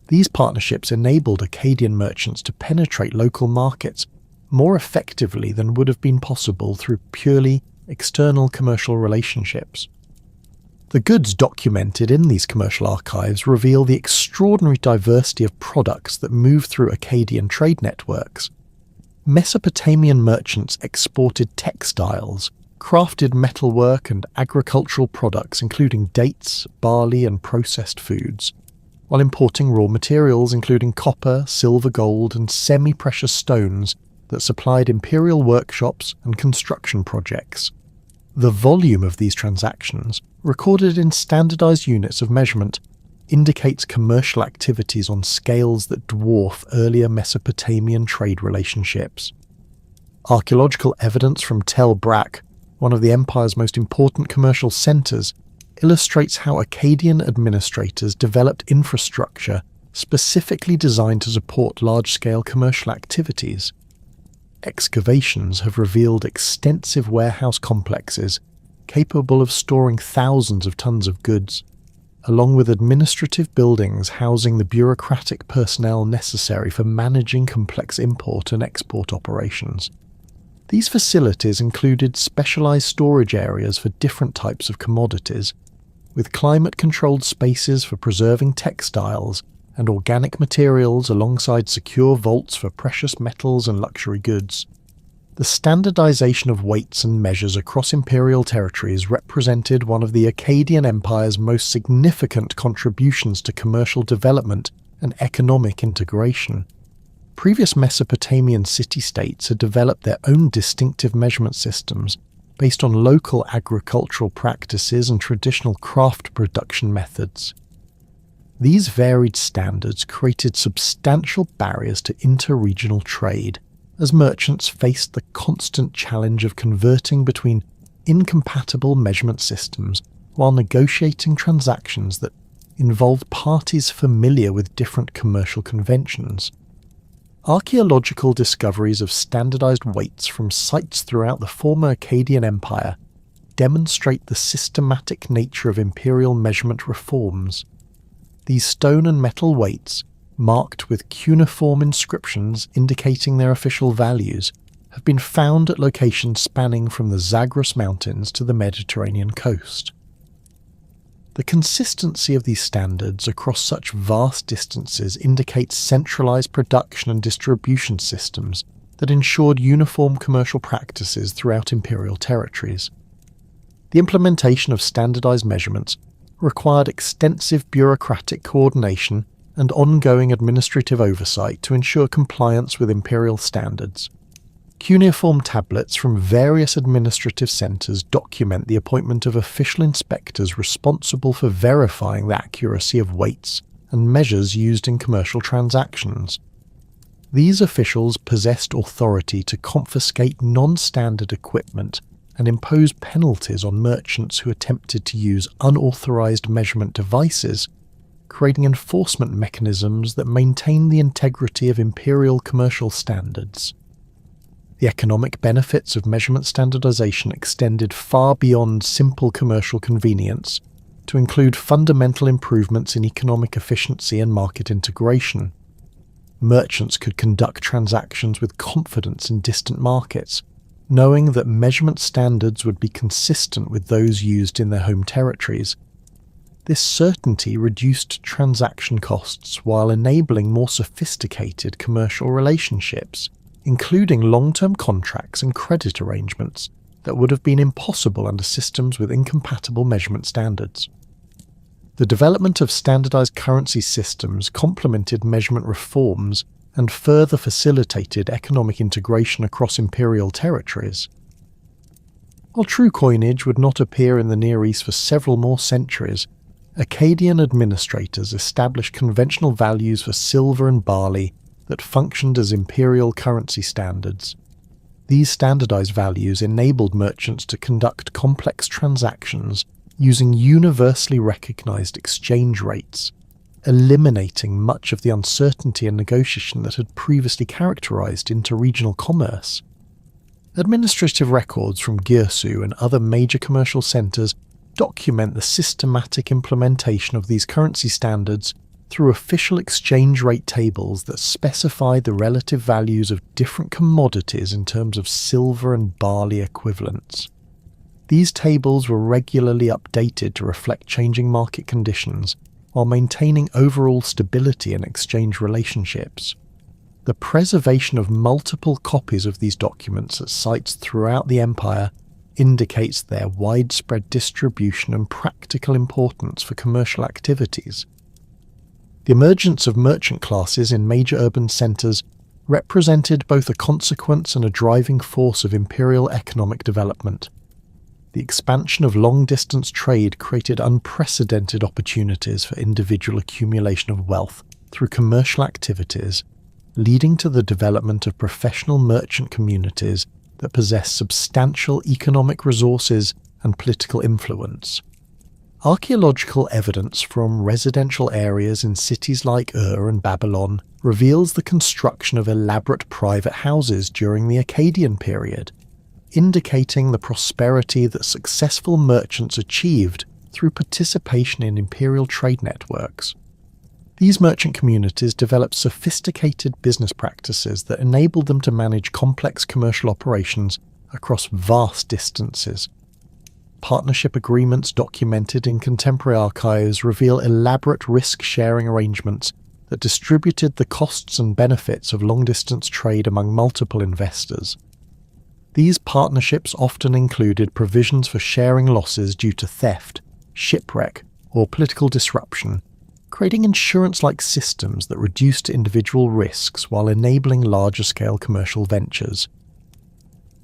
[SPEAKER 1] These partnerships enabled Akkadian merchants to penetrate local markets more effectively than would have been possible through purely external commercial relationships. The goods documented in these commercial archives reveal the extraordinary diversity of products that move through Akkadian trade networks. Mesopotamian merchants exported textiles, crafted metalwork and agricultural products including dates, barley and processed foods, while importing raw materials including copper, silver, gold and semi-precious stones that supplied imperial workshops and construction projects. The volume of these transactions, recorded in standardized units of measurement, indicates commercial activities on scales that dwarf earlier Mesopotamian trade relationships. Archaeological evidence from Tel Brak, one of the empire's most important commercial centers, illustrates how Akkadian administrators developed infrastructure specifically designed to support large-scale commercial activities. Excavations have revealed extensive warehouse complexes capable of storing thousands of tons of goods, along with administrative buildings housing the bureaucratic personnel necessary for managing complex import and export operations. These facilities included specialized storage areas for different types of commodities, with climate-controlled spaces for preserving textiles and organic materials alongside secure vaults for precious metals and luxury goods. The standardization of weights and measures across imperial territories represented one of the Akkadian Empire's most significant contributions to commercial development and economic integration. Previous Mesopotamian city-states had developed their own distinctive measurement systems based on local agricultural practices and traditional craft production methods. These varied standards created substantial barriers to inter-regional trade, as merchants faced the constant challenge of converting between incompatible measurement systems while negotiating transactions that involved parties familiar with different commercial conventions. Archaeological discoveries of standardized weights from sites throughout the former Akkadian Empire demonstrate the systematic nature of imperial measurement reforms. These stone and metal weights, marked with cuneiform inscriptions indicating their official values, have been found at locations spanning from the Zagros Mountains to the Mediterranean coast. The consistency of these standards across such vast distances indicates centralized production and distribution systems that ensured uniform commercial practices throughout imperial territories. The implementation of standardized measurements required extensive bureaucratic coordination and ongoing administrative oversight to ensure compliance with imperial standards. Cuneiform tablets from various administrative centres document the appointment of official inspectors responsible for verifying the accuracy of weights and measures used in commercial transactions. These officials possessed authority to confiscate non-standard equipment and impose penalties on merchants who attempted to use unauthorized measurement devices, creating enforcement mechanisms that maintain the integrity of imperial commercial standards. The economic benefits of measurement standardization extended far beyond simple commercial convenience to include fundamental improvements in economic efficiency and market integration. Merchants could conduct transactions with confidence in distant markets, knowing that measurement standards would be consistent with those used in their home territories. This certainty reduced transaction costs while enabling more sophisticated commercial relationships, including long-term contracts and credit arrangements that would have been impossible under systems with incompatible measurement standards. The development of standardized currency systems complemented measurement reforms and further facilitated economic integration across imperial territories. While true coinage would not appear in the Near East for several more centuries, Akkadian administrators established conventional values for silver and barley that functioned as imperial currency standards. These standardized values enabled merchants to conduct complex transactions using universally recognized exchange rates, eliminating much of the uncertainty and negotiation that had previously characterized interregional commerce. Administrative records from Girsu and other major commercial centers document the systematic implementation of these currency standards through official exchange rate tables that specify the relative values of different commodities in terms of silver and barley equivalents. These tables were regularly updated to reflect changing market conditions while maintaining overall stability in exchange relationships. The preservation of multiple copies of these documents at sites throughout the empire indicates their widespread distribution and practical importance for commercial activities. The emergence of merchant classes in major urban centres represented both a consequence and a driving force of imperial economic development. The expansion of long-distance trade created unprecedented opportunities for individual accumulation of wealth through commercial activities, leading to the development of professional merchant communities that possess substantial economic resources and political influence. Archaeological evidence from residential areas in cities like Ur and Babylon reveals the construction of elaborate private houses during the Akkadian period, indicating the prosperity that successful merchants achieved through participation in imperial trade networks. These merchant communities developed sophisticated business practices that enabled them to manage complex commercial operations across vast distances. Partnership agreements documented in contemporary archives reveal elaborate risk-sharing arrangements that distributed the costs and benefits of long-distance trade among multiple investors. These partnerships often included provisions for sharing losses due to theft, shipwreck, or political disruption, creating insurance-like systems that reduced individual risks while enabling larger-scale commercial ventures.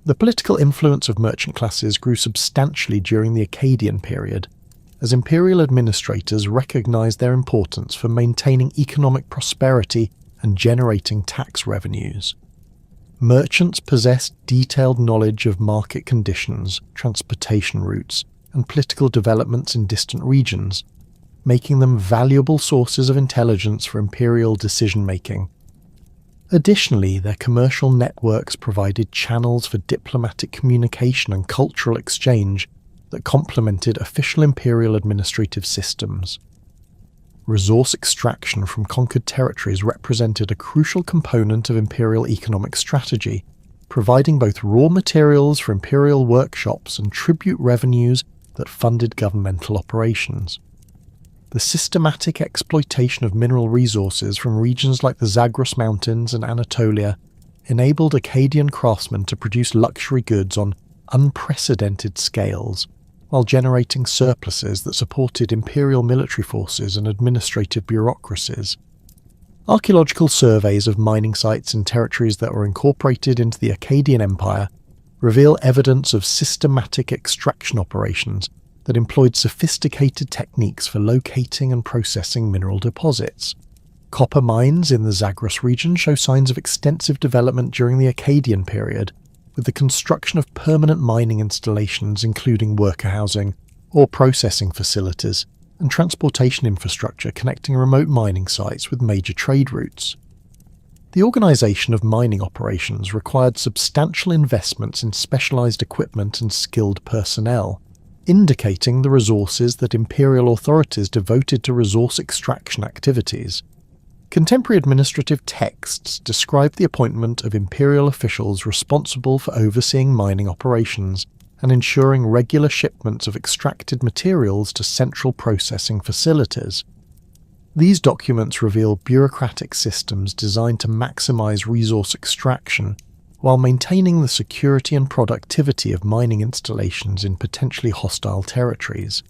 [SPEAKER 1] The political influence of merchant classes grew substantially during the Akkadian period, as imperial administrators recognized their importance for maintaining economic prosperity and generating tax revenues. Merchants possessed detailed knowledge of market conditions, transportation routes, and political developments in distant regions, making them valuable sources of intelligence for imperial decision-making. Additionally, their commercial networks provided channels for diplomatic communication and cultural exchange that complemented official imperial administrative systems. Resource extraction from conquered territories represented a crucial component of imperial economic strategy, providing both raw materials for imperial workshops and tribute revenues that funded governmental operations. The systematic exploitation of mineral resources from regions like the Zagros Mountains and Anatolia enabled Akkadian craftsmen to produce luxury goods on unprecedented scales, while generating surpluses that supported imperial military forces and administrative bureaucracies. Archaeological surveys of mining sites in territories that were incorporated into the Akkadian Empire reveal evidence of systematic extraction operations that employed sophisticated techniques for locating and processing mineral deposits. Copper mines in the Zagros region show signs of extensive development during the Akkadian period, with the construction of permanent mining installations including worker housing or processing facilities, and transportation infrastructure connecting remote mining sites with major trade routes. The organisation of mining operations required substantial investments in specialised equipment and skilled personnel, indicating the resources that imperial authorities devoted to resource extraction activities. Contemporary administrative texts describe the appointment of imperial officials responsible for overseeing mining operations and ensuring regular shipments of extracted materials to central processing facilities. These documents reveal bureaucratic systems designed to maximize resource extraction while maintaining the security and productivity of mining installations in potentially hostile territories.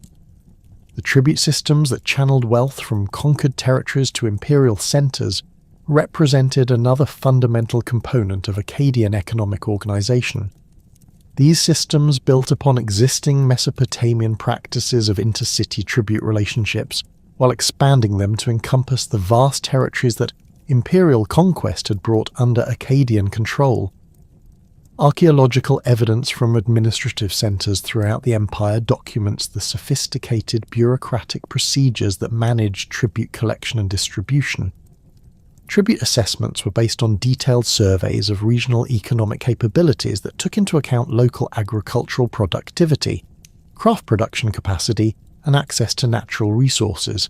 [SPEAKER 1] The tribute systems that channeled wealth from conquered territories to imperial centres represented another fundamental component of Akkadian economic organisation. These systems built upon existing Mesopotamian practices of intercity tribute relationships, while expanding them to encompass the vast territories that imperial conquest had brought under Akkadian control. Archaeological evidence from administrative centres throughout the empire documents the sophisticated bureaucratic procedures that managed tribute collection and distribution. Tribute assessments were based on detailed surveys of regional economic capabilities that took into account local agricultural productivity, craft production capacity, and access to natural resources.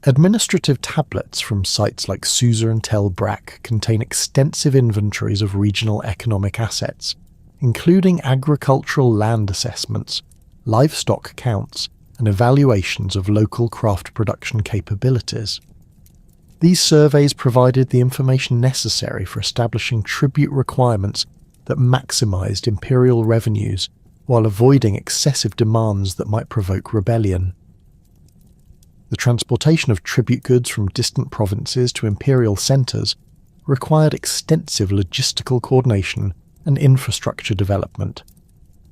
[SPEAKER 1] Administrative tablets from sites like Susa and Tel Brak contain extensive inventories of regional economic assets, including agricultural land assessments, livestock counts, and evaluations of local craft production capabilities. These surveys provided the information necessary for establishing tribute requirements that maximised imperial revenues while avoiding excessive demands that might provoke rebellion. The transportation of tribute goods from distant provinces to imperial centres required extensive logistical coordination and infrastructure development.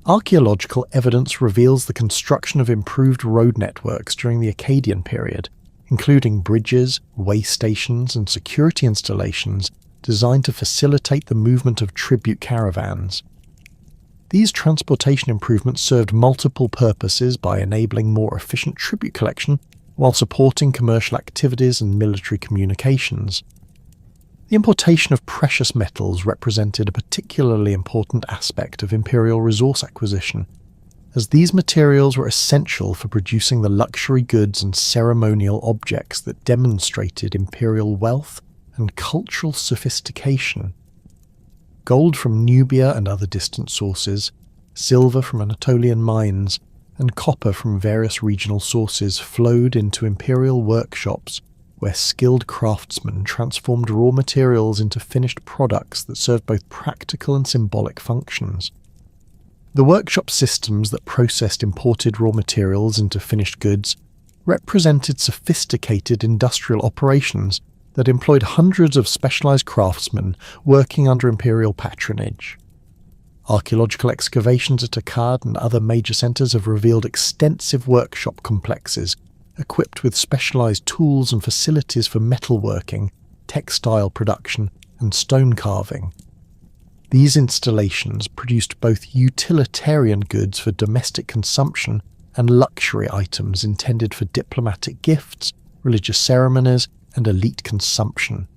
[SPEAKER 1] Archaeological evidence reveals the construction of improved road networks during the Akkadian period, including bridges, way stations, and security installations designed to facilitate the movement of tribute caravans. These transportation improvements served multiple purposes by enabling more efficient tribute collection while supporting commercial activities and military communications. The importation of precious metals represented a particularly important aspect of imperial resource acquisition, as these materials were essential for producing the luxury goods and ceremonial objects that demonstrated imperial wealth and cultural sophistication. Gold from Nubia and other distant sources, silver from Anatolian mines, and copper from various regional sources flowed into imperial workshops where skilled craftsmen transformed raw materials into finished products that served both practical and symbolic functions. The workshop systems that processed imported raw materials into finished goods represented sophisticated industrial operations that employed hundreds of specialized craftsmen working under imperial patronage. Archaeological excavations at Akkad and other major centers have revealed extensive workshop complexes equipped with specialized tools and facilities for metalworking, textile production, and stone carving. These installations produced both utilitarian goods for domestic consumption and luxury items intended for diplomatic gifts, religious ceremonies, and elite consumption.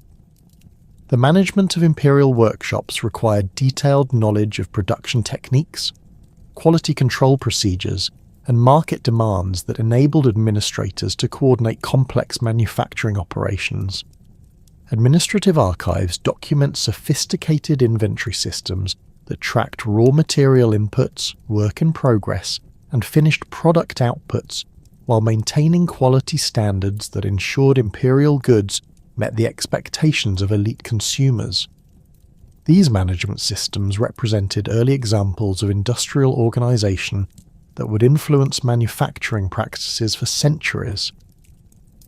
[SPEAKER 1] The management of imperial workshops required detailed knowledge of production techniques, quality control procedures, and market demands that enabled administrators to coordinate complex manufacturing operations. Administrative archives document sophisticated inventory systems that tracked raw material inputs, work in progress, and finished product outputs, while maintaining quality standards that ensured imperial goods met the expectations of elite consumers. These management systems represented early examples of industrial organization that would influence manufacturing practices for centuries.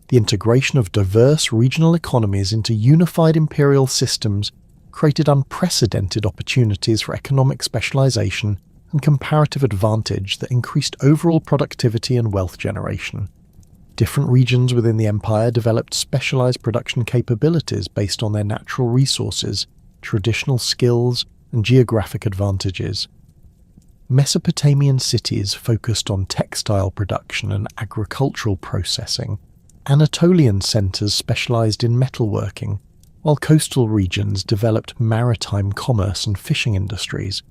[SPEAKER 1] The integration of diverse regional economies into unified imperial systems created unprecedented opportunities for economic specialization and comparative advantage that increased overall productivity and wealth generation. Different regions within the empire developed specialized production capabilities based on their natural resources, traditional skills, and geographic advantages. Mesopotamian cities focused on textile production and agricultural processing. Anatolian centers specialized in metalworking, while coastal regions developed maritime commerce and fishing industries.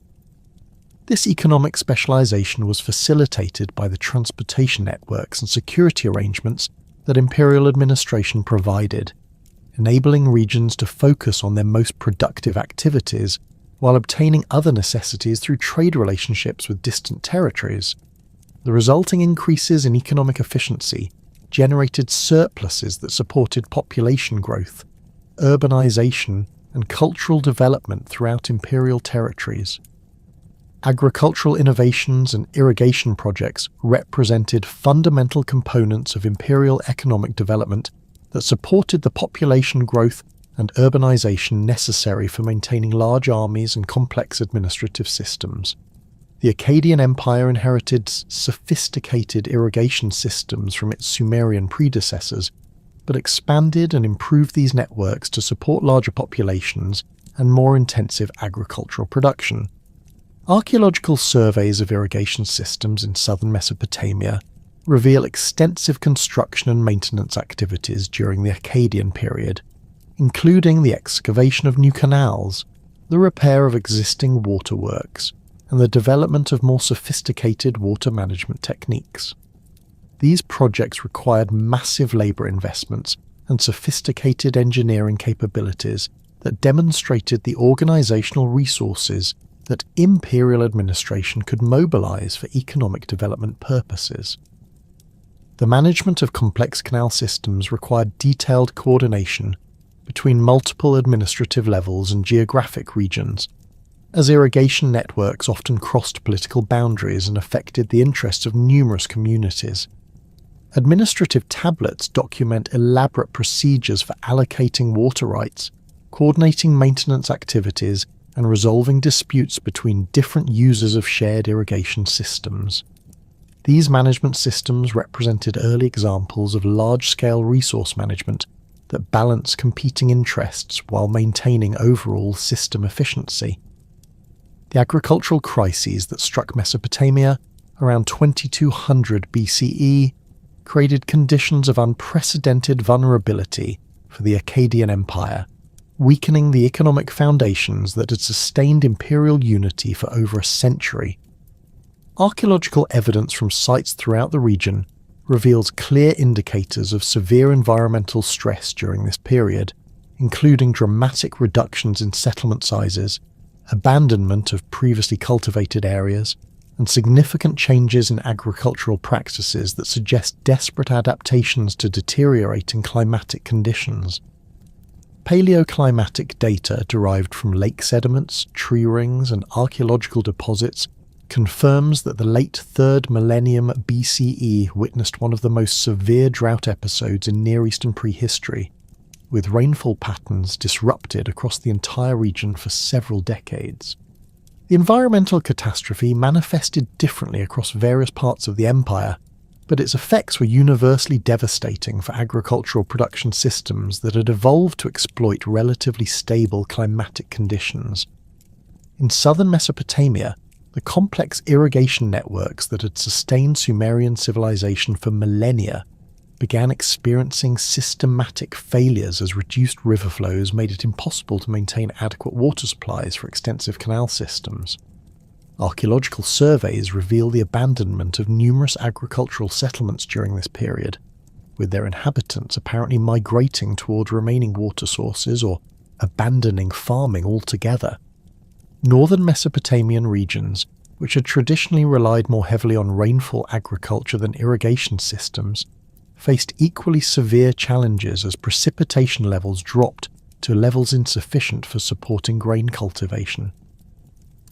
[SPEAKER 1] This economic specialization was facilitated by the transportation networks and security arrangements that imperial administration provided, enabling regions to focus on their most productive activities while obtaining other necessities through trade relationships with distant territories. The resulting increases in economic efficiency generated surpluses that supported population growth, urbanization, and cultural development throughout imperial territories. Agricultural innovations and irrigation projects represented fundamental components of imperial economic development that supported the population growth and urbanization necessary for maintaining large armies and complex administrative systems. The Akkadian Empire inherited sophisticated irrigation systems from its Sumerian predecessors, but expanded and improved these networks to support larger populations and more intensive agricultural production. Archaeological surveys of irrigation systems in southern Mesopotamia reveal extensive construction and maintenance activities during the Akkadian period, including the excavation of new canals, the repair of existing waterworks, and the development of more sophisticated water management techniques. These projects required massive labour investments and sophisticated engineering capabilities that demonstrated the organisational resources that imperial administration could mobilise for economic development purposes. The management of complex canal systems required detailed coordination between multiple administrative levels and geographic regions, as irrigation networks often crossed political boundaries and affected the interests of numerous communities. Administrative tablets document elaborate procedures for allocating water rights, coordinating maintenance activities, and resolving disputes between different users of shared irrigation systems. These management systems represented early examples of large-scale resource management that balance competing interests while maintaining overall system efficiency. The agricultural crises that struck Mesopotamia around 2200 BCE created conditions of unprecedented vulnerability for the Akkadian Empire, weakening the economic foundations that had sustained imperial unity for over a century. Archaeological evidence from sites throughout the region reveals clear indicators of severe environmental stress during this period, including dramatic reductions in settlement sizes, abandonment of previously cultivated areas, and significant changes in agricultural practices that suggest desperate adaptations to deteriorating climatic conditions. Paleoclimatic data derived from lake sediments, tree rings, and archaeological deposits confirms that the late 3rd millennium BCE witnessed one of the most severe drought episodes in Near Eastern prehistory, with rainfall patterns disrupted across the entire region for several decades. The environmental catastrophe manifested differently across various parts of the empire, but its effects were universally devastating for agricultural production systems that had evolved to exploit relatively stable climatic conditions. In southern Mesopotamia, the complex irrigation networks that had sustained Sumerian civilization for millennia began experiencing systematic failures as reduced river flows made it impossible to maintain adequate water supplies for extensive canal systems. Archaeological surveys reveal the abandonment of numerous agricultural settlements during this period, with their inhabitants apparently migrating toward remaining water sources or abandoning farming altogether. Northern Mesopotamian regions, which had traditionally relied more heavily on rainfall agriculture than irrigation systems, faced equally severe challenges as precipitation levels dropped to levels insufficient for supporting grain cultivation.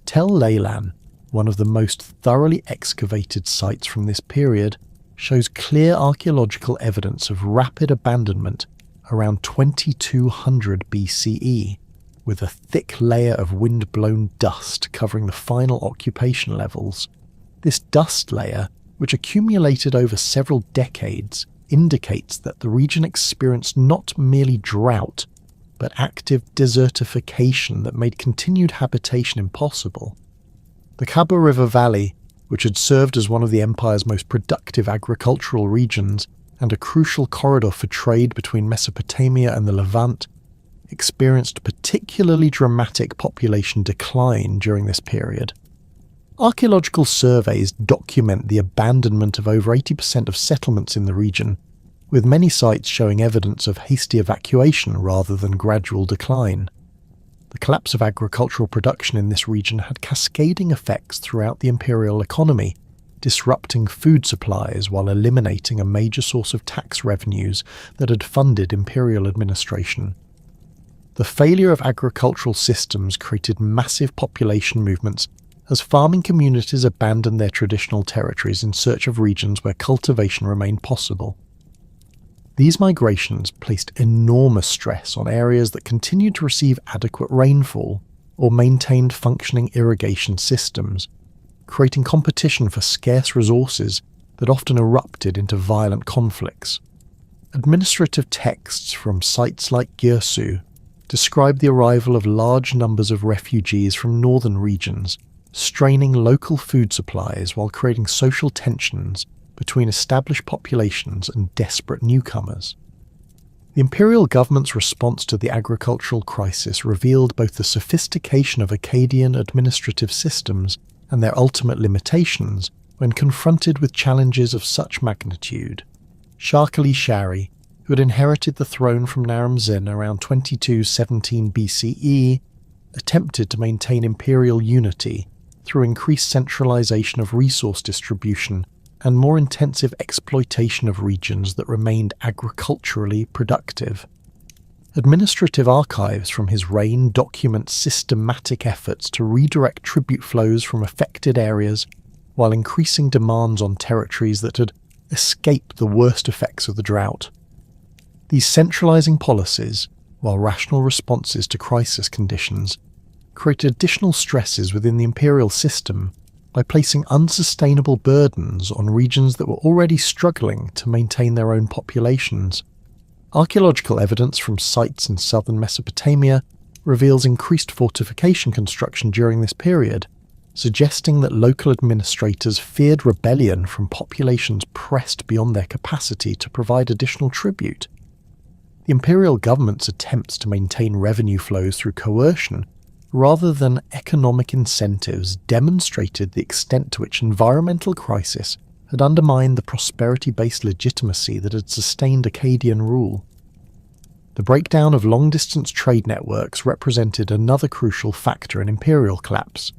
[SPEAKER 1] Tel Leilan, one of the most thoroughly excavated sites from this period, shows clear archaeological evidence of rapid abandonment around 2200 BCE, with a thick layer of wind-blown dust covering the final occupation levels. This dust layer, which accumulated over several decades, indicates that the region experienced not merely drought, but active desertification that made continued habitation impossible. The Khabur River Valley, which had served as one of the empire's most productive agricultural regions and a crucial corridor for trade between Mesopotamia and the Levant, experienced particularly dramatic population decline during this period. Archaeological surveys document the abandonment of over 80% of settlements in the region, with many sites showing evidence of hasty evacuation rather than gradual decline. The collapse of agricultural production in this region had cascading effects throughout the imperial economy, disrupting food supplies while eliminating a major source of tax revenues that had funded imperial administration. The failure of agricultural systems created massive population movements as farming communities abandoned their traditional territories in search of regions where cultivation remained possible. These migrations placed enormous stress on areas that continued to receive adequate rainfall or maintained functioning irrigation systems, creating competition for scarce resources that often erupted into violent conflicts. Administrative texts from sites like Girsu describe the arrival of large numbers of refugees from northern regions, straining local food supplies while creating social tensions between established populations and desperate newcomers. The imperial government's response to the agricultural crisis revealed both the sophistication of Akkadian administrative systems and their ultimate limitations when confronted with challenges of such magnitude. Shari, who had inherited the throne from Naram-Sin around 2217 BCE, attempted to maintain imperial unity through increased centralization of resource distribution and more intensive exploitation of regions that remained agriculturally productive. Administrative archives from his reign document systematic efforts to redirect tribute flows from affected areas while increasing demands on territories that had escaped the worst effects of the drought. These centralizing policies, while rational responses to crisis conditions, created additional stresses within the imperial system by placing unsustainable burdens on regions that were already struggling to maintain their own populations. Archaeological evidence from sites in southern Mesopotamia reveals increased fortification construction during this period, suggesting that local administrators feared rebellion from populations pressed beyond their capacity to provide additional tribute. The imperial government's attempts to maintain revenue flows through coercion rather than economic incentives demonstrated the extent to which environmental crisis had undermined the prosperity-based legitimacy that had sustained Akkadian rule. The breakdown of long-distance trade networks represented another crucial factor in imperial collapse,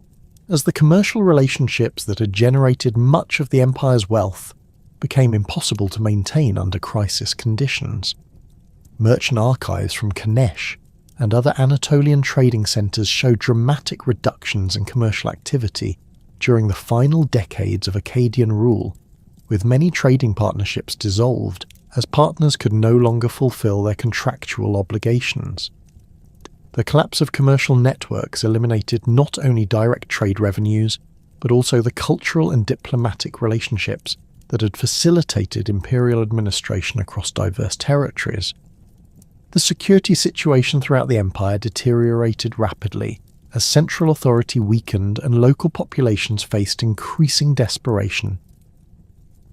[SPEAKER 1] as the commercial relationships that had generated much of the empire's wealth became impossible to maintain under crisis conditions. Merchant archives from Kanesh and other Anatolian trading centres show dramatic reductions in commercial activity during the final decades of Akkadian rule, with many trading partnerships dissolved as partners could no longer fulfil their contractual obligations. The collapse of commercial networks eliminated not only direct trade revenues, but also the cultural and diplomatic relationships that had facilitated imperial administration across diverse territories. The security situation throughout the empire deteriorated rapidly as central authority weakened and local populations faced increasing desperation.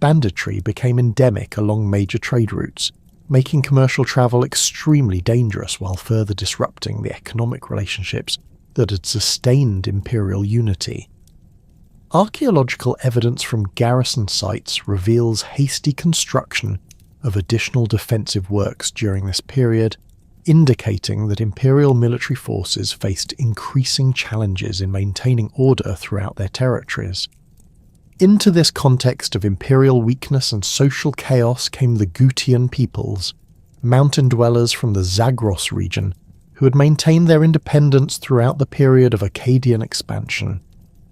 [SPEAKER 1] Banditry became endemic along major trade routes, making commercial travel extremely dangerous while further disrupting the economic relationships that had sustained imperial unity. Archaeological evidence from garrison sites reveals hasty construction of additional defensive works during this period, indicating that imperial military forces faced increasing challenges in maintaining order throughout their territories. Into this context of imperial weakness and social chaos came the Gutian peoples, mountain dwellers from the Zagros region, who had maintained their independence throughout the period of Akkadian expansion.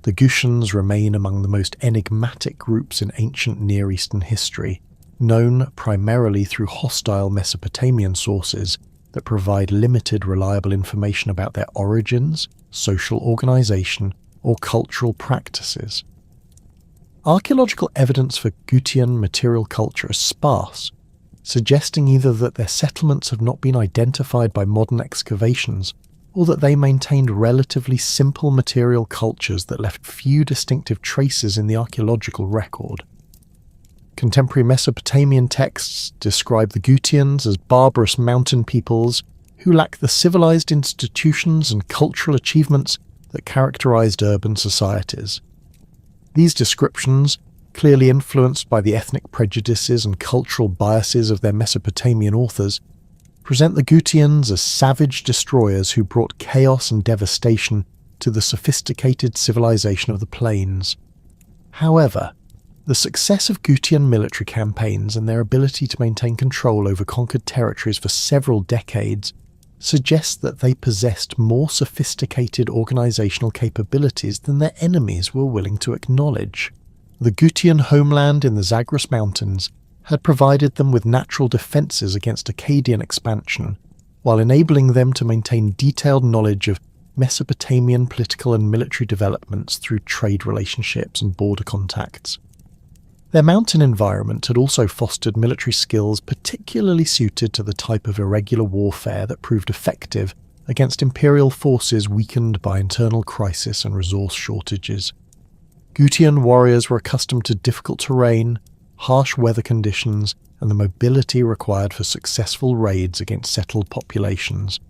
[SPEAKER 1] The Gutians remain among the most enigmatic groups in ancient Near Eastern history, known primarily through hostile Mesopotamian sources that provide limited reliable information about their origins, social organization, or cultural practices. Archaeological evidence for Gutian material culture is sparse, suggesting either that their settlements have not been identified by modern excavations, or that they maintained relatively simple material cultures that left few distinctive traces in the archaeological record. Contemporary Mesopotamian texts describe the Gutians as barbarous mountain peoples who lack the civilized institutions and cultural achievements that characterized urban societies. These descriptions, clearly influenced by the ethnic prejudices and cultural biases of their Mesopotamian authors, present the Gutians as savage destroyers who brought chaos and devastation to the sophisticated civilization of the plains. However, the success of Gutian military campaigns and their ability to maintain control over conquered territories for several decades suggests that they possessed more sophisticated organizational capabilities than their enemies were willing to acknowledge. The Gutian homeland in the Zagros Mountains had provided them with natural defenses against Akkadian expansion, while enabling them to maintain detailed knowledge of Mesopotamian political and military developments through trade relationships and border contacts. Their mountain environment had also fostered military skills particularly suited to the type of irregular warfare that proved effective against imperial forces weakened by internal crisis and resource shortages. Gutian warriors were accustomed to difficult terrain, harsh weather conditions, and the mobility required for successful raids against settled populations.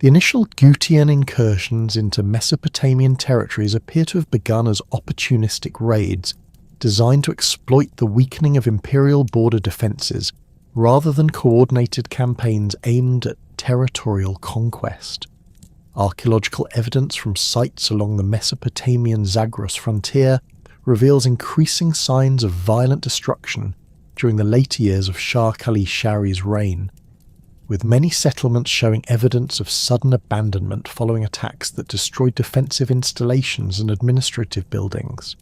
[SPEAKER 1] The initial Gutian incursions into Mesopotamian territories appear to have begun as opportunistic raids designed to exploit the weakening of imperial border defences rather than coordinated campaigns aimed at territorial conquest. Archaeological evidence from sites along the Mesopotamian Zagros frontier reveals increasing signs of violent destruction during the later years of Shah Khalid Shari's reign, with many settlements showing evidence of sudden abandonment following attacks that destroyed defensive installations and administrative buildings.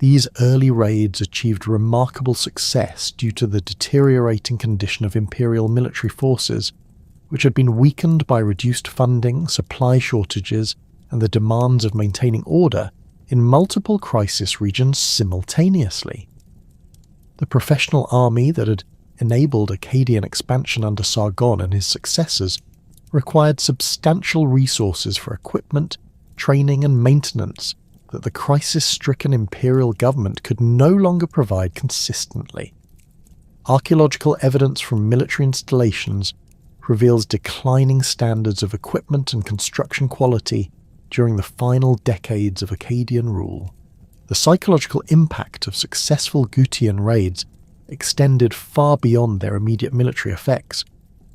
[SPEAKER 1] These early raids achieved remarkable success due to the deteriorating condition of imperial military forces, which had been weakened by reduced funding, supply shortages, and the demands of maintaining order in multiple crisis regions simultaneously. The professional army that had enabled Akkadian expansion under Sargon and his successors required substantial resources for equipment, training and maintenance that the crisis-stricken imperial government could no longer provide consistently. Archaeological evidence from military installations reveals declining standards of equipment and construction quality during the final decades of Akkadian rule. The psychological impact of successful Gutian raids extended far beyond their immediate military effects,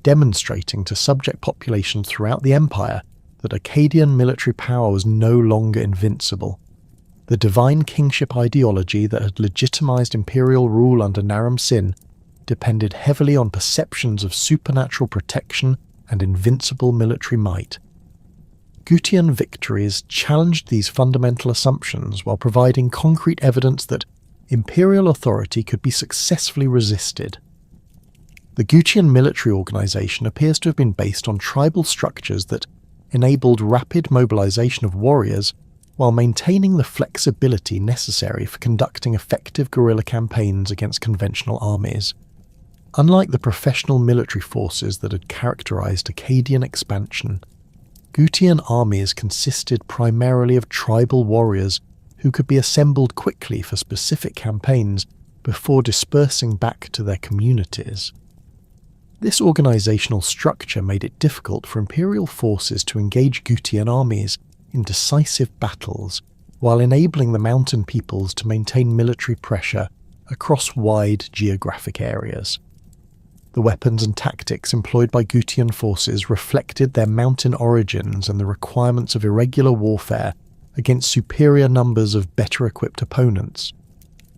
[SPEAKER 1] demonstrating to subject populations throughout the empire that Akkadian military power was no longer invincible. The divine kingship ideology that had legitimized imperial rule under Naram Sin depended heavily on perceptions of supernatural protection and invincible military might. Gutian victories challenged these fundamental assumptions while providing concrete evidence that imperial authority could be successfully resisted. The Gutian military organization appears to have been based on tribal structures that enabled rapid mobilization of warriors while maintaining the flexibility necessary for conducting effective guerrilla campaigns against conventional armies. Unlike the professional military forces that had characterized Akkadian expansion, Gutian armies consisted primarily of tribal warriors who could be assembled quickly for specific campaigns before dispersing back to their communities. This organizational structure made it difficult for imperial forces to engage Gutian armies in decisive battles, while enabling the mountain peoples to maintain military pressure across wide geographic areas. The weapons and tactics employed by Gutian forces reflected their mountain origins and the requirements of irregular warfare against superior numbers of better-equipped opponents.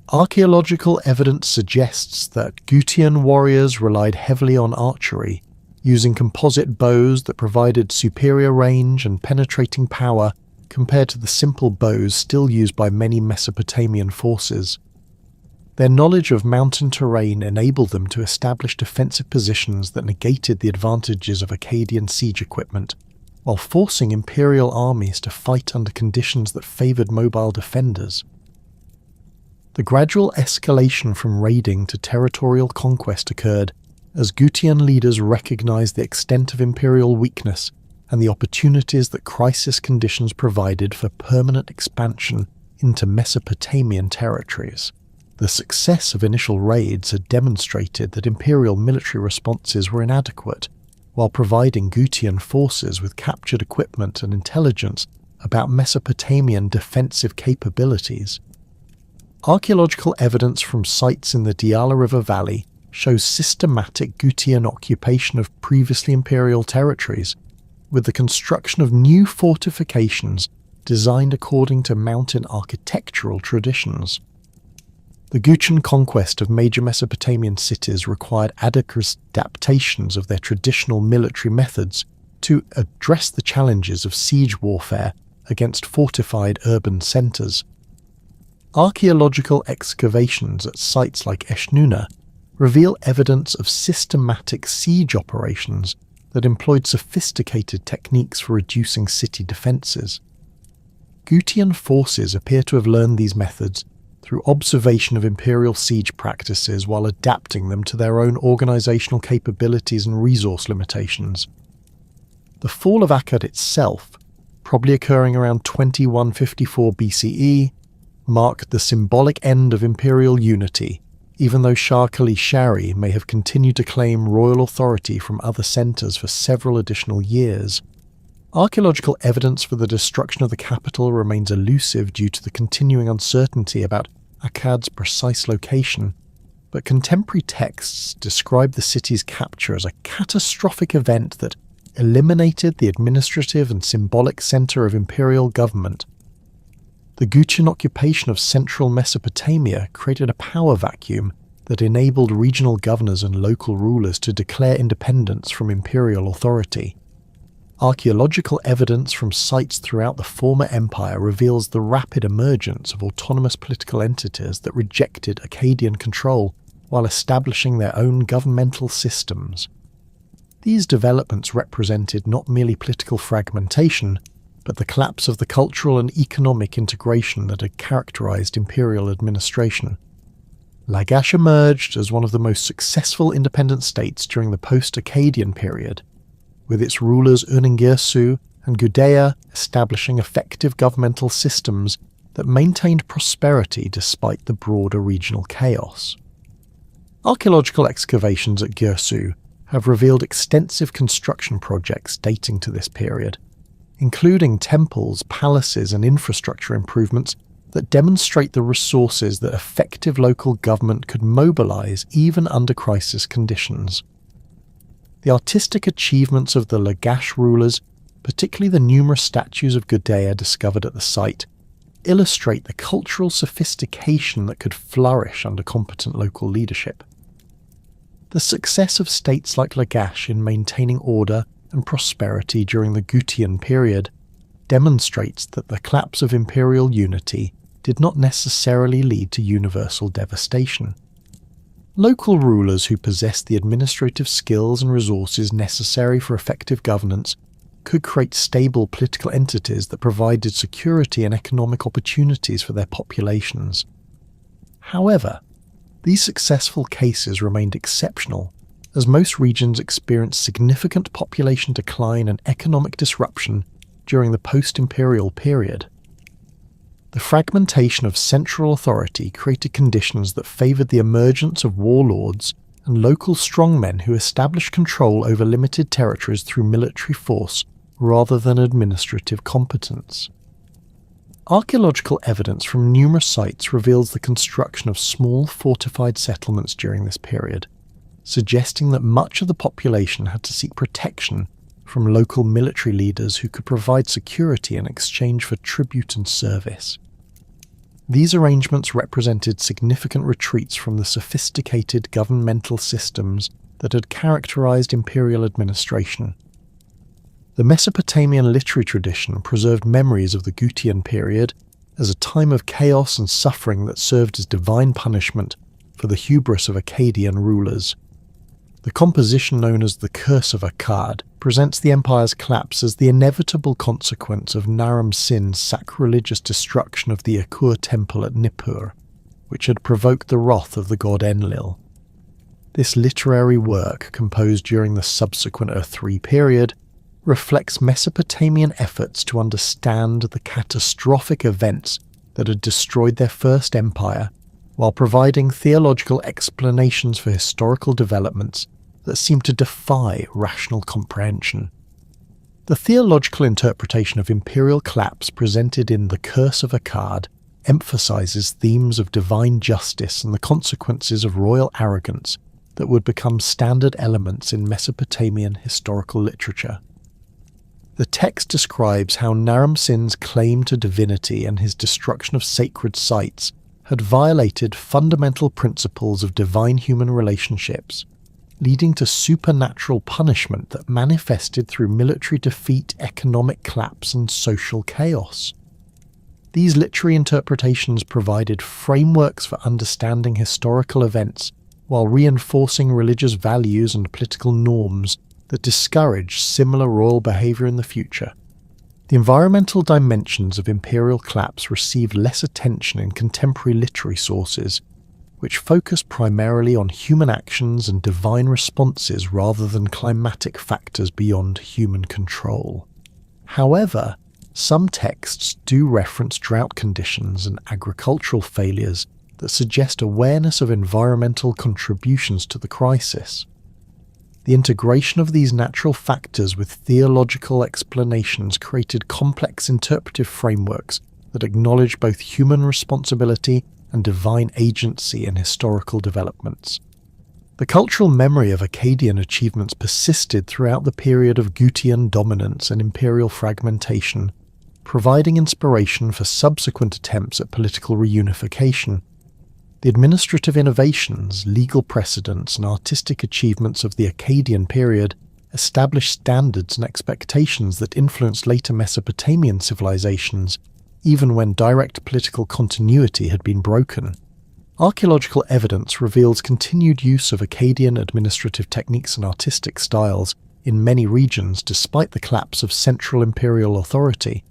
[SPEAKER 1] Archaeological evidence suggests that Gutian warriors relied heavily on archery, using composite bows that provided superior range and penetrating power compared to the simple bows still used by many Mesopotamian forces. Their knowledge of mountain terrain enabled them to establish defensive positions that negated the advantages of Akkadian siege equipment, while forcing imperial armies to fight under conditions that favoured mobile defenders. The gradual escalation from raiding to territorial conquest occurred as Gutian leaders recognized the extent of imperial weakness and the opportunities that crisis conditions provided for permanent expansion into Mesopotamian territories. The success of initial raids had demonstrated that imperial military responses were inadequate, while providing Gutian forces with captured equipment and intelligence about Mesopotamian defensive capabilities. Archaeological evidence from sites in the Diyala River Valley shows systematic Gutian occupation of previously imperial territories, with the construction of new fortifications designed according to mountain architectural traditions. The Gutian conquest of major Mesopotamian cities required adequate adaptations of their traditional military methods to address the challenges of siege warfare against fortified urban centres. Archaeological excavations at sites like Eshnunna reveal evidence of systematic siege operations that employed sophisticated techniques for reducing city defences. Gutian forces appear to have learned these methods through observation of imperial siege practices while adapting them to their own organisational capabilities and resource limitations. The fall of Akkad itself, probably occurring around 2154 BCE, marked the symbolic end of imperial unity, even though Shah Khalid Shari may have continued to claim royal authority from other centres for several additional years. Archaeological evidence for the destruction of the capital remains elusive due to the continuing uncertainty about Akkad's precise location, but contemporary texts describe the city's capture as a catastrophic event that eliminated the administrative and symbolic centre of imperial government. The Gutian occupation of central Mesopotamia created a power vacuum that enabled regional governors and local rulers to declare independence from imperial authority. Archaeological evidence from sites throughout the former empire reveals the rapid emergence of autonomous political entities that rejected Akkadian control while establishing their own governmental systems. These developments represented not merely political fragmentation, but the collapse of the cultural and economic integration that had characterized imperial administration. Lagash emerged as one of the most successful independent states during the post-Akkadian period, with its rulers Uningirsu and Gudea establishing effective governmental systems that maintained prosperity despite the broader regional chaos. Archaeological excavations at Girsu have revealed extensive construction projects dating to this period, including temples, palaces, and infrastructure improvements that demonstrate the resources that effective local government could mobilize even under crisis conditions. The artistic achievements of the Lagash rulers, particularly the numerous statues of Gudea discovered at the site, illustrate the cultural sophistication that could flourish under competent local leadership. The success of states like Lagash in maintaining order and prosperity during the Gutian period demonstrates that the collapse of imperial unity did not necessarily lead to universal devastation. Local rulers who possessed the administrative skills and resources necessary for effective governance could create stable political entities that provided security and economic opportunities for their populations. However, these successful cases remained exceptional, as most regions experienced significant population decline and economic disruption during the post-imperial period. The fragmentation of central authority created conditions that favoured the emergence of warlords and local strongmen who established control over limited territories through military force rather than administrative competence. Archaeological evidence from numerous sites reveals the construction of small fortified settlements during this period, suggesting that much of the population had to seek protection from local military leaders who could provide security in exchange for tribute and service. These arrangements represented significant retreats from the sophisticated governmental systems that had characterized imperial administration. The Mesopotamian literary tradition preserved memories of the Gutian period as a time of chaos and suffering that served as divine punishment for the hubris of Akkadian rulers. The composition known as the Curse of Akkad presents the empire's collapse as the inevitable consequence of Naram Sin's sacrilegious destruction of the Akur temple at Nippur, which had provoked the wrath of the god Enlil. This literary work, composed during the subsequent Earth III period, reflects Mesopotamian efforts to understand the catastrophic events that had destroyed their first empire, while providing theological explanations for historical developments that seem to defy rational comprehension. The theological interpretation of imperial collapse presented in The Curse of Akkad emphasizes themes of divine justice and the consequences of royal arrogance that would become standard elements in Mesopotamian historical literature. The text describes how Naram Sin's claim to divinity and his destruction of sacred sites had violated fundamental principles of divine human relationships, leading to supernatural punishment that manifested through military defeat, economic collapse, and social chaos. These literary interpretations provided frameworks for understanding historical events while reinforcing religious values and political norms that discouraged similar royal behaviour in the future. The environmental dimensions of imperial collapse received less attention in contemporary literary sources, which focus primarily on human actions and divine responses rather than climatic factors beyond human control. However, some texts do reference drought conditions and agricultural failures that suggest awareness of environmental contributions to the crisis. The integration of these natural factors with theological explanations created complex interpretive frameworks that acknowledge both human responsibility and divine agency in historical developments. The cultural memory of Akkadian achievements persisted throughout the period of Gutian dominance and imperial fragmentation, providing inspiration for subsequent attempts at political reunification. The administrative innovations, legal precedents, and artistic achievements of the Akkadian period established standards and expectations that influenced later Mesopotamian civilizations, even when direct political continuity had been broken. Archaeological evidence reveals continued use of Akkadian administrative techniques and artistic styles in many regions despite the collapse of central imperial authority.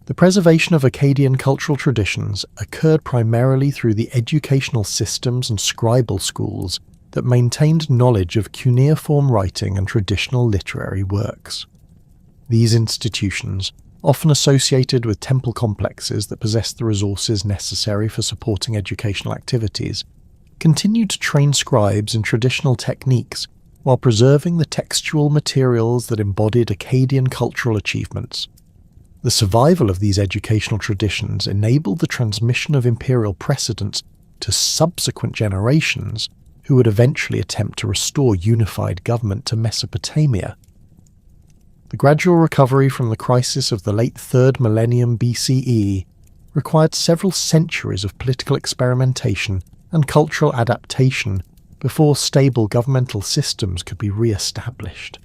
[SPEAKER 1] The preservation of Akkadian cultural traditions occurred primarily through the educational systems and scribal schools that maintained knowledge of cuneiform writing and traditional literary works. These institutions, often associated with temple complexes that possessed the resources necessary for supporting educational activities, continued to train scribes in traditional techniques while preserving the textual materials that embodied Akkadian cultural achievements. The survival of these educational traditions enabled the transmission of imperial precedents to subsequent generations who would eventually attempt to restore unified government to Mesopotamia. The gradual recovery from the crisis of the late 3rd millennium BCE required several centuries of political experimentation and cultural adaptation before stable governmental systems could be re-established.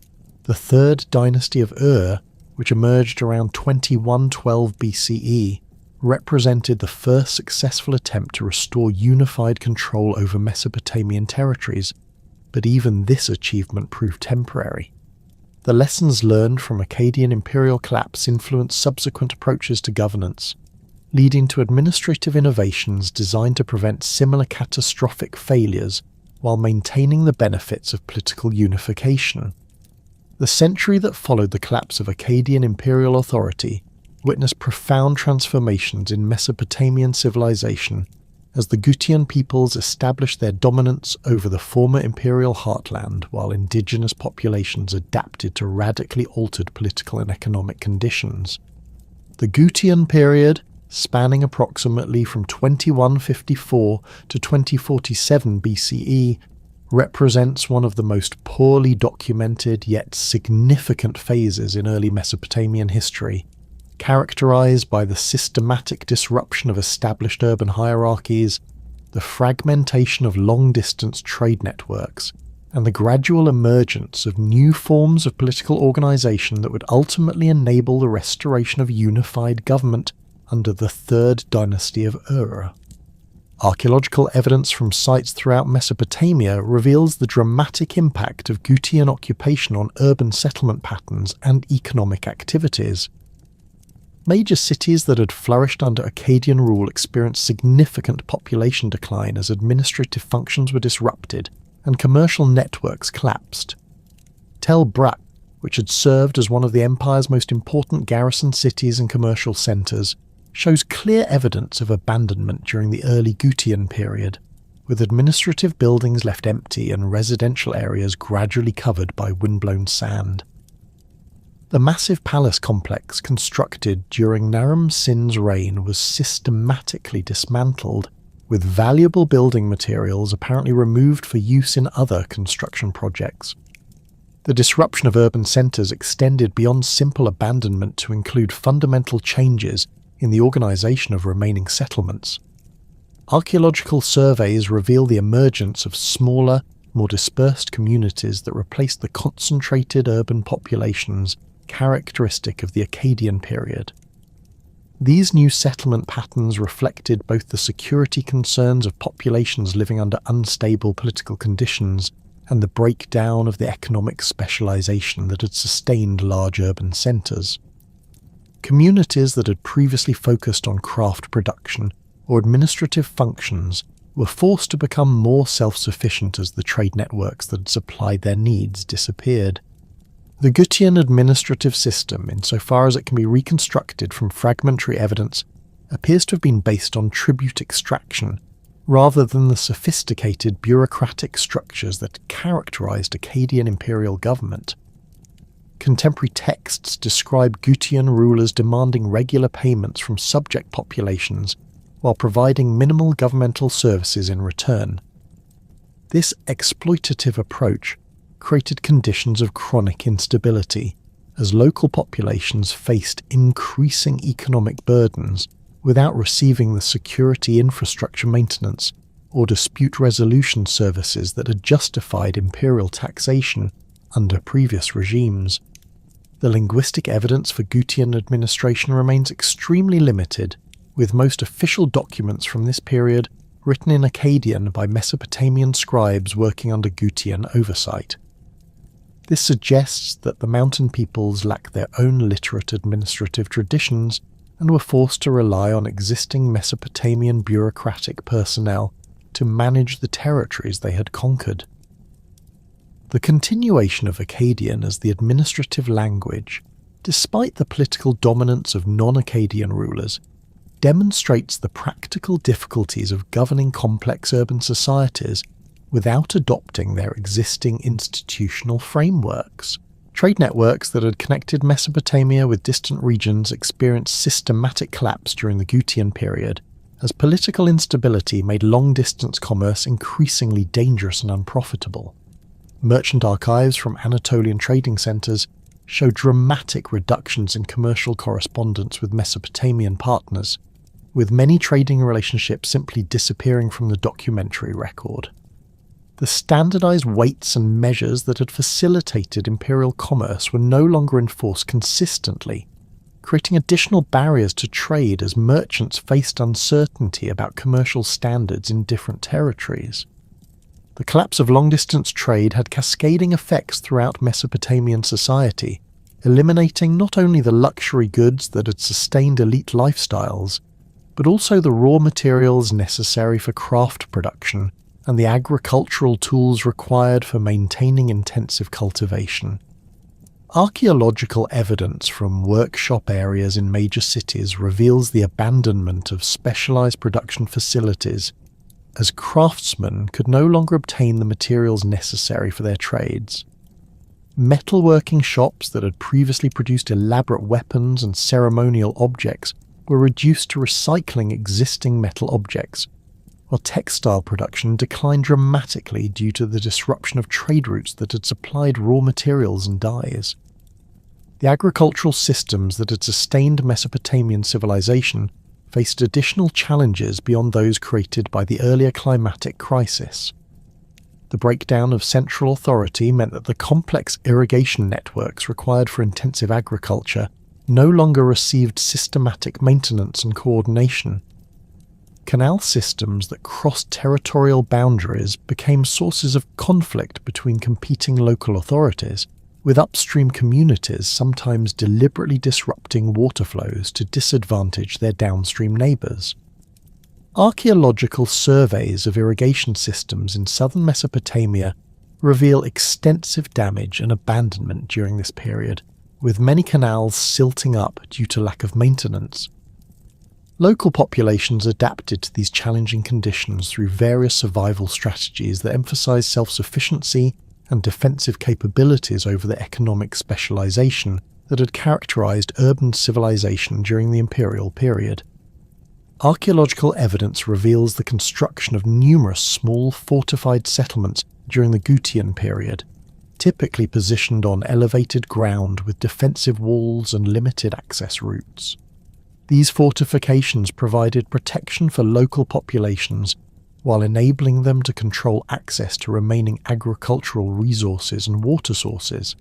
[SPEAKER 1] The 3rd dynasty of Ur, which emerged around 2112 BCE, represented the first successful attempt to restore unified control over Mesopotamian territories, but even this achievement proved temporary. The lessons learned from Akkadian imperial collapse influenced subsequent approaches to governance, leading to administrative innovations designed to prevent similar catastrophic failures while maintaining the benefits of political unification. The century that followed the collapse of Akkadian imperial authority witnessed profound transformations in Mesopotamian civilization as the Gutian peoples established their dominance over the former imperial heartland while indigenous populations adapted to radically altered political and economic conditions. The Gutian period, spanning approximately from 2154 to 2047 BCE, represents one of the most poorly documented yet significant phases in early Mesopotamian history, characterized by the systematic disruption of established urban hierarchies, the fragmentation of long-distance trade networks, and the gradual emergence of new forms of political organization that would ultimately enable the restoration of unified government under the 3rd dynasty of Ur. Archaeological evidence from sites throughout Mesopotamia reveals the dramatic impact of Gutian occupation on urban settlement patterns and economic activities. Major cities that had flourished under Akkadian rule experienced significant population decline as administrative functions were disrupted and commercial networks collapsed. Tel Brak, which had served as one of the empire's most important garrison cities and commercial centres, shows clear evidence of abandonment during the early Gutian period, with administrative buildings left empty and residential areas gradually covered by windblown sand. The massive palace complex constructed during Naram Sin's reign was systematically dismantled, with valuable building materials apparently removed for use in other construction projects. The disruption of urban centres extended beyond simple abandonment to include fundamental changes in the organisation of remaining settlements. Archaeological surveys reveal the emergence of smaller, more dispersed communities that replaced the concentrated urban populations characteristic of the Akkadian period. These new settlement patterns reflected both the security concerns of populations living under unstable political conditions and the breakdown of the economic specialisation that had sustained large urban centres. Communities that had previously focused on craft production or administrative functions were forced to become more self-sufficient as the trade networks that had supplied their needs disappeared. The Gutian administrative system, insofar as it can be reconstructed from fragmentary evidence, appears to have been based on tribute extraction, rather than the sophisticated bureaucratic structures that characterized Akkadian imperial government. Contemporary texts describe Gutian rulers demanding regular payments from subject populations while providing minimal governmental services in return. This exploitative approach created conditions of chronic instability, as local populations faced increasing economic burdens without receiving the security infrastructure maintenance or dispute resolution services that had justified imperial taxation under previous regimes. The linguistic evidence for Gutian administration remains extremely limited, with most official documents from this period written in Akkadian by Mesopotamian scribes working under Gutian oversight. This suggests that the mountain peoples lacked their own literate administrative traditions and were forced to rely on existing Mesopotamian bureaucratic personnel to manage the territories they had conquered. The continuation of Akkadian as the administrative language, despite the political dominance of non-Akkadian rulers, demonstrates the practical difficulties of governing complex urban societies without adopting their existing institutional frameworks. Trade networks that had connected Mesopotamia with distant regions experienced systematic collapse during the Gutian period, as political instability made long-distance commerce increasingly dangerous and unprofitable. Merchant archives from Anatolian trading centres show dramatic reductions in commercial correspondence with Mesopotamian partners, with many trading relationships simply disappearing from the documentary record. The standardized weights and measures that had facilitated imperial commerce were no longer enforced consistently, creating additional barriers to trade as merchants faced uncertainty about commercial standards in different territories. The collapse of long-distance trade had cascading effects throughout Mesopotamian society, eliminating not only the luxury goods that had sustained elite lifestyles, but also the raw materials necessary for craft production and the agricultural tools required for maintaining intensive cultivation. Archaeological evidence from workshop areas in major cities reveals the abandonment of specialized production facilities, as craftsmen could no longer obtain the materials necessary for their trades. Metalworking shops that had previously produced elaborate weapons and ceremonial objects were reduced to recycling existing metal objects, while textile production declined dramatically due to the disruption of trade routes that had supplied raw materials and dyes. The agricultural systems that had sustained Mesopotamian civilization faced additional challenges beyond those created by the earlier climatic crisis. The breakdown of central authority meant that the complex irrigation networks required for intensive agriculture no longer received systematic maintenance and coordination. Canal systems that crossed territorial boundaries became sources of conflict between competing local authorities, with upstream communities sometimes deliberately disrupting water flows to disadvantage their downstream neighbours. Archaeological surveys of irrigation systems in southern Mesopotamia reveal extensive damage and abandonment during this period, with many canals silting up due to lack of maintenance. Local populations adapted to these challenging conditions through various survival strategies that emphasized self-sufficiency and defensive capabilities over the economic specialization that had characterized urban civilization during the imperial period. Archaeological evidence reveals the construction of numerous small fortified settlements during the Gutian period, typically positioned on elevated ground with defensive walls and limited access routes. These fortifications provided protection for local populations while enabling them to control access to remaining agricultural resources and water sources.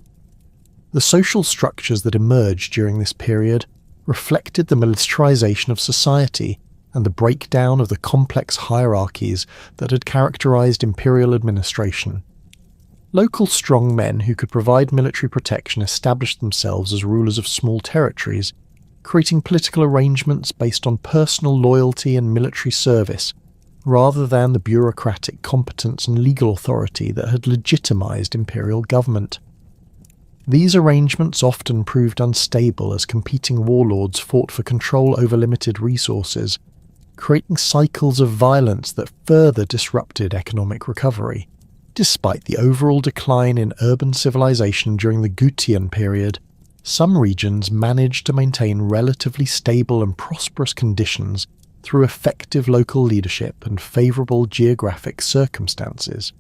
[SPEAKER 1] The social structures that emerged during this period reflected the militarization of society and the breakdown of the complex hierarchies that had characterized imperial administration. Local strongmen who could provide military protection established themselves as rulers of small territories, creating political arrangements based on personal loyalty and military service, rather than the bureaucratic competence and legal authority that had legitimized imperial government. These arrangements often proved unstable as competing warlords fought for control over limited resources, creating cycles of violence that further disrupted economic recovery. Despite the overall decline in urban civilization during the Gutian period, some regions managed to maintain relatively stable and prosperous conditions through effective local leadership and favourable geographic circumstances.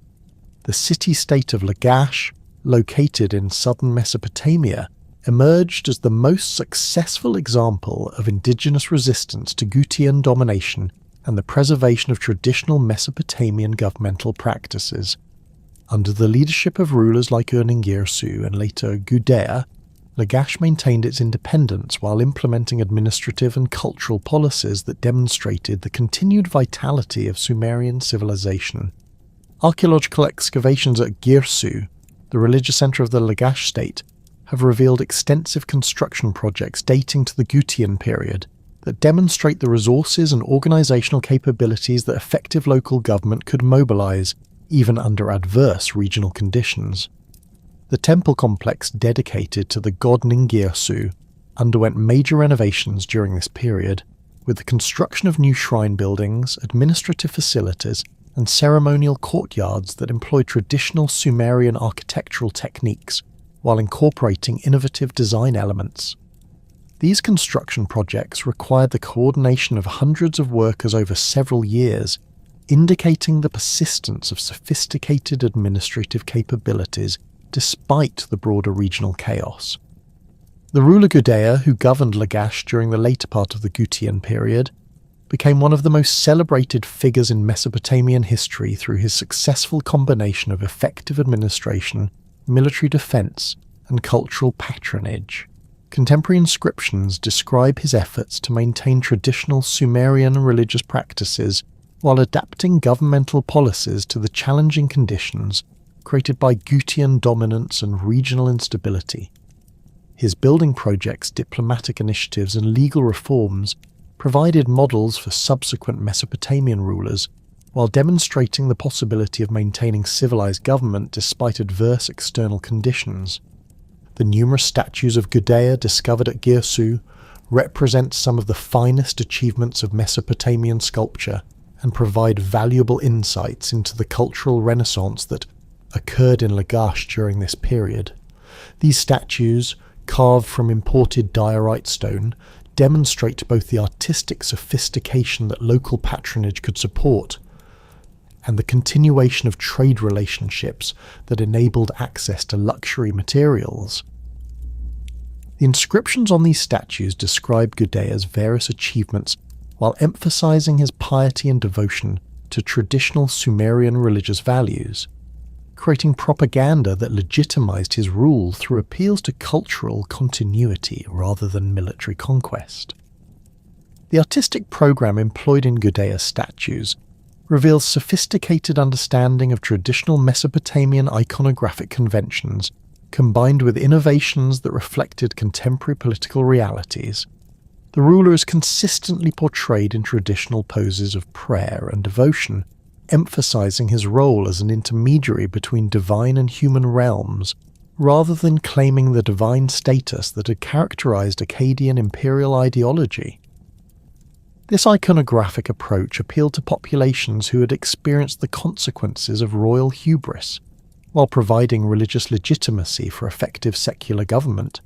[SPEAKER 1] The city-state of Lagash, located in southern Mesopotamia, emerged as the most successful example of indigenous resistance to Gutian domination and the preservation of traditional Mesopotamian governmental practices. Under the leadership of rulers like Urningirsu and later Gudea, Lagash maintained its independence while implementing administrative and cultural policies that demonstrated the continued vitality of Sumerian civilization. Archaeological excavations at Girsu, the religious centre of the Lagash state, have revealed extensive construction projects dating to the Gutian period that demonstrate the resources and organisational capabilities that effective local government could mobilise, even under adverse regional conditions. The temple complex dedicated to the god Ningirsu underwent major renovations during this period, with the construction of new shrine buildings, administrative facilities, and ceremonial courtyards that employed traditional Sumerian architectural techniques while incorporating innovative design elements. These construction projects required the coordination of hundreds of workers over several years, indicating the persistence of sophisticated administrative capabilities despite the broader regional chaos. The ruler Gudea, who governed Lagash during the later part of the Gutian period, became one of the most celebrated figures in Mesopotamian history through his successful combination of effective administration, military defence, and cultural patronage. Contemporary inscriptions describe his efforts to maintain traditional Sumerian religious practices while adapting governmental policies to the challenging conditions created by Gutian dominance and regional instability. His building projects, diplomatic initiatives, and legal reforms provided models for subsequent Mesopotamian rulers, while demonstrating the possibility of maintaining civilized government despite adverse external conditions. The numerous statues of Gudea discovered at Girsu represent some of the finest achievements of Mesopotamian sculpture and provide valuable insights into the cultural renaissance that occurred in Lagash during this period. These statues, carved from imported diorite stone, demonstrate both the artistic sophistication that local patronage could support and the continuation of trade relationships that enabled access to luxury materials. The inscriptions on these statues describe Gudea's various achievements while emphasizing his piety and devotion to traditional Sumerian religious values, creating propaganda that legitimized his rule through appeals to cultural continuity rather than military conquest. The artistic program employed in Gudea's statues reveals sophisticated understanding of traditional Mesopotamian iconographic conventions combined with innovations that reflected contemporary political realities. The ruler is consistently portrayed in traditional poses of prayer and devotion, emphasizing his role as an intermediary between divine and human realms, rather than claiming the divine status that had characterized Akkadian imperial ideology. This iconographic approach appealed to populations who had experienced the consequences of royal hubris, while providing religious legitimacy for effective secular government.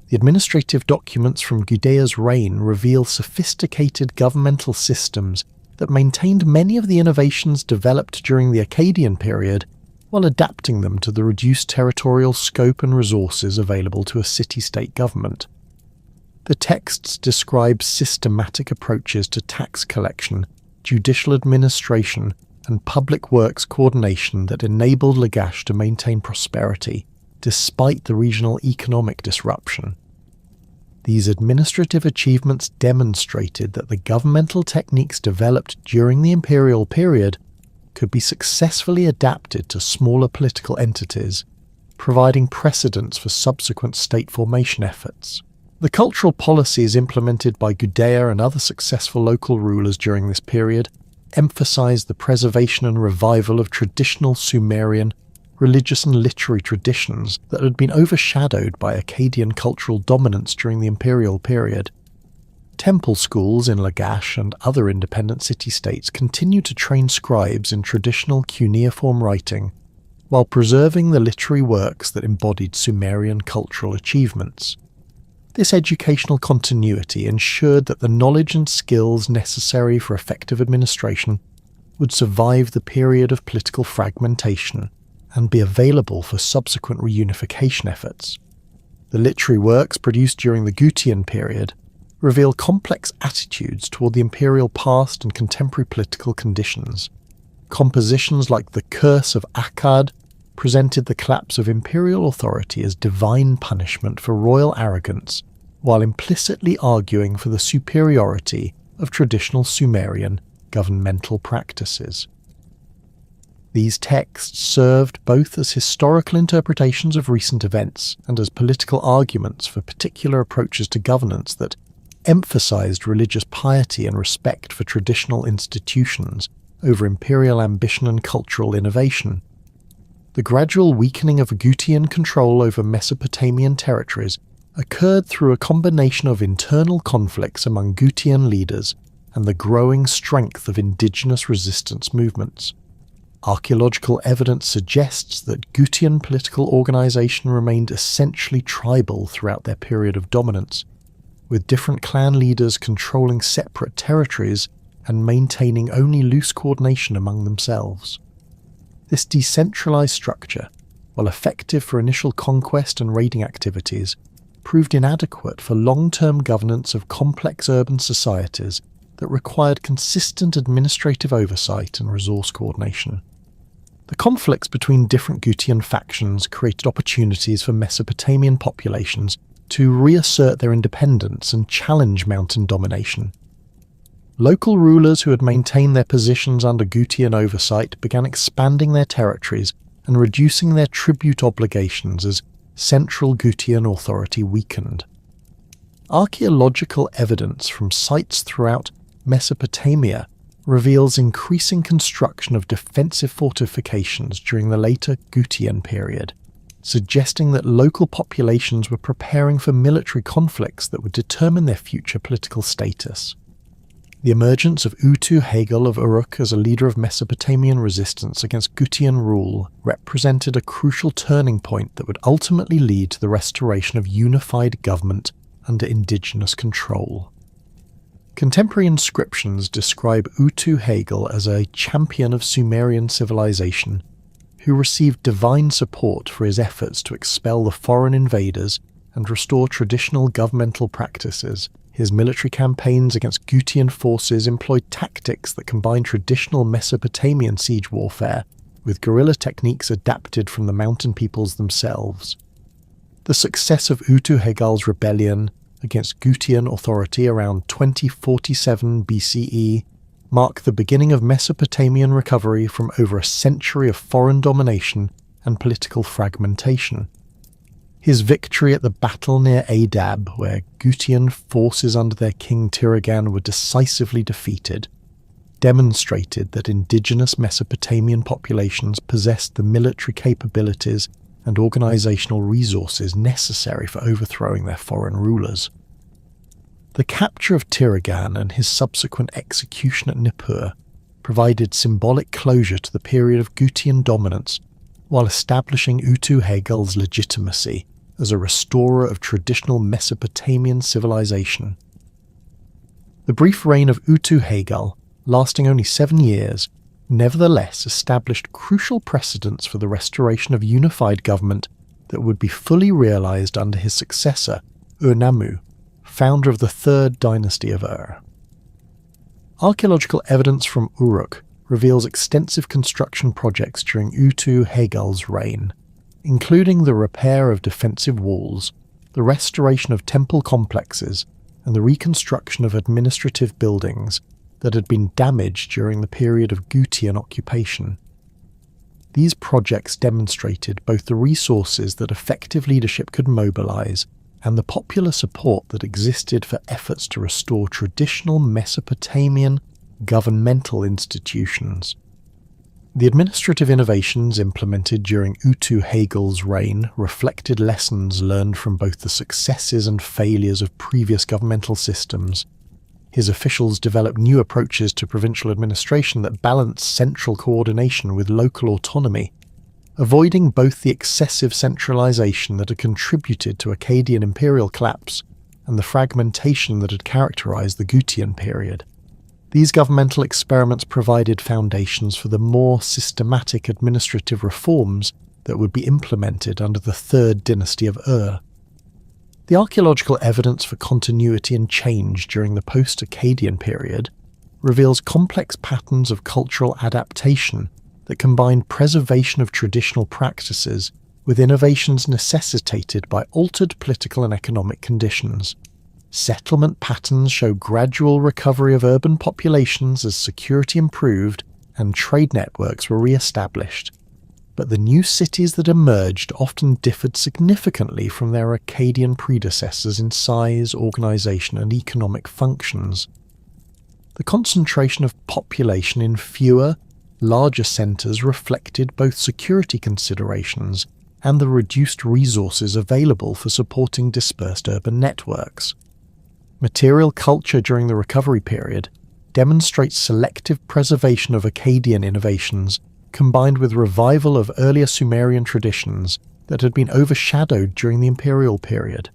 [SPEAKER 1] The administrative documents from Gudea's reign reveal sophisticated governmental systems that maintained many of the innovations developed during the Akkadian period, while adapting them to the reduced territorial scope and resources available to a city-state government. The texts describe systematic approaches to tax collection, judicial administration, and public works coordination that enabled Lagash to maintain prosperity, despite the regional economic disruption. These administrative achievements demonstrated that the governmental techniques developed during the imperial period could be successfully adapted to smaller political entities, providing precedents for subsequent state formation efforts. The cultural policies implemented by Gudea and other successful local rulers during this period emphasized the preservation and revival of traditional Sumerian religious and literary traditions that had been overshadowed by Akkadian cultural dominance during the imperial period. Temple schools in Lagash and other independent city-states continue to train scribes in traditional cuneiform writing, while preserving the literary works that embodied Sumerian cultural achievements. This educational continuity ensured that the knowledge and skills necessary for effective administration would survive the period of political fragmentation and be available for subsequent reunification efforts. The literary works produced during the Gutian period reveal complex attitudes toward the imperial past and contemporary political conditions. Compositions like the Curse of Akkad presented the collapse of imperial authority as divine punishment for royal arrogance, while implicitly arguing for the superiority of traditional Sumerian governmental practices. These texts served both as historical interpretations of recent events and as political arguments for particular approaches to governance that emphasized religious piety and respect for traditional institutions over imperial ambition and cultural innovation. The gradual weakening of Gutian control over Mesopotamian territories occurred through a combination of internal conflicts among Gutian leaders and the growing strength of indigenous resistance movements. Archaeological evidence suggests that Gutian political organization remained essentially tribal throughout their period of dominance, with different clan leaders controlling separate territories and maintaining only loose coordination among themselves. This decentralized structure, while effective for initial conquest and raiding activities, proved inadequate for long-term governance of complex urban societies that required consistent administrative oversight and resource coordination. The conflicts between different Gutian factions created opportunities for Mesopotamian populations to reassert their independence and challenge mountain domination. Local rulers who had maintained their positions under Gutian oversight began expanding their territories and reducing their tribute obligations as central Gutian authority weakened. Archaeological evidence from sites throughout Mesopotamia reveals increasing construction of defensive fortifications during the later Gutian period, suggesting that local populations were preparing for military conflicts that would determine their future political status. The emergence of Utu-Hagel of Uruk as a leader of Mesopotamian resistance against Gutian rule represented a crucial turning point that would ultimately lead to the restoration of unified government under indigenous control. Contemporary inscriptions describe Utu-Hagel as a champion of Sumerian civilization who received divine support for his efforts to expel the foreign invaders and restore traditional governmental practices. His military campaigns against Gutian forces employed tactics that combined traditional Mesopotamian siege warfare with guerrilla techniques adapted from the mountain peoples themselves. The success of Utu-Hagel's rebellion against Gutian authority around 2047 BCE marked the beginning of Mesopotamian recovery from over a century of foreign domination and political fragmentation. His victory at the battle near Adab, where Gutian forces under their king Tiragan were decisively defeated, demonstrated that indigenous Mesopotamian populations possessed the military capabilities and organizational resources necessary for overthrowing their foreign rulers. The capture of Tiragan and his subsequent execution at Nippur provided symbolic closure to the period of Gutian dominance, while establishing Utu-Hagel's legitimacy as a restorer of traditional Mesopotamian civilization. The brief reign of Utu-Hagel, lasting only 7 years, nevertheless established crucial precedents for the restoration of unified government that would be fully realized under his successor, Ur-Nammu, founder of the third dynasty of Ur. Archaeological evidence from Uruk reveals extensive construction projects during Utu-Hagel's reign, including the repair of defensive walls, the restoration of temple complexes, and the reconstruction of administrative buildings that had been damaged during the period of Gutian occupation. These projects demonstrated both the resources that effective leadership could mobilize and the popular support that existed for efforts to restore traditional Mesopotamian governmental institutions. The administrative innovations implemented during Utu-Hagel's reign reflected lessons learned from both the successes and failures of previous governmental systems, His officials developed new approaches to provincial administration that balanced central coordination with local autonomy, avoiding both the excessive centralization that had contributed to Akkadian imperial collapse and the fragmentation that had characterized the Gutian period. These governmental experiments provided foundations for the more systematic administrative reforms that would be implemented under the Third Dynasty of Ur. The archaeological evidence for continuity and change during the post-Akkadian period reveals complex patterns of cultural adaptation that combine preservation of traditional practices with innovations necessitated by altered political and economic conditions. Settlement patterns show gradual recovery of urban populations as security improved and trade networks were re-established. But the new cities that emerged often differed significantly from their Akkadian predecessors in size, organisation and economic functions. The concentration of population in fewer, larger centres reflected both security considerations and the reduced resources available for supporting dispersed urban networks. Material culture during the recovery period demonstrates selective preservation of Akkadian innovations combined with revival of earlier Sumerian traditions that had been overshadowed during the imperial period.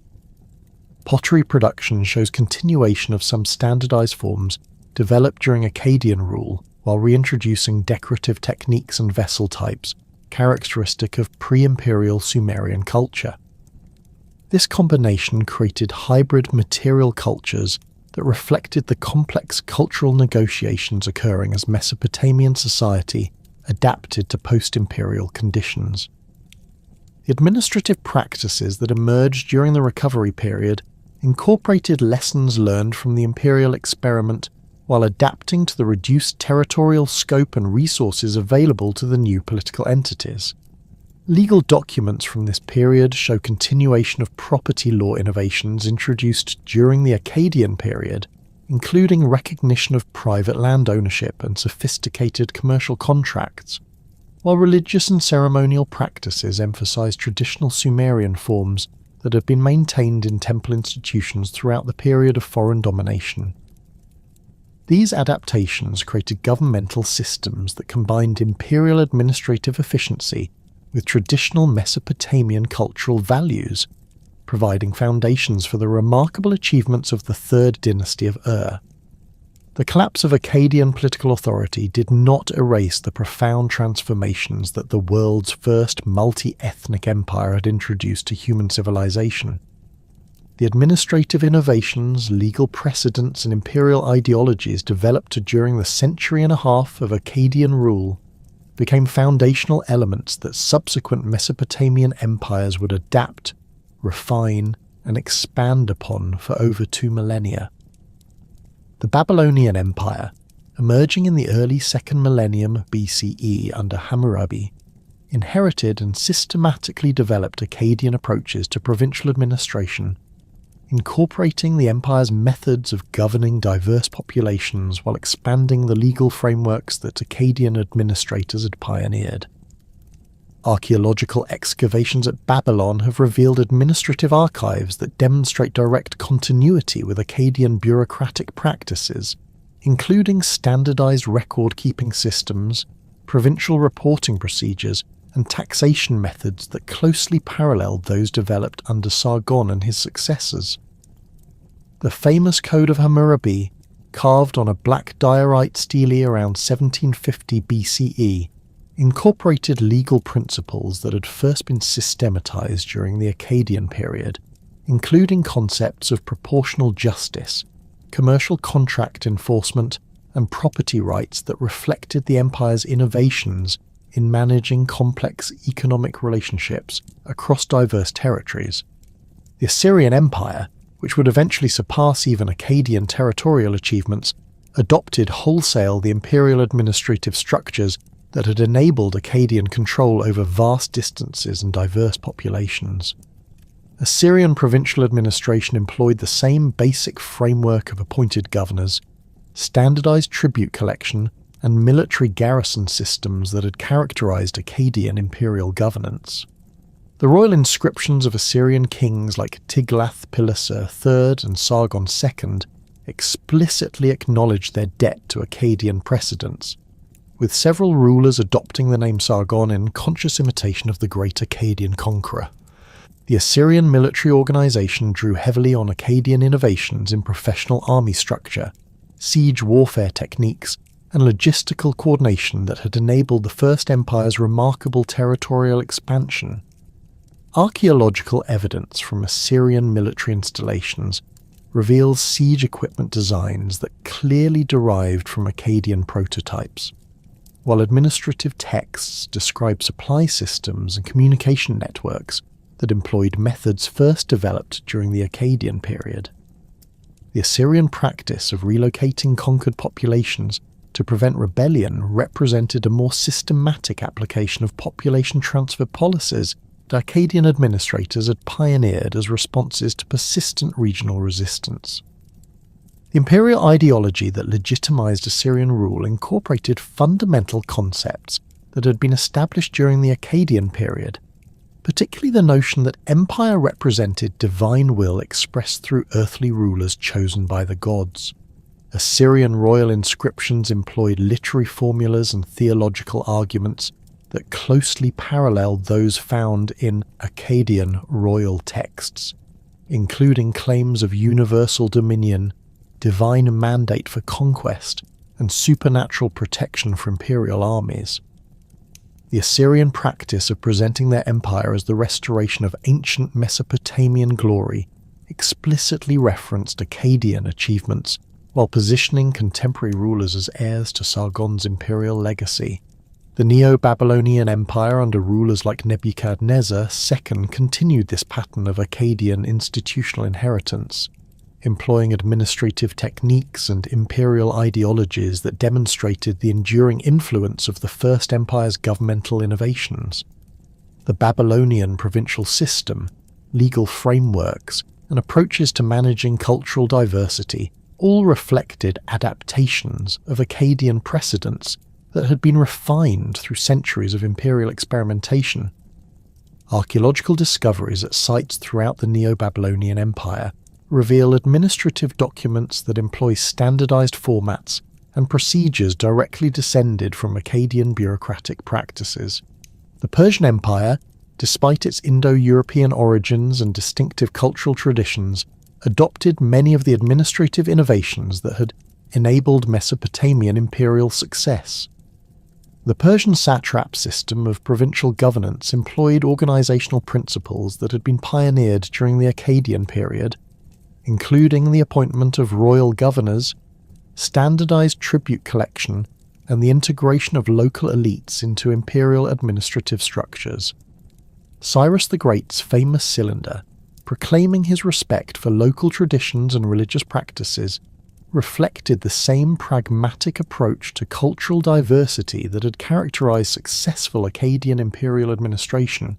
[SPEAKER 1] Pottery production shows continuation of some standardized forms developed during Akkadian rule while reintroducing decorative techniques and vessel types characteristic of pre-imperial Sumerian culture. This combination created hybrid material cultures that reflected the complex cultural negotiations occurring as Mesopotamian society adapted to post-imperial conditions. The administrative practices that emerged during the recovery period incorporated lessons learned from the imperial experiment while adapting to the reduced territorial scope and resources available to the new political entities. Legal documents from this period show continuation of property law innovations introduced during the Akkadian period, including recognition of private land ownership and sophisticated commercial contracts, while religious and ceremonial practices emphasize traditional Sumerian forms that have been maintained in temple institutions throughout the period of foreign domination. These adaptations created governmental systems that combined imperial administrative efficiency with traditional Mesopotamian cultural values, providing foundations for the remarkable achievements of the Third Dynasty of Ur. The collapse of Akkadian political authority did not erase the profound transformations that the world's first multi-ethnic empire had introduced to human civilization. The administrative innovations, legal precedents and imperial ideologies developed during the century and a half of Akkadian rule became foundational elements that subsequent Mesopotamian empires would adapt, refine, and expand upon for over 2 millennia. The Babylonian Empire, emerging in the early 2nd millennium BCE under Hammurabi, inherited and systematically developed Akkadian approaches to provincial administration, incorporating the empire's methods of governing diverse populations while expanding the legal frameworks that Akkadian administrators had pioneered. Archaeological excavations at Babylon have revealed administrative archives that demonstrate direct continuity with Akkadian bureaucratic practices, including standardized record-keeping systems, provincial reporting procedures, and taxation methods that closely paralleled those developed under Sargon and his successors. The famous Code of Hammurabi, carved on a black diorite stele around 1750 BCE, incorporated legal principles that had first been systematized during the Akkadian period, including concepts of proportional justice, commercial contract enforcement, and property rights that reflected the empire's innovations in managing complex economic relationships across diverse territories. The Assyrian Empire, which would eventually surpass even Akkadian territorial achievements, adopted wholesale the imperial administrative structures that had enabled Akkadian control over vast distances and diverse populations. Assyrian provincial administration employed the same basic framework of appointed governors, standardized tribute collection, and military garrison systems that had characterized Akkadian imperial governance. The royal inscriptions of Assyrian kings like Tiglath-Pileser III and Sargon II explicitly acknowledged their debt to Akkadian precedents, with several rulers adopting the name Sargon in conscious imitation of the great Akkadian conqueror. The Assyrian military organisation drew heavily on Akkadian innovations in professional army structure, siege warfare techniques, and logistical coordination that had enabled the First Empire's remarkable territorial expansion. Archaeological evidence from Assyrian military installations reveals siege equipment designs that clearly derived from Akkadian prototypes, while administrative texts describe supply systems and communication networks that employed methods first developed during the Akkadian period. The Assyrian practice of relocating conquered populations to prevent rebellion represented a more systematic application of population transfer policies that Akkadian administrators had pioneered as responses to persistent regional resistance. The imperial ideology that legitimized Assyrian rule incorporated fundamental concepts that had been established during the Akkadian period, particularly the notion that empire represented divine will expressed through earthly rulers chosen by the gods. Assyrian royal inscriptions employed literary formulas and theological arguments that closely paralleled those found in Akkadian royal texts, including claims of universal dominion, divine mandate for conquest, and supernatural protection for imperial armies. The Assyrian practice of presenting their empire as the restoration of ancient Mesopotamian glory explicitly referenced Akkadian achievements while positioning contemporary rulers as heirs to Sargon's imperial legacy. The Neo-Babylonian Empire under rulers like Nebuchadnezzar II continued this pattern of Akkadian institutional inheritance, employing administrative techniques and imperial ideologies that demonstrated the enduring influence of the First Empire's governmental innovations. The Babylonian provincial system, legal frameworks, and approaches to managing cultural diversity all reflected adaptations of Akkadian precedents that had been refined through centuries of imperial experimentation. Archaeological discoveries at sites throughout the Neo-Babylonian Empire reveal administrative documents that employ standardized formats and procedures directly descended from Akkadian bureaucratic practices. The Persian Empire, despite its Indo-European origins and distinctive cultural traditions, adopted many of the administrative innovations that had enabled Mesopotamian imperial success. The Persian satrap system of provincial governance employed organizational principles that had been pioneered during the Akkadian period, including the appointment of royal governors, standardized tribute collection, and the integration of local elites into imperial administrative structures. Cyrus the Great's famous cylinder, proclaiming his respect for local traditions and religious practices, reflected the same pragmatic approach to cultural diversity that had characterized successful Akkadian imperial administration.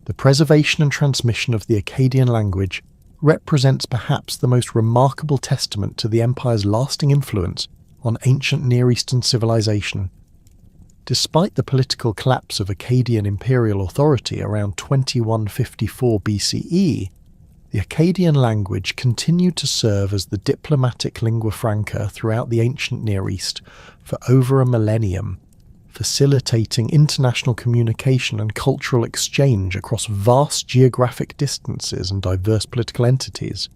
[SPEAKER 1] The preservation and transmission of the Akkadian language represents perhaps the most remarkable testament to the empire's lasting influence on ancient Near Eastern civilization. Despite the political collapse of Akkadian imperial authority around 2154 BCE, the Akkadian language continued to serve as the diplomatic lingua franca throughout the ancient Near East for over a millennium, facilitating international communication and cultural exchange across vast geographic distances and diverse political entities.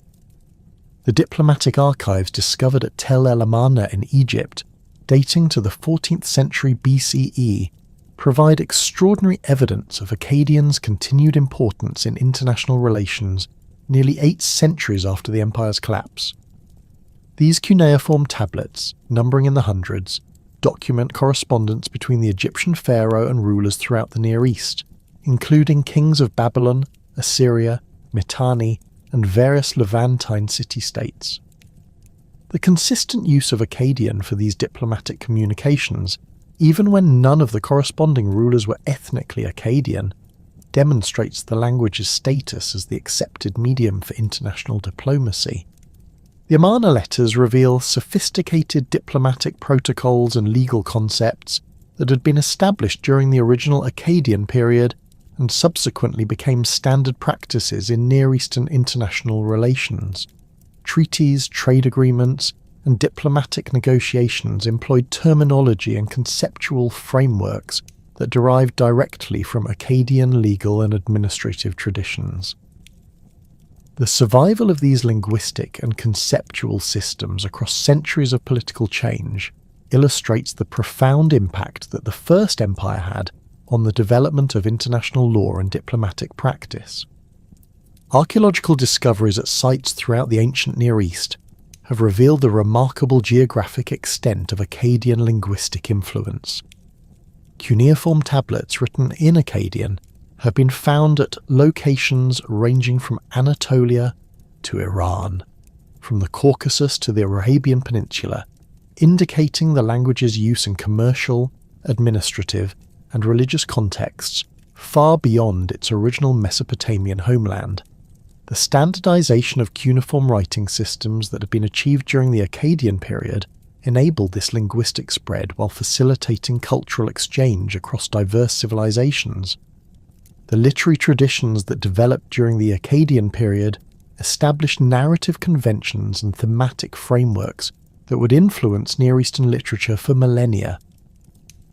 [SPEAKER 1] The diplomatic archives discovered at Tel El Amarna in Egypt, dating to the 14th century BCE, provide extraordinary evidence of Akkadians' continued importance in international relations nearly 8 centuries after the empire's collapse. These cuneiform tablets, numbering in the hundreds, document correspondence between the Egyptian pharaoh and rulers throughout the Near East, including kings of Babylon, Assyria, Mitanni, and various Levantine city-states. The consistent use of Akkadian for these diplomatic communications, even when none of the corresponding rulers were ethnically Akkadian, demonstrates the language's status as the accepted medium for international diplomacy. The Amarna letters reveal sophisticated diplomatic protocols and legal concepts that had been established during the original Akkadian period and subsequently became standard practices in Near Eastern international relations. Treaties, trade agreements, and diplomatic negotiations employed terminology and conceptual frameworks that derived directly from Akkadian legal and administrative traditions. The survival of these linguistic and conceptual systems across centuries of political change illustrates the profound impact that the First Empire had on the development of international law and diplomatic practice. Archaeological discoveries at sites throughout the ancient Near East have revealed the remarkable geographic extent of Akkadian linguistic influence. Cuneiform tablets written in Akkadian have been found at locations ranging from Anatolia to Iran, from the Caucasus to the Arabian Peninsula, indicating the language's use in commercial, administrative, and religious contexts far beyond its original Mesopotamian homeland. The standardization of cuneiform writing systems that had been achieved during the Akkadian period enabled this linguistic spread while facilitating cultural exchange across diverse civilizations. The literary traditions that developed during the Akkadian period established narrative conventions and thematic frameworks that would influence Near Eastern literature for millennia.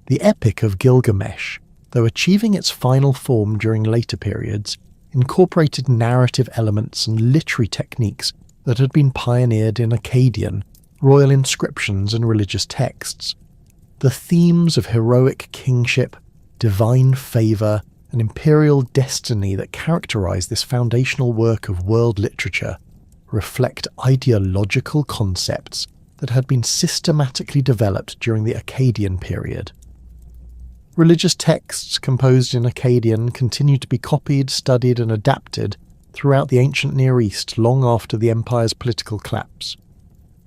[SPEAKER 1] The Epic of Gilgamesh, though achieving its final form during later periods, incorporated narrative elements and literary techniques that had been pioneered in Akkadian, royal inscriptions and religious texts. The themes of heroic kingship, divine favour, and imperial destiny that characterize this foundational work of world literature reflect ideological concepts that had been systematically developed during the Akkadian period. Religious texts composed in Akkadian continued to be copied, studied, and adapted throughout the ancient Near East long after the empire's political collapse.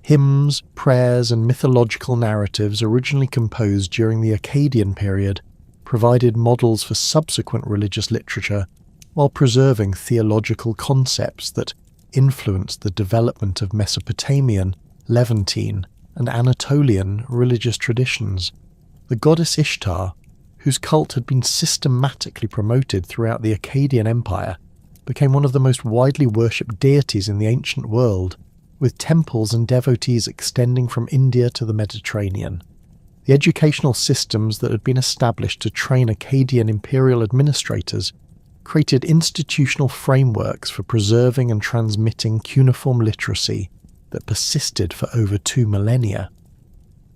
[SPEAKER 1] Hymns, prayers, and mythological narratives originally composed during the Akkadian period provided models for subsequent religious literature while preserving theological concepts that influenced the development of Mesopotamian, Levantine, and Anatolian religious traditions. The goddess Ishtar, whose cult had been systematically promoted throughout the Akkadian Empire, became one of the most widely worshipped deities in the ancient world, with temples and devotees extending from India to the Mediterranean. The educational systems that had been established to train Akkadian imperial administrators created institutional frameworks for preserving and transmitting cuneiform literacy that persisted for over 2 millennia.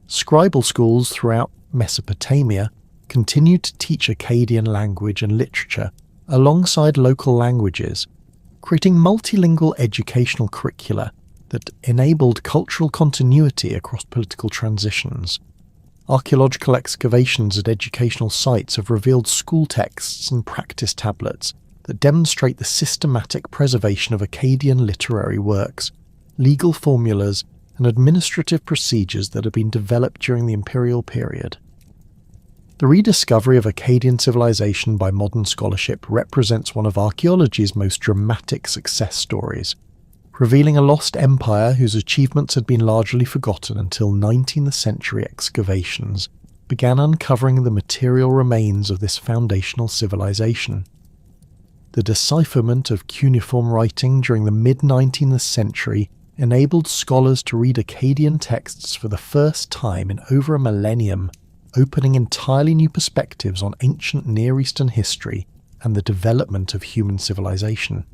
[SPEAKER 1] Scribal schools throughout Mesopotamia continued to teach Akkadian language and literature alongside local languages, creating multilingual educational curricula that enabled cultural continuity across political transitions. Archaeological excavations at educational sites have revealed school texts and practice tablets that demonstrate the systematic preservation of Akkadian literary works, legal formulas, and administrative procedures that had been developed during the imperial period. The rediscovery of Akkadian civilization by modern scholarship represents one of archaeology's most dramatic success stories, revealing a lost empire whose achievements had been largely forgotten until 19th century excavations began uncovering the material remains of this foundational civilization. The decipherment of cuneiform writing during the mid-19th century enabled scholars to read Akkadian texts for the first time in over a millennium, opening entirely new perspectives on ancient Near Eastern history and the development of human civilization.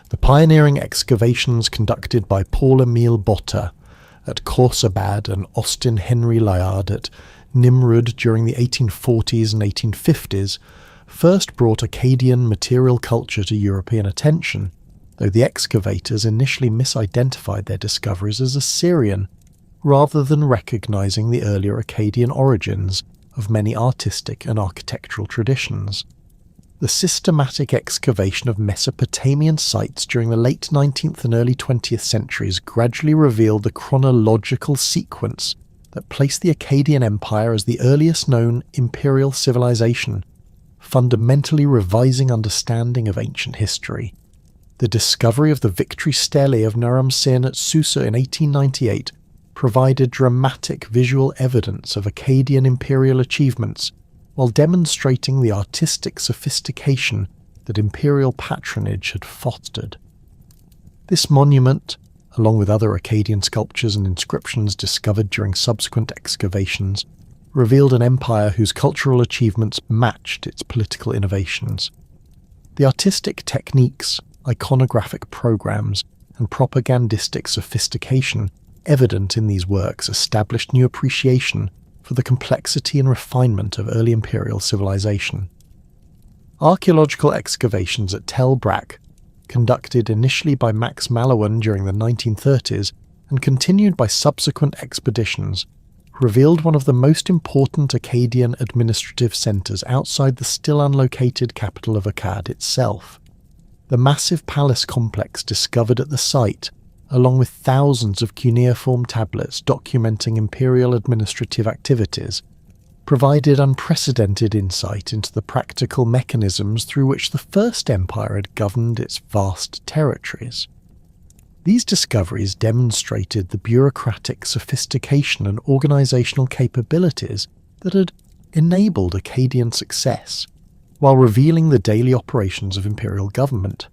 [SPEAKER 1] The pioneering excavations conducted by Paul Emile Botta at Khorsabad and Austin Henry Layard at Nimrud during the 1840s and 1850s first brought Akkadian material culture to European attention, though the excavators initially misidentified their discoveries as Assyrian, rather than recognizing the earlier Akkadian origins of many artistic and architectural traditions. The systematic excavation of Mesopotamian sites during the late 19th and early 20th centuries gradually revealed the chronological sequence that placed the Akkadian Empire as the earliest known imperial civilization, fundamentally revising understanding of ancient history. The discovery of the victory stele of Naram Sin at Susa in 1898 provided dramatic visual evidence of Akkadian imperial achievements, while demonstrating the artistic sophistication that imperial patronage had fostered. This monument, along with other Akkadian sculptures and inscriptions discovered during subsequent excavations, revealed an empire whose cultural achievements matched its political innovations. The artistic techniques, iconographic programs, and propagandistic sophistication evident in these works established new appreciation for the complexity and refinement of early imperial civilization. Archaeological excavations at Tel Brak, conducted initially by Max Mallowan during the 1930s and continued by subsequent expeditions, revealed one of the most important Akkadian administrative centres outside the still unlocated capital of Akkad itself. The massive palace complex discovered at the site, along with thousands of cuneiform tablets documenting imperial administrative activities, provided unprecedented insight into the practical mechanisms through which the First Empire had governed its vast territories. These discoveries demonstrated the bureaucratic sophistication and organisational capabilities that had enabled Akkadian success, while revealing the daily operations of imperial government.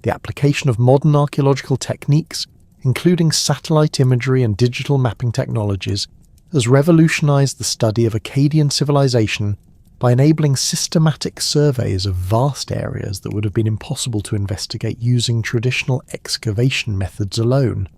[SPEAKER 1] The application of modern archaeological techniques, including satellite imagery and digital mapping technologies, has revolutionised the study of Akkadian civilization by enabling systematic surveys of vast areas that would have been impossible to investigate using traditional excavation methods alone.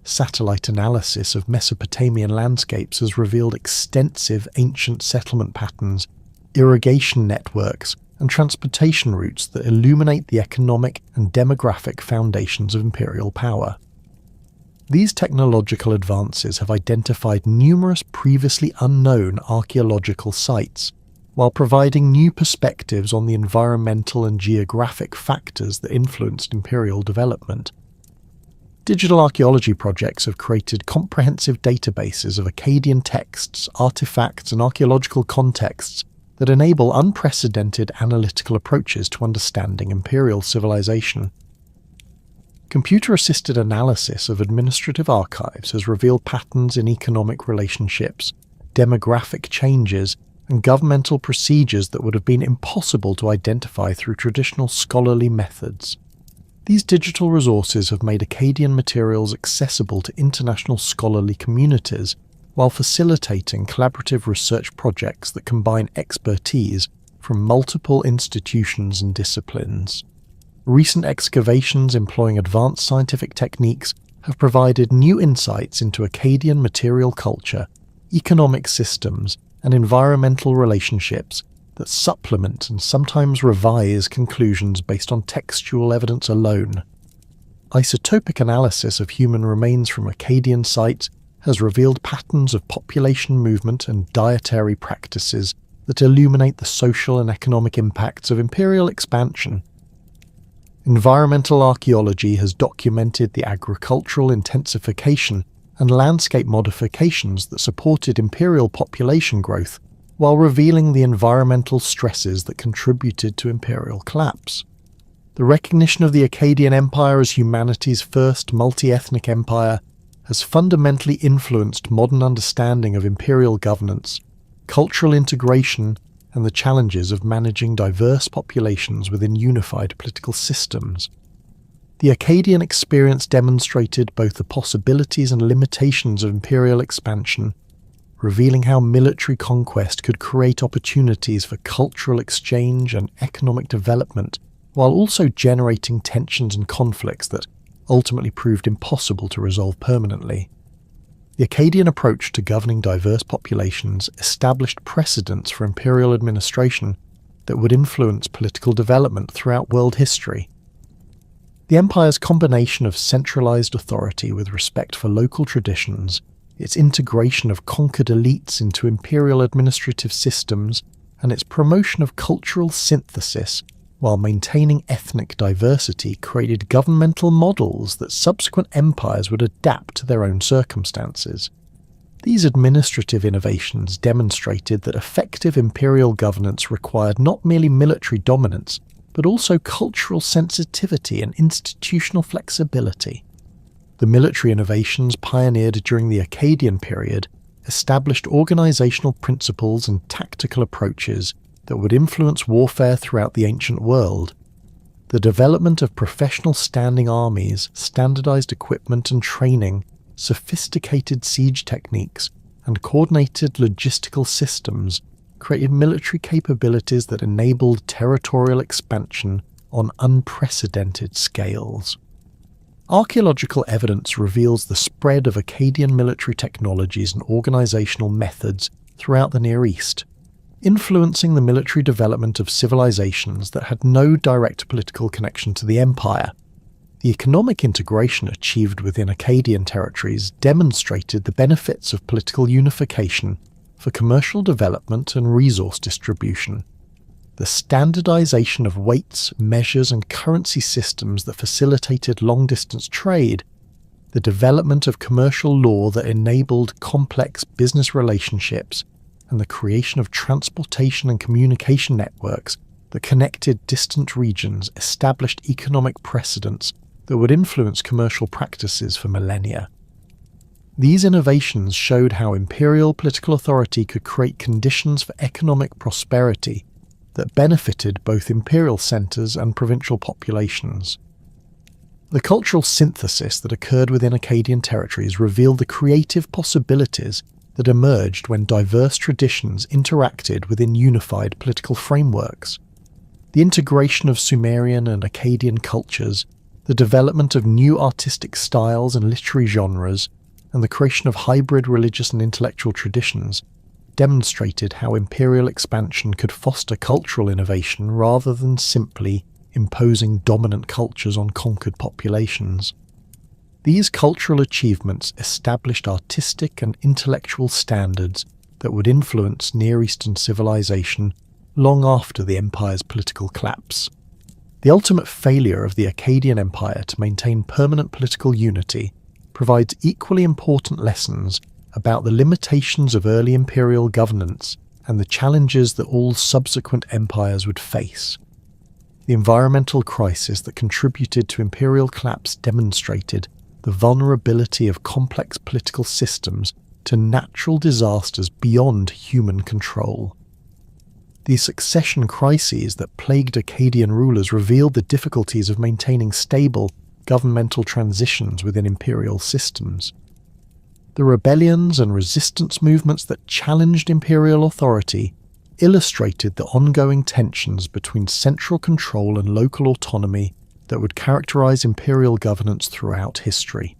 [SPEAKER 1] Satellite analysis of Mesopotamian landscapes has revealed extensive ancient settlement patterns, irrigation networks, and transportation routes that illuminate the economic and demographic foundations of imperial power. These technological advances have identified numerous previously unknown archaeological sites, while providing new perspectives on the environmental and geographic factors that influenced imperial development. Digital archaeology projects have created comprehensive databases of Akkadian texts, artifacts, and archaeological contexts that enable unprecedented analytical approaches to understanding imperial civilization. Computer-assisted analysis of administrative archives has revealed patterns in economic relationships, demographic changes, and governmental procedures that would have been impossible to identify through traditional scholarly methods. These digital resources have made Akkadian materials accessible to international scholarly communities, while facilitating collaborative research projects that combine expertise from multiple institutions and disciplines. Recent excavations employing advanced scientific techniques have provided new insights into Akkadian material culture, economic systems, and environmental relationships that supplement and sometimes revise conclusions based on textual evidence alone. Isotopic analysis of human remains from Akkadian sites has revealed patterns of population movement and dietary practices that illuminate the social and economic impacts of imperial expansion. Environmental archaeology has documented the agricultural intensification and landscape modifications that supported imperial population growth, while revealing the environmental stresses that contributed to imperial collapse. The recognition of the Akkadian Empire as humanity's first multi-ethnic empire has fundamentally influenced modern understanding of imperial governance, cultural integration, and the challenges of managing diverse populations within unified political systems. The Akkadian experience demonstrated both the possibilities and limitations of imperial expansion, revealing how military conquest could create opportunities for cultural exchange and economic development, while also generating tensions and conflicts that ultimately proved impossible to resolve permanently. The Akkadian approach to governing diverse populations established precedents for imperial administration that would influence political development throughout world history. The empire's combination of centralized authority with respect for local traditions, its integration of conquered elites into imperial administrative systems, and its promotion of cultural synthesis while maintaining ethnic diversity created governmental models that subsequent empires would adapt to their own circumstances. These administrative innovations demonstrated that effective imperial governance required not merely military dominance, but also cultural sensitivity and institutional flexibility. The military innovations pioneered during the Akkadian period established organizational principles and tactical approaches that would influence warfare throughout the ancient world. The development of professional standing armies, standardized equipment and training, sophisticated siege techniques, and coordinated logistical systems created military capabilities that enabled territorial expansion on unprecedented scales. Archaeological evidence reveals the spread of Akkadian military technologies and organizational methods throughout the Near East, influencing the military development of civilizations that had no direct political connection to the empire. The economic integration achieved within Akkadian territories demonstrated the benefits of political unification for commercial development and resource distribution. The standardization of weights, measures, and currency systems that facilitated long-distance trade, the development of commercial law that enabled complex business relationships, and the creation of transportation and communication networks that connected distant regions established economic precedents that would influence commercial practices for millennia. These innovations showed how imperial political authority could create conditions for economic prosperity that benefited both imperial centres and provincial populations. The cultural synthesis that occurred within Akkadian territories revealed the creative possibilities that emerged when diverse traditions interacted within unified political frameworks. The integration of Sumerian and Akkadian cultures, the development of new artistic styles and literary genres, and the creation of hybrid religious and intellectual traditions demonstrated how imperial expansion could foster cultural innovation rather than simply imposing dominant cultures on conquered populations. These cultural achievements established artistic and intellectual standards that would influence Near Eastern civilization long after the empire's political collapse. The ultimate failure of the Akkadian Empire to maintain permanent political unity provides equally important lessons about the limitations of early imperial governance and the challenges that all subsequent empires would face. The environmental crisis that contributed to imperial collapse demonstrated the vulnerability of complex political systems to natural disasters beyond human control. The succession crises that plagued Akkadian rulers revealed the difficulties of maintaining stable governmental transitions within imperial systems. The rebellions and resistance movements that challenged imperial authority illustrated the ongoing tensions between central control and local autonomy that would characterize imperial governance throughout history.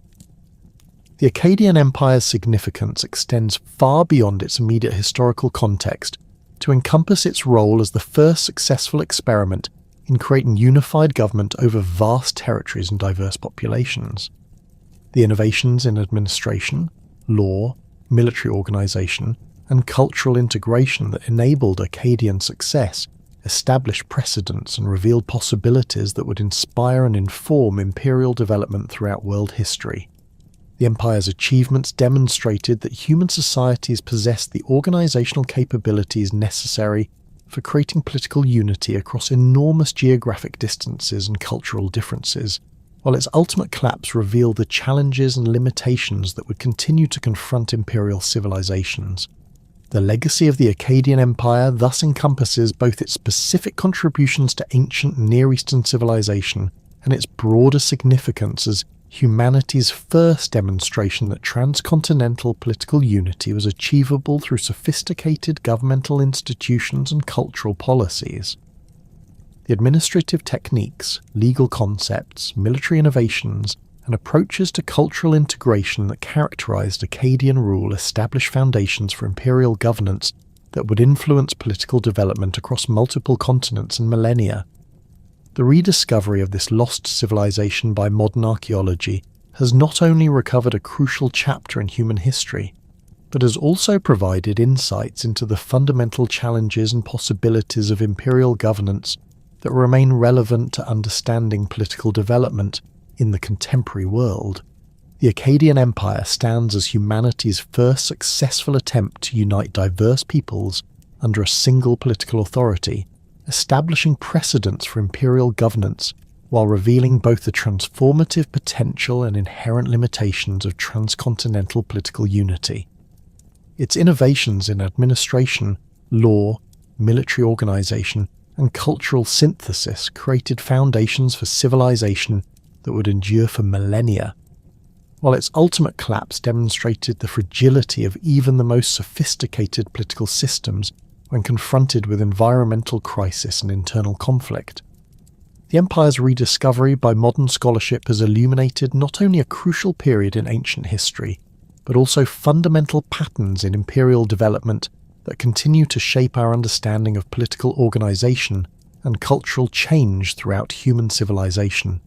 [SPEAKER 1] The Akkadian Empire's significance extends far beyond its immediate historical context to encompass its role as the first successful experiment in creating unified government over vast territories and diverse populations. The innovations in administration, law, military organization, and cultural integration that enabled Akkadian success established precedents and revealed possibilities that would inspire and inform imperial development throughout world history. The empire's achievements demonstrated that human societies possessed the organizational capabilities necessary for creating political unity across enormous geographic distances and cultural differences, while its ultimate collapse revealed the challenges and limitations that would continue to confront imperial civilizations. The legacy of the Akkadian Empire thus encompasses both its specific contributions to ancient Near Eastern civilization and its broader significance as humanity's first demonstration that transcontinental political unity was achievable through sophisticated governmental institutions and cultural policies. The administrative techniques, legal concepts, military innovations, and approaches to cultural integration that characterized Akkadian rule established foundations for imperial governance that would influence political development across multiple continents and millennia. The rediscovery of this lost civilization by modern archaeology has not only recovered a crucial chapter in human history, but has also provided insights into the fundamental challenges and possibilities of imperial governance that remain relevant to understanding political development in the contemporary world. The Akkadian Empire stands as humanity's first successful attempt to unite diverse peoples under a single political authority, establishing precedents for imperial governance while revealing both the transformative potential and inherent limitations of transcontinental political unity. Its innovations in administration, law, military organization, and cultural synthesis created foundations for civilization that would endure for millennia, while its ultimate collapse demonstrated the fragility of even the most sophisticated political systems when confronted with environmental crisis and internal conflict. The empire's rediscovery by modern scholarship has illuminated not only a crucial period in ancient history, but also fundamental patterns in imperial development that continue to shape our understanding of political organisation and cultural change throughout human civilization.